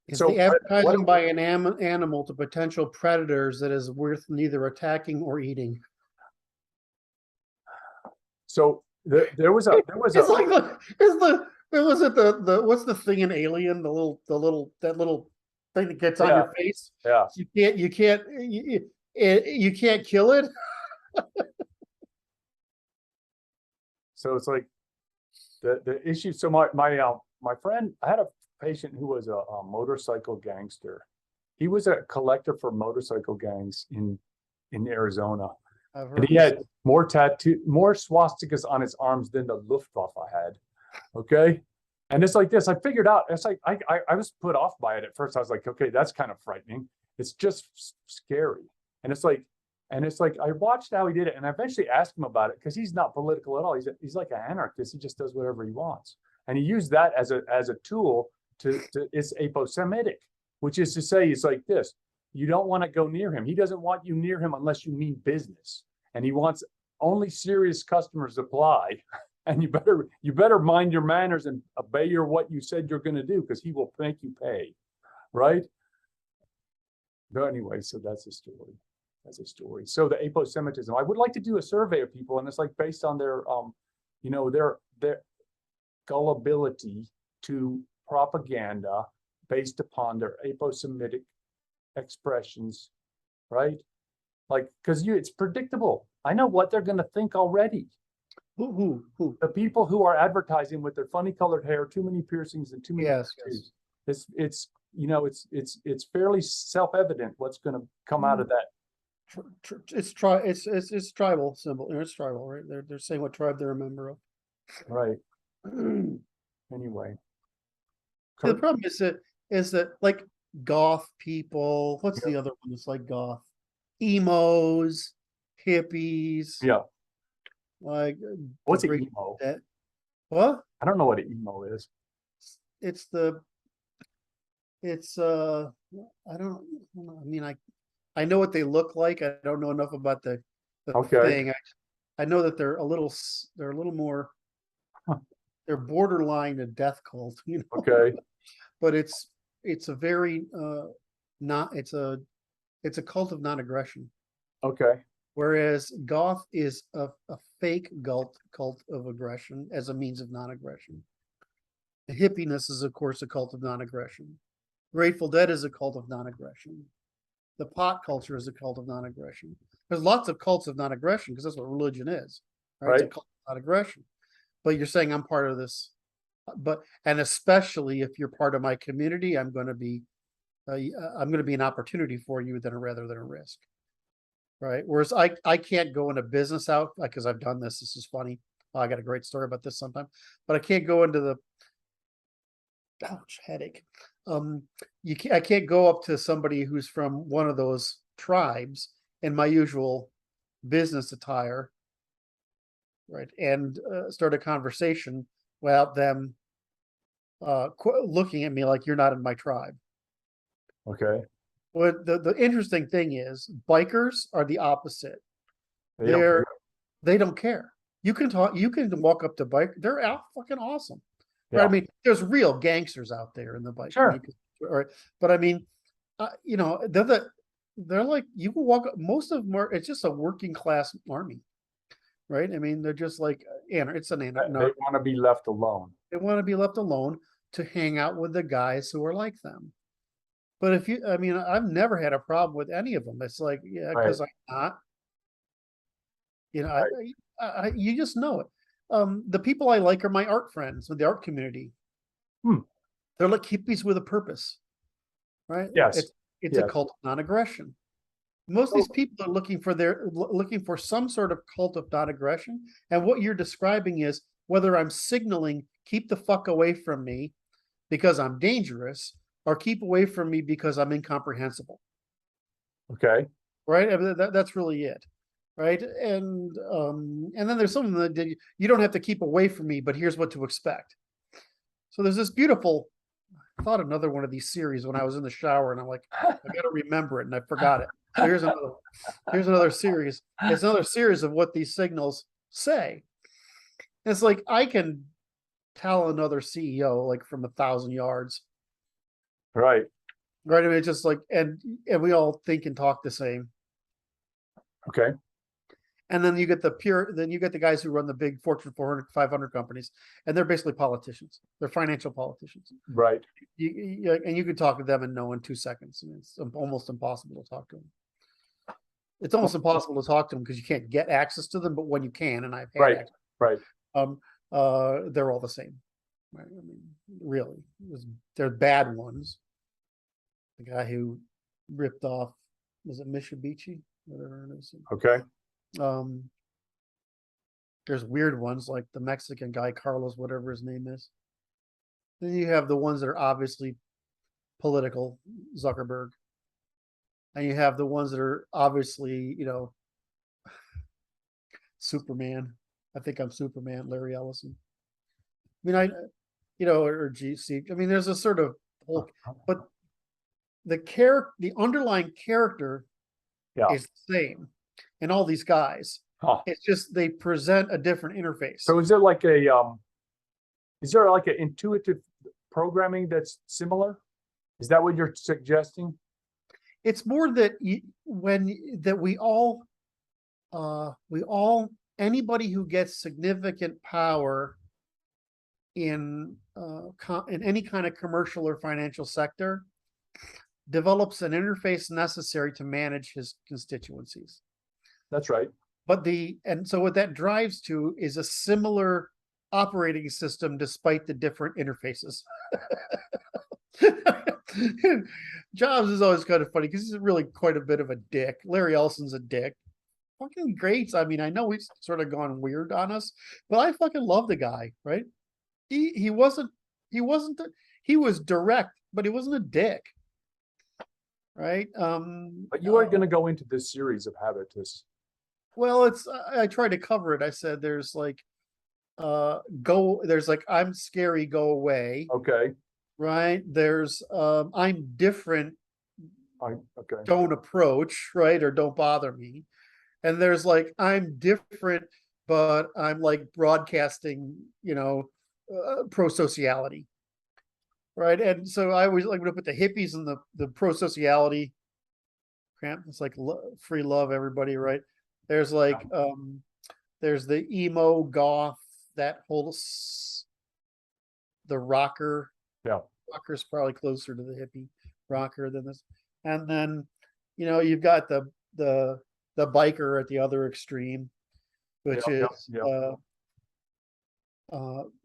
Is the advertising by an animal to potential predators that is worth neither attacking or eating? So there was a what's the thing in Alien, that little thing that gets on your face? Yeah. You can't kill it. So it's like the issue. So my friend, I had a patient who was a motorcycle gangster. He was a collector for motorcycle gangs in Arizona. And he had more swastikas on his arms than the Luftwaffe had. Okay. And it's like this. I figured out, it's like I was put off by it at first. I was like, okay, that's kind of frightening. It's just scary. And it's like I watched how he did it, and I eventually asked him about it because he's not political at all. He's like an anarchist. He just does whatever he wants. And he used that as a tool to it's aposemitic, which is to say, it's like this. You don't want to go near him. He doesn't want you near him unless you mean business. And he wants only serious customers apply. And you better mind your manners and obey what you said you're going to do, because he will make you pay. Right? But anyway, so that's a story. That's a story. So the aposematism, I would like to do a survey of people, and it's like based on their you know, their gullibility to propaganda based upon their aposemitic expressions, right? Like, because it's predictable. I know what they're going to think already. Who? The people who are advertising with their funny colored hair, too many piercings, and too many Yes, tattoos. It's you know, it's fairly self-evident what's going to come out of that. It's tribal symbol. It's tribal, right? They're saying what tribe they're a member of. Right. The Anyway. problem is that like goth people, what's Yeah. the other one that's like goth? Emos, hippies, Yeah. like What's the an Great emo? Dead. What? I don't know what an emo is. It's I don't know. I mean, I know what they look like. I don't know enough about the Okay. thing. I know that they're a little more, they're borderline a death cult, you know. Okay. But it's a very not it's a cult of non-aggression. Okay. Whereas goth is a fake cult of aggression as a means of non-aggression. The hippiness is, of course, a cult of non-aggression. Grateful Dead is a cult of non-aggression. The pot culture is a cult of non-aggression. There's lots of cults of non-aggression because that's what religion is, right? It's a cult of non-aggression. But you're saying I'm part of this, and especially if you're part of my community, I'm going to be an opportunity for you rather than a risk, right? Whereas I can't go into business out because I've done this. This is funny. I got a great story about this sometime, but I can't go into the headache. I can't go up to somebody who's from one of those tribes in my usual business attire, right, and start a conversation without them looking at me like you're not in my tribe. Okay. Well, the interesting thing is bikers are the opposite. They They don't care. You can walk up to bike. They're out fucking awesome. Yeah. Right? I mean, there's real gangsters out there in the bike. Sure. But I mean, you know, they're like, you can walk up, most of them are, it's just a working class army, right? I mean, they're just like, it's an They want to be left alone. They want to be left alone to hang out with the guys who are like them. But I mean, I've never had a problem with any of them. It's like, yeah, because I'm not, you know, you just know it. The people I like are my art friends with the art community. They're like hippies with a purpose, right? Yes. It's a cult of non-aggression. Most of these people are looking for some sort of cult of non-aggression. And what you're describing is whether I'm signaling, keep the fuck away from me because I'm dangerous, or keep away from me because I'm incomprehensible. Okay. Right? I mean, that's really it. Right. And then there's something that you don't have to keep away from me, but here's what to expect. So there's this beautiful, I thought another one of these series when I was in the shower and I'm like, I got to remember it. And I forgot it. So here's another series. It's another series of what these signals say. And it's like, I can tell another CEO like from 1,000 yards. Right. Right. I mean, it's just like, and we all think and talk the same. Okay. And then you get the guys who run the big Fortune 400, 500 companies, and they're basically politicians. They're financial politicians. Right. And you can talk to them and know in 2 seconds. And it's almost impossible to talk to them. It's almost impossible to talk to them because you can't get access to them. But when you can, and I've had access, right. They're all the same. Right? I mean, really, they're bad ones. The guy who ripped off, was it Mitsubishi? Whatever it is. Okay. There's weird ones like the Mexican guy, Carlos, whatever his name is. Then you have the ones that are obviously political, Zuckerberg. And you have the ones that are obviously, you know, Superman. I think I'm Superman, Larry Ellison. I mean, or GC. I mean, there's a sort of whole, but the underlying character is the same in all these guys. It's just they present a different interface. So is there like an intuitive programming that's similar? Is that what you're suggesting? It's more that we all anybody who gets significant power in any kind of commercial or financial sector develops an interface necessary to manage his constituencies. That's right. And so what that drives to is a similar operating system despite the different interfaces. Jobs is always kind of funny because he's really quite a bit of a dick. Larry Ellison's a dick. Fucking great. I mean, I know he's sort of gone weird on us, but I fucking love the guy, right? He was direct, but he wasn't a dick. Right. But you are going to go into this series of habitus. Well, I tried to cover it. I said there's like I'm scary, go away. Okay. Right. There's I'm different. Okay. Don't approach, right? Or don't bother me. And there's like I'm different, but I'm like broadcasting, pro-sociality. Right. And so I always like to put the hippies and the pro-sociality camp. It's like free love, everybody, right? There's like there's the emo goth, that whole the rocker. Yeah. Rocker's probably closer to the hippie rocker than this. And then, you've got the biker at the other extreme, which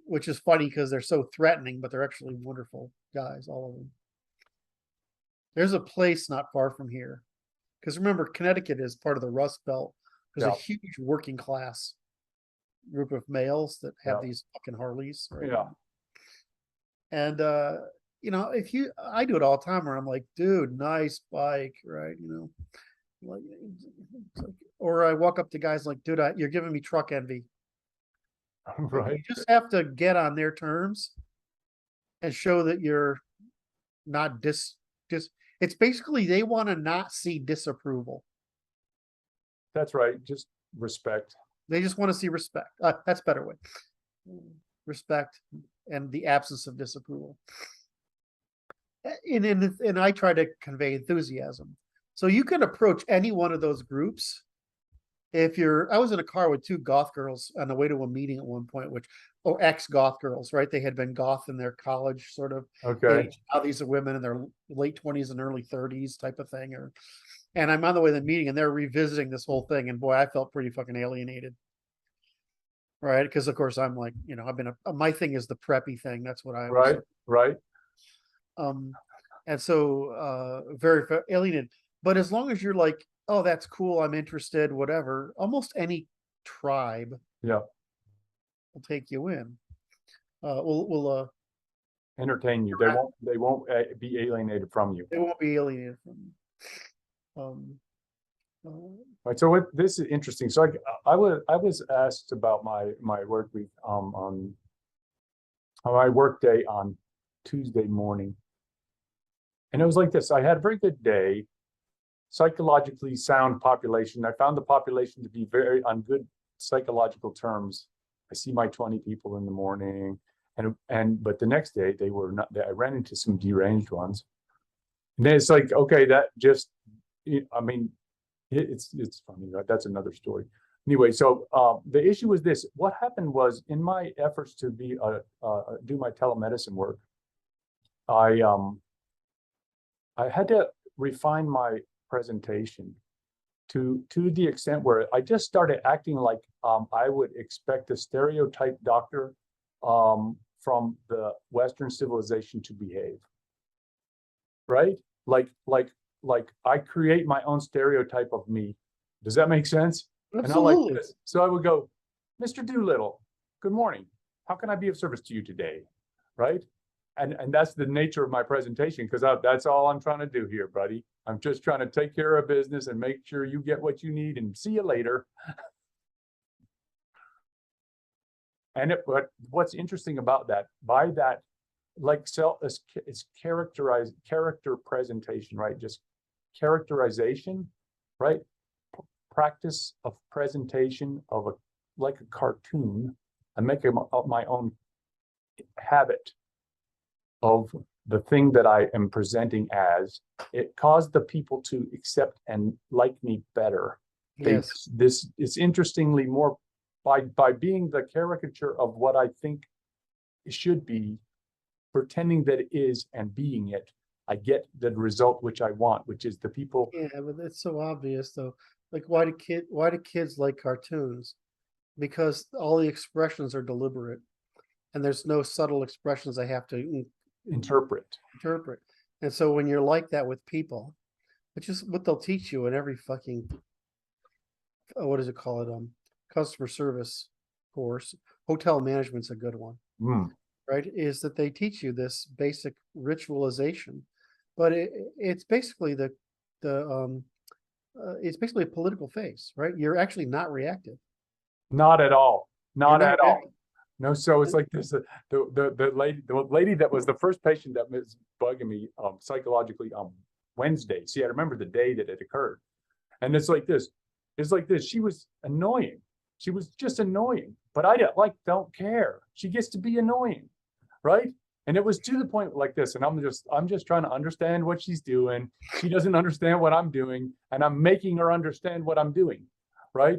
which is funny because they're so threatening, but they're actually wonderful guys, all of them. There's a place not far from here, because remember, Connecticut is part of the Rust Belt. There's a huge working class group of males that have these fucking Harleys. Right? Yeah. And I do it all the time where I'm like, dude, nice bike, right? Like, or I walk up to guys like, dude, you're giving me truck envy. Right. You just have to get on their terms and show that you're not it's basically they want to not see disapproval. That's right. Just respect. They just want to see respect. That's a better way. Respect and the absence of disapproval. And I try to convey enthusiasm. So you can approach any one of those groups. I was in a car with two goth girls on the way to a meeting at one point, ex-goth girls, right? They had been goth in their college sort of age. Now these are women in their late 20s and early 30s type of thing. And I'm on the way to the meeting and they're revisiting this whole thing. And boy, I felt pretty fucking alienated. Right. Because of course I'm like, I've been my thing is the preppy thing. That's what I was. Right. And so very alienated. But as long as you're like, oh, that's cool, I'm interested, whatever, almost any tribe will take you in. Will entertain you. They won't be alienated from you. They won't be alienated from you. Right. So this is interesting. So I was asked about my work week on my work day on Tuesday morning. And it was like this. I had a very good day, psychologically sound population. I found the population to be very on good psychological terms. I see my 20 people in the morning, but the next day they were not. I ran into some deranged ones, and then it's like, okay, that just, I mean, it's funny. That's another story. Anyway, so the issue was this. What happened was in my efforts to do my telemedicine work, I had to refine my presentation to the extent where I just started acting like I would expect a stereotype doctor from the Western civilization to behave. Right? Like I create my own stereotype of me. Does that make sense? Absolutely. And I like this. So I would go, Mr. Doolittle, good morning. How can I be of service to you today? Right? And that's the nature of my presentation, because that's all I'm trying to do here, buddy. I'm just trying to take care of business and make sure you get what you need and see you later. But what's interesting about that, by that, like it's character presentation, right? Just characterization, right? Practice of presentation of like a cartoon. I make my own habit of the thing that I am presenting as. It caused the people to accept and like me better. Yes. It's interestingly more by being the caricature of what I think it should be, pretending that it is and being it, I get the result which I want, which is the people. Yeah, but it's so obvious though. Like why do kids like cartoons? Because all the expressions are deliberate and there's no subtle expressions I have to Interpret. interpret. And so when you're like that with people, which is what they'll teach you in every fucking what does it call it? Customer service course. Hotel management's a good one, right? Is that they teach you this basic ritualization, but it's basically it's basically a political phase, right? You're actually not reactive. Not at all. Not You're at all. reactive. No, so it's like this, the lady that was the first patient that was bugging me psychologically on Wednesday. See, I remember the day that it occurred. And it's like this. It's like this. She was annoying. She was just annoying. But I don't care. She gets to be annoying. Right. And it was to the point like this. And I'm just trying to understand what she's doing. She doesn't understand what I'm doing. And I'm making her understand what I'm doing. Right.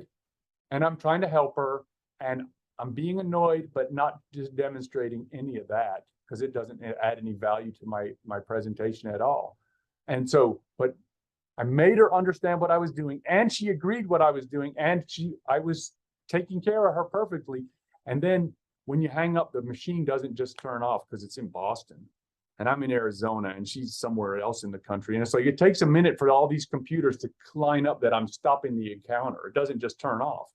And I'm trying to help her. And I'm being annoyed, but not just demonstrating any of that because it doesn't add any value to my presentation at all. And so, but I made her understand what I was doing, and she agreed what I was doing, and I was taking care of her perfectly. And then when you hang up, the machine doesn't just turn off because it's in Boston, and I'm in Arizona, and she's somewhere else in the country. And it's like it takes a minute for all these computers to line up that I'm stopping the encounter. It doesn't just turn off.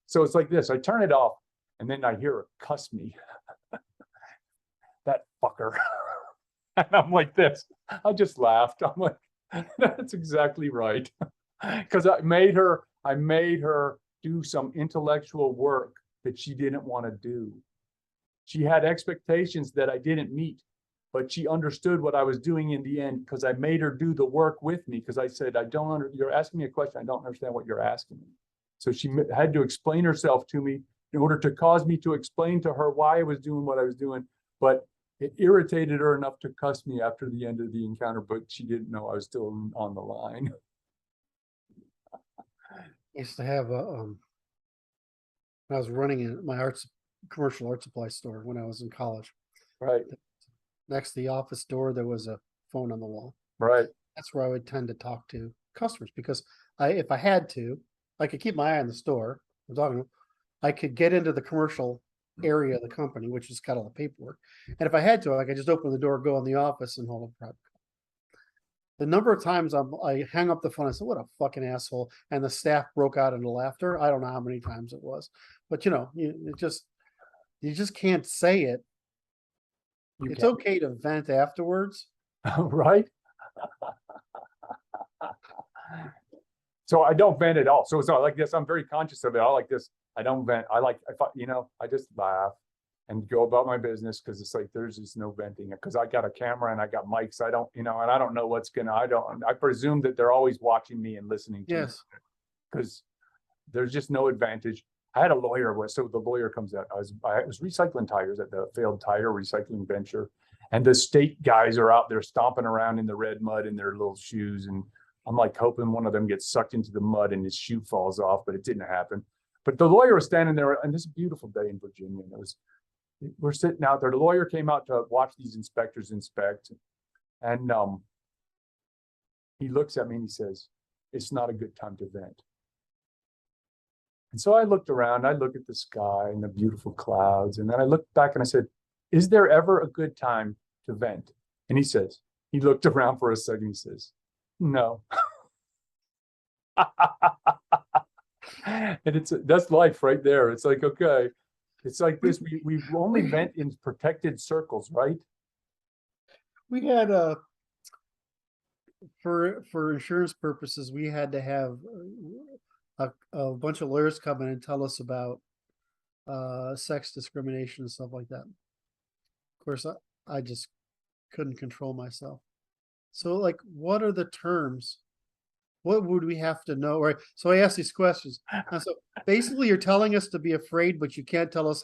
So it's like this. I turn it off. And then I hear her cuss me, that fucker. And I'm like this. I just laughed. I'm like, that's exactly right. Because I made her do some intellectual work that she didn't want to do. She had expectations that I didn't meet, but she understood what I was doing in the end because I made her do the work with me. Because I said, you're asking me a question. I don't understand what you're asking me. So she had to explain herself to me in order to cause me to explain to her why I was doing what I was doing. But it irritated her enough to cuss me after the end of the encounter, but she didn't know I was still on the line. I used to have I was running my commercial art supply store when I was in college. Right. Next to the office door, there was a phone on the wall. Right. That's where I would tend to talk to customers because if I had to, I could keep my eye on the store. I'm talking to them. I could get into the commercial area of the company, which is kind of the paperwork. And if I had to, I could just open the door, go in the office and hold a private call. The number of times I hang up the phone, I said, what a fucking asshole. And the staff broke out into laughter. I don't know how many times it was, but you just can't say it. It's okay to vent afterwards. Right. So I don't vent at all. So it's not like this. I'm very conscious of it. I like this. I don't vent. I just laugh and go about my business because it's like there's just no venting because I got a camera and I got mics. I don't, and I don't know I presume that they're always watching me and listening to me because there's just no advantage. I had a lawyer, so the lawyer comes out. I was recycling tires at the failed tire recycling venture, and the state guys are out there stomping around in the red mud in their little shoes, and I'm like hoping one of them gets sucked into the mud and his shoe falls off, but it didn't happen. But the lawyer was standing there, and this is a beautiful day in Virginia. And we're sitting out there. The lawyer came out to watch these inspectors inspect, and he looks at me and he says, "It's not a good time to vent." And so I looked around. I look at the sky and the beautiful clouds, and then I looked back and I said, "Is there ever a good time to vent?" And he looked around for a second. He says, "No." And that's life right there. It's like, okay, it's like this. We only vent in protected circles, right? We had for insurance purposes, we had to have a bunch of lawyers come in and tell us about sex discrimination and stuff like that. Of course, I just couldn't control myself. So, like, what are the terms? What would we have to know? Right. So I asked these questions. So basically, you're telling us to be afraid, but you can't tell us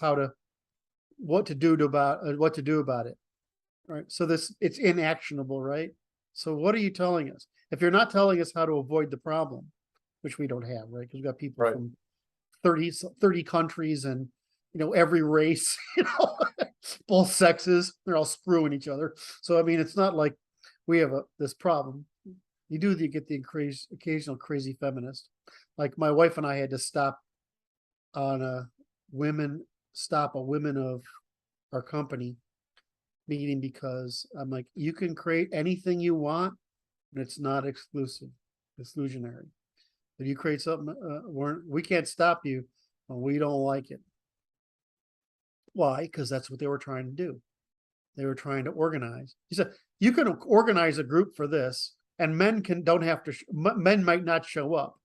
what to do about it. Right. So it's inactionable, right? So what are you telling us? If you're not telling us how to avoid the problem, which we don't have, right? Because we've got people 30 countries and, every race, both sexes, they're all screwing each other. So, I mean, it's not like we have this problem. You get the occasional crazy feminist. Like my wife and I had to stop on a women of our company meeting because I'm like, you can create anything you want, and it's not exclusionary. If you create something, we can't stop you, and we don't like it. Why? Because that's what they were trying to do. They were trying to organize. He said, you can organize a group for this, and men might not show up,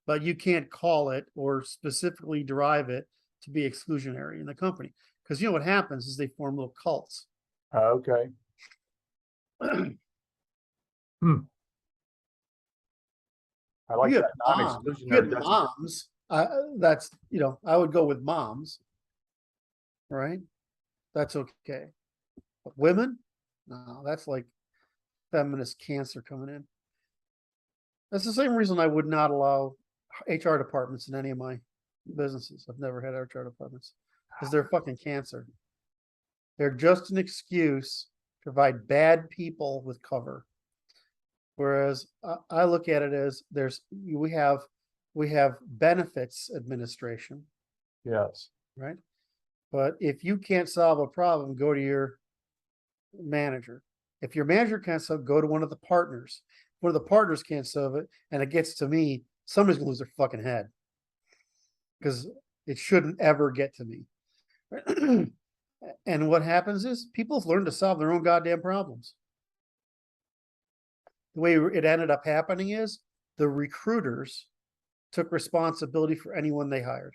but you can't call it or specifically derive it to be exclusionary in the company. Because what happens is they form little cults. Okay. I like that non-exclusionary. Moms, that's, I would go with moms, right? That's okay. But women, no, that's like feminist cancer coming in. That's the same reason I would not allow HR departments in any of my businesses. I've never had HR departments because they're fucking cancer. They're just an excuse to provide bad people with cover. Whereas I look at it as we have benefits administration. Yes. Right. But if you can't solve a problem, go to your manager. If your manager can't solve, go to one of the partners. One of the partners can't solve it, and it gets to me, somebody's gonna lose their fucking head. Because it shouldn't ever get to me. And what happens is people learn to solve their own goddamn problems. The way it ended up happening is the recruiters took responsibility for anyone they hired.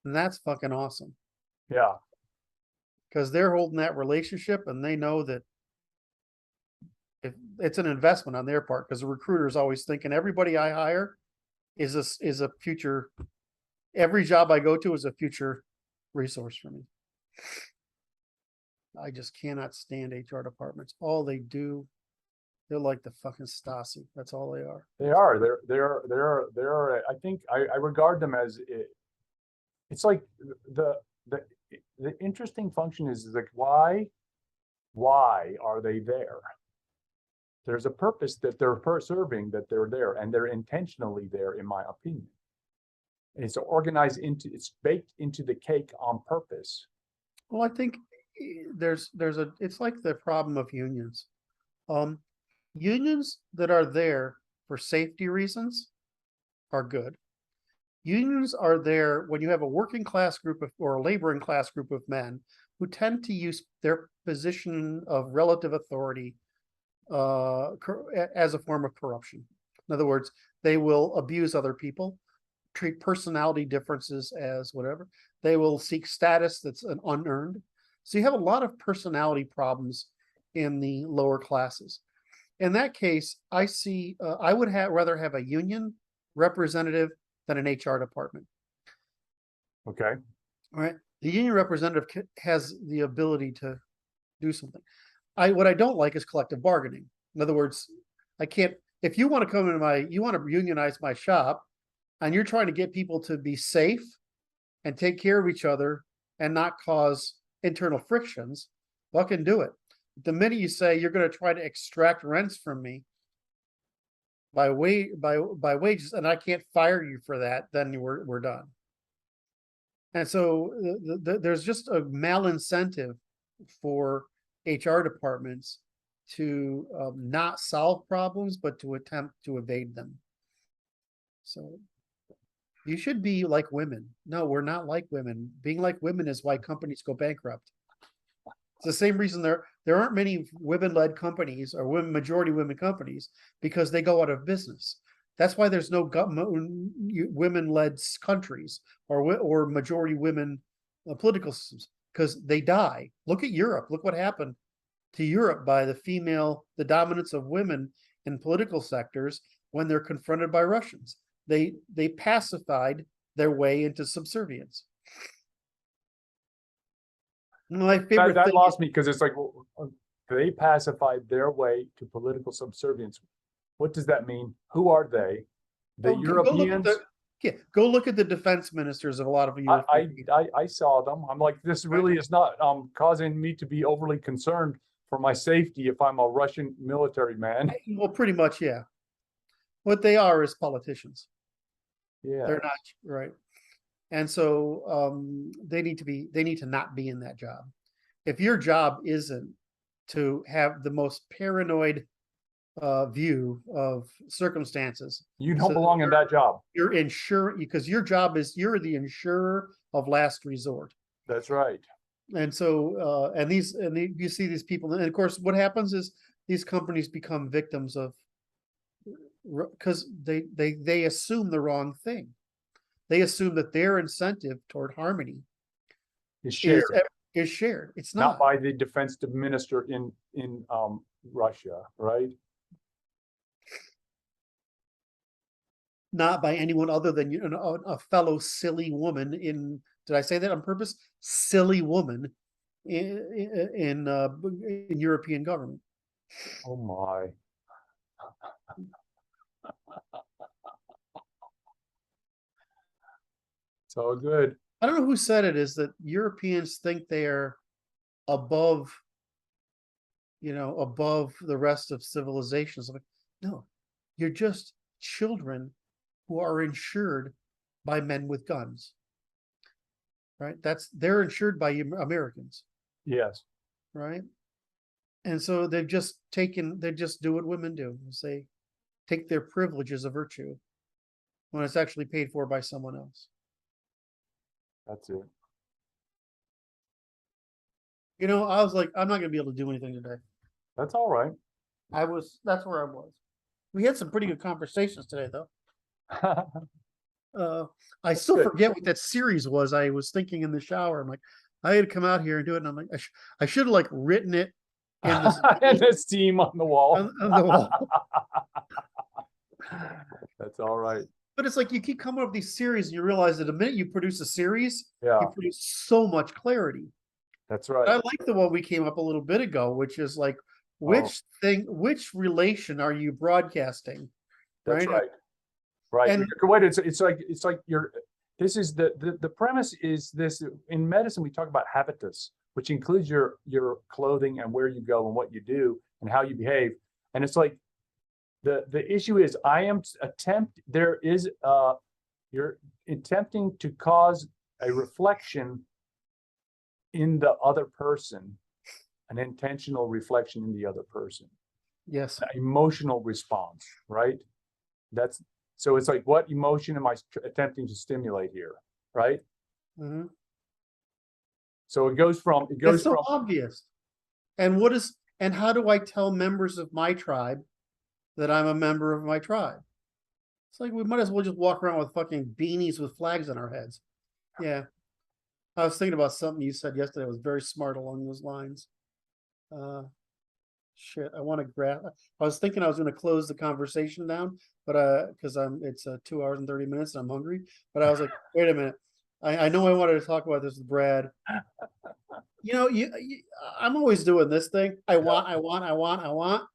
And that's fucking awesome. Yeah. Because they're holding that relationship and they know that if it's an investment on their part, because the recruiter is always thinking everybody I hire is a future, every job I go to is a future resource for me. I just cannot stand HR departments. All they do, they're like the fucking Stasi. That's all they are. They are. I think I regard them as it's like the interesting function is like why are they there? There's a purpose that they're serving, that they're there, and they're intentionally there, in my opinion. And it's organized it's baked into the cake on purpose. Well, I think it's like the problem of unions. Unions that are there for safety reasons are good. Unions are there when you have a working class group or a laboring class group of men who tend to use their position of relative authority as a form of corruption. In other words, they will abuse other people, treat personality differences as whatever. They will seek status that's an unearned. So you have a lot of personality problems in the lower classes. In that case, I see, I would rather have a union representative than an HR department. Okay. All right. The union representative has the ability to do something. What I don't like is collective bargaining. In other words, I can't, if you want to come into you want to unionize my shop and you're trying to get people to be safe and take care of each other and not cause internal frictions, fucking do it. The minute you say you're going to try to extract rents from me by wages, and I can't fire you for that, then we're done. And so there's just a malincentive for HR departments to not solve problems, but to attempt to evade them. So you should be like women. No, we're not like women. Being like women is why companies go bankrupt. It's the same reason there aren't many women-led companies or majority women companies, because they go out of business. That's why there's no women-led countries or majority women political systems, because they die. Look at Europe. Look what happened to Europe by the dominance of women in political sectors when they're confronted by Russians. They pacified their way into subservience. My favorite that thing lost me, because it's like they pacified their way to political subservience. What does that mean? Who are they? The Europeans? Yeah, go look at the defense ministers of a lot of you. I saw them. I'm like, this really is not causing me to be overly concerned for my safety if I'm a Russian military man. Well, pretty much, yeah. What they are is politicians. Yeah. They're not, right? And so they need to not be in that job. If your job isn't to have the most paranoid view of circumstances, You don't belong in that job. you're insuring, because your job is you're the insurer of last resort. That's right. And so you see these people, and of course what happens is these companies become victims of, because they assume the wrong thing. They assume that their incentive toward harmony Is shared. is shared. It's not not. by the defense minister in Russia, right? Not by anyone other than a fellow silly woman in, did I say that on purpose? Silly woman in European government. Oh my. It's all good. I don't know who said it, is that Europeans think they are above, above the rest of civilizations. Like, no, you're just children who are insured by men with guns. Right? They're insured by Americans. Yes. Right? And so they just do what women do. They take their privilege as a virtue when it's actually paid for by someone else. That's it. I was like, I'm not gonna be able to do anything today. That's all right. That's where I was. We had some pretty good conversations today, though. I still forget what that series was. I was thinking in the shower. I'm like, I had to come out here and do it, and I'm like, I should have written it in the steam on the wall. On the wall. That's all right. But it's like you keep coming up with these series, and you realize that the minute you produce a series, yeah, you produce so much clarity. That's right. I like the one we came up a little bit ago, which is like, which relation are you broadcasting? That's right. Right. And wait, it's like this is the premise is this. In medicine, we talk about habitus, which includes your clothing and where you go and what you do and how you behave. And it's like the issue is you're attempting to cause a reflection in the other person, an intentional reflection in the other person. Yes. An emotional response, right? So it's like, what emotion am I attempting to stimulate here, right? Mm-hmm. So it's so obvious. And how do I tell members of my tribe that I'm a member of my tribe? It's like, we might as well just walk around with fucking beanies with flags on our heads. Yeah. I was thinking about something you said yesterday. It was very smart along those lines. Shit, I was thinking I was going to close the conversation down, but because it's 2 hours and 30 minutes and I'm hungry. But I was like, wait a minute. I know I wanted to talk about this with Brad. I'm always doing this thing. I want.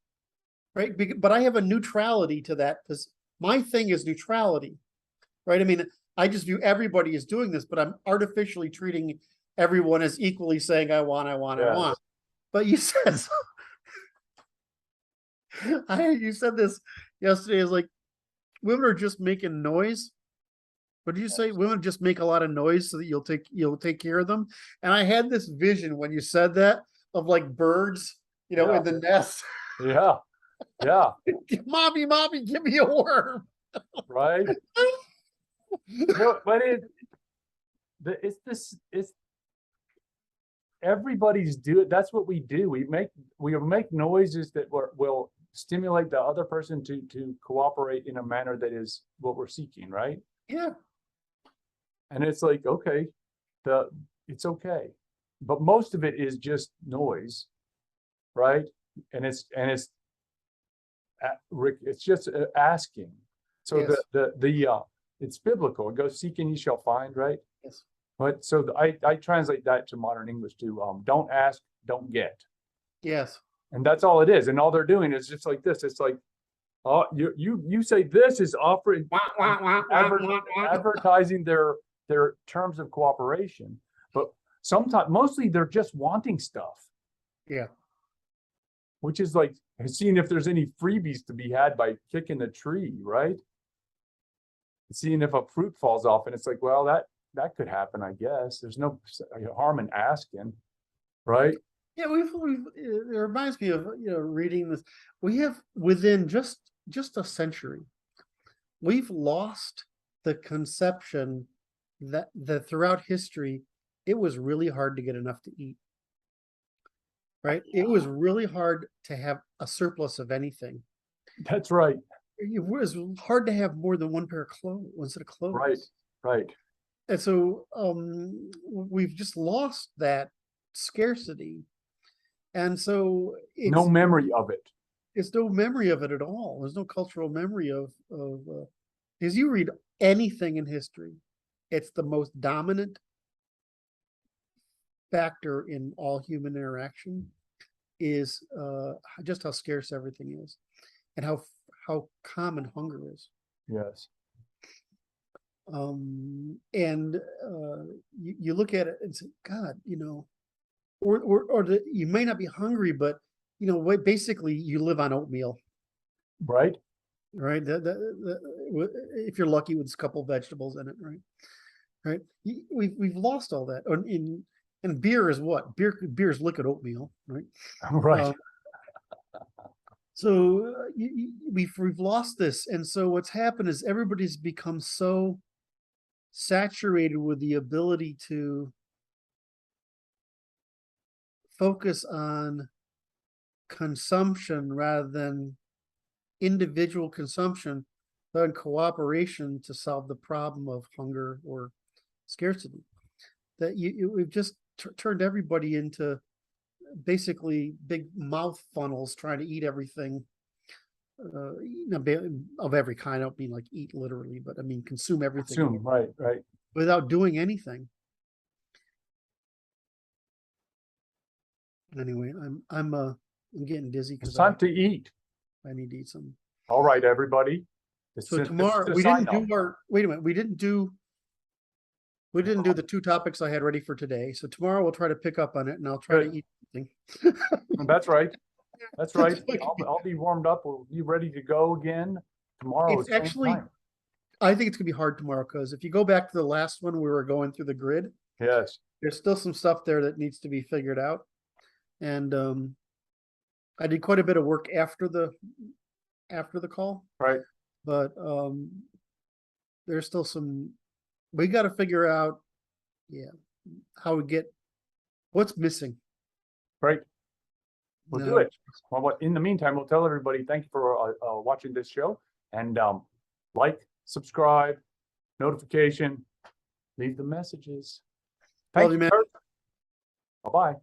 Right? But I have a neutrality to that, because my thing is neutrality. Right? I mean, I just view everybody as doing this, but I'm artificially treating everyone as equally saying, I want. But you said you said this yesterday, is like, women are just making noise. What did you say? Women just make a lot of noise so that you'll take care of them. And I had this vision when you said that of like birds, in the nest. Yeah. Yeah. Mommy, give me a worm. Right. But it's everybody's that's what we do. We make noises that will stimulate the other person to cooperate in a manner that is what we're seeking, right? Yeah. And it's like, okay, it's okay. But most of it is just noise, right? And it's just asking. So yes. It's biblical. It goes, seek and ye shall find, right? Yes. But so I translate that to modern English to don't ask, don't get. Yes. And that's all it is. And all they're doing is just like this. It's like, Oh, you say this is offering advertising their terms of cooperation, but sometimes mostly they're just wanting stuff. Yeah. Which is like seeing if there's any freebies to be had by kicking a tree, right? Seeing if a fruit falls off, and it's like, well, that could happen, I guess. There's no harm in asking, right? Yeah, it reminds me of, reading this. We have within just a century, we've lost the conception that throughout history, it was really hard to get enough to eat. Right? It was really hard to have a surplus of anything. That's right. It was hard to have more than one pair of clothes, one set of clothes. Right. And so we've just lost that scarcity. And so it's no memory of it. It's no memory of it at all. There's no cultural memory of because you read anything in history, it's the most dominant factor in all human interaction is just how scarce everything is and how common hunger is. Yes. And you look at it and say, God, you may not be hungry, but basically you live on oatmeal. Right. Right. If you're lucky with a couple of vegetables in it, right? Right. We've lost all that. And beer is what? Beer is liquid oatmeal, right? Right. So we've lost this, and so what's happened is everybody's become so saturated with the ability to focus on consumption rather than individual consumption, than cooperation to solve the problem of hunger or scarcity. That we've just turned everybody into basically big mouth funnels trying to eat everything of every kind. I don't mean like eat literally, but I mean consume everything. Right. Without doing anything. Anyway, I'm getting dizzy It's time to eat. I need to eat some. All right, everybody. So tomorrow we didn't do our. Wait a minute, we didn't do the two topics I had ready for today. So tomorrow we'll try to pick up on it, and I'll try to eat something. That's right. That's right. I'll be warmed up. We'll be ready to go again tomorrow. It's actually, I think it's gonna be hard tomorrow because if you go back to the last one, we were going through the grid. Yes. There's still some stuff there that needs to be figured out, and I did quite a bit of work after the call. Right. But there's still some. We got to figure out, how we get what's missing. Right. We'll do it. Well, in the meantime, we'll tell everybody thank you for watching this show, and like, subscribe, notification, leave the messages. Thank you, man. Bye-bye.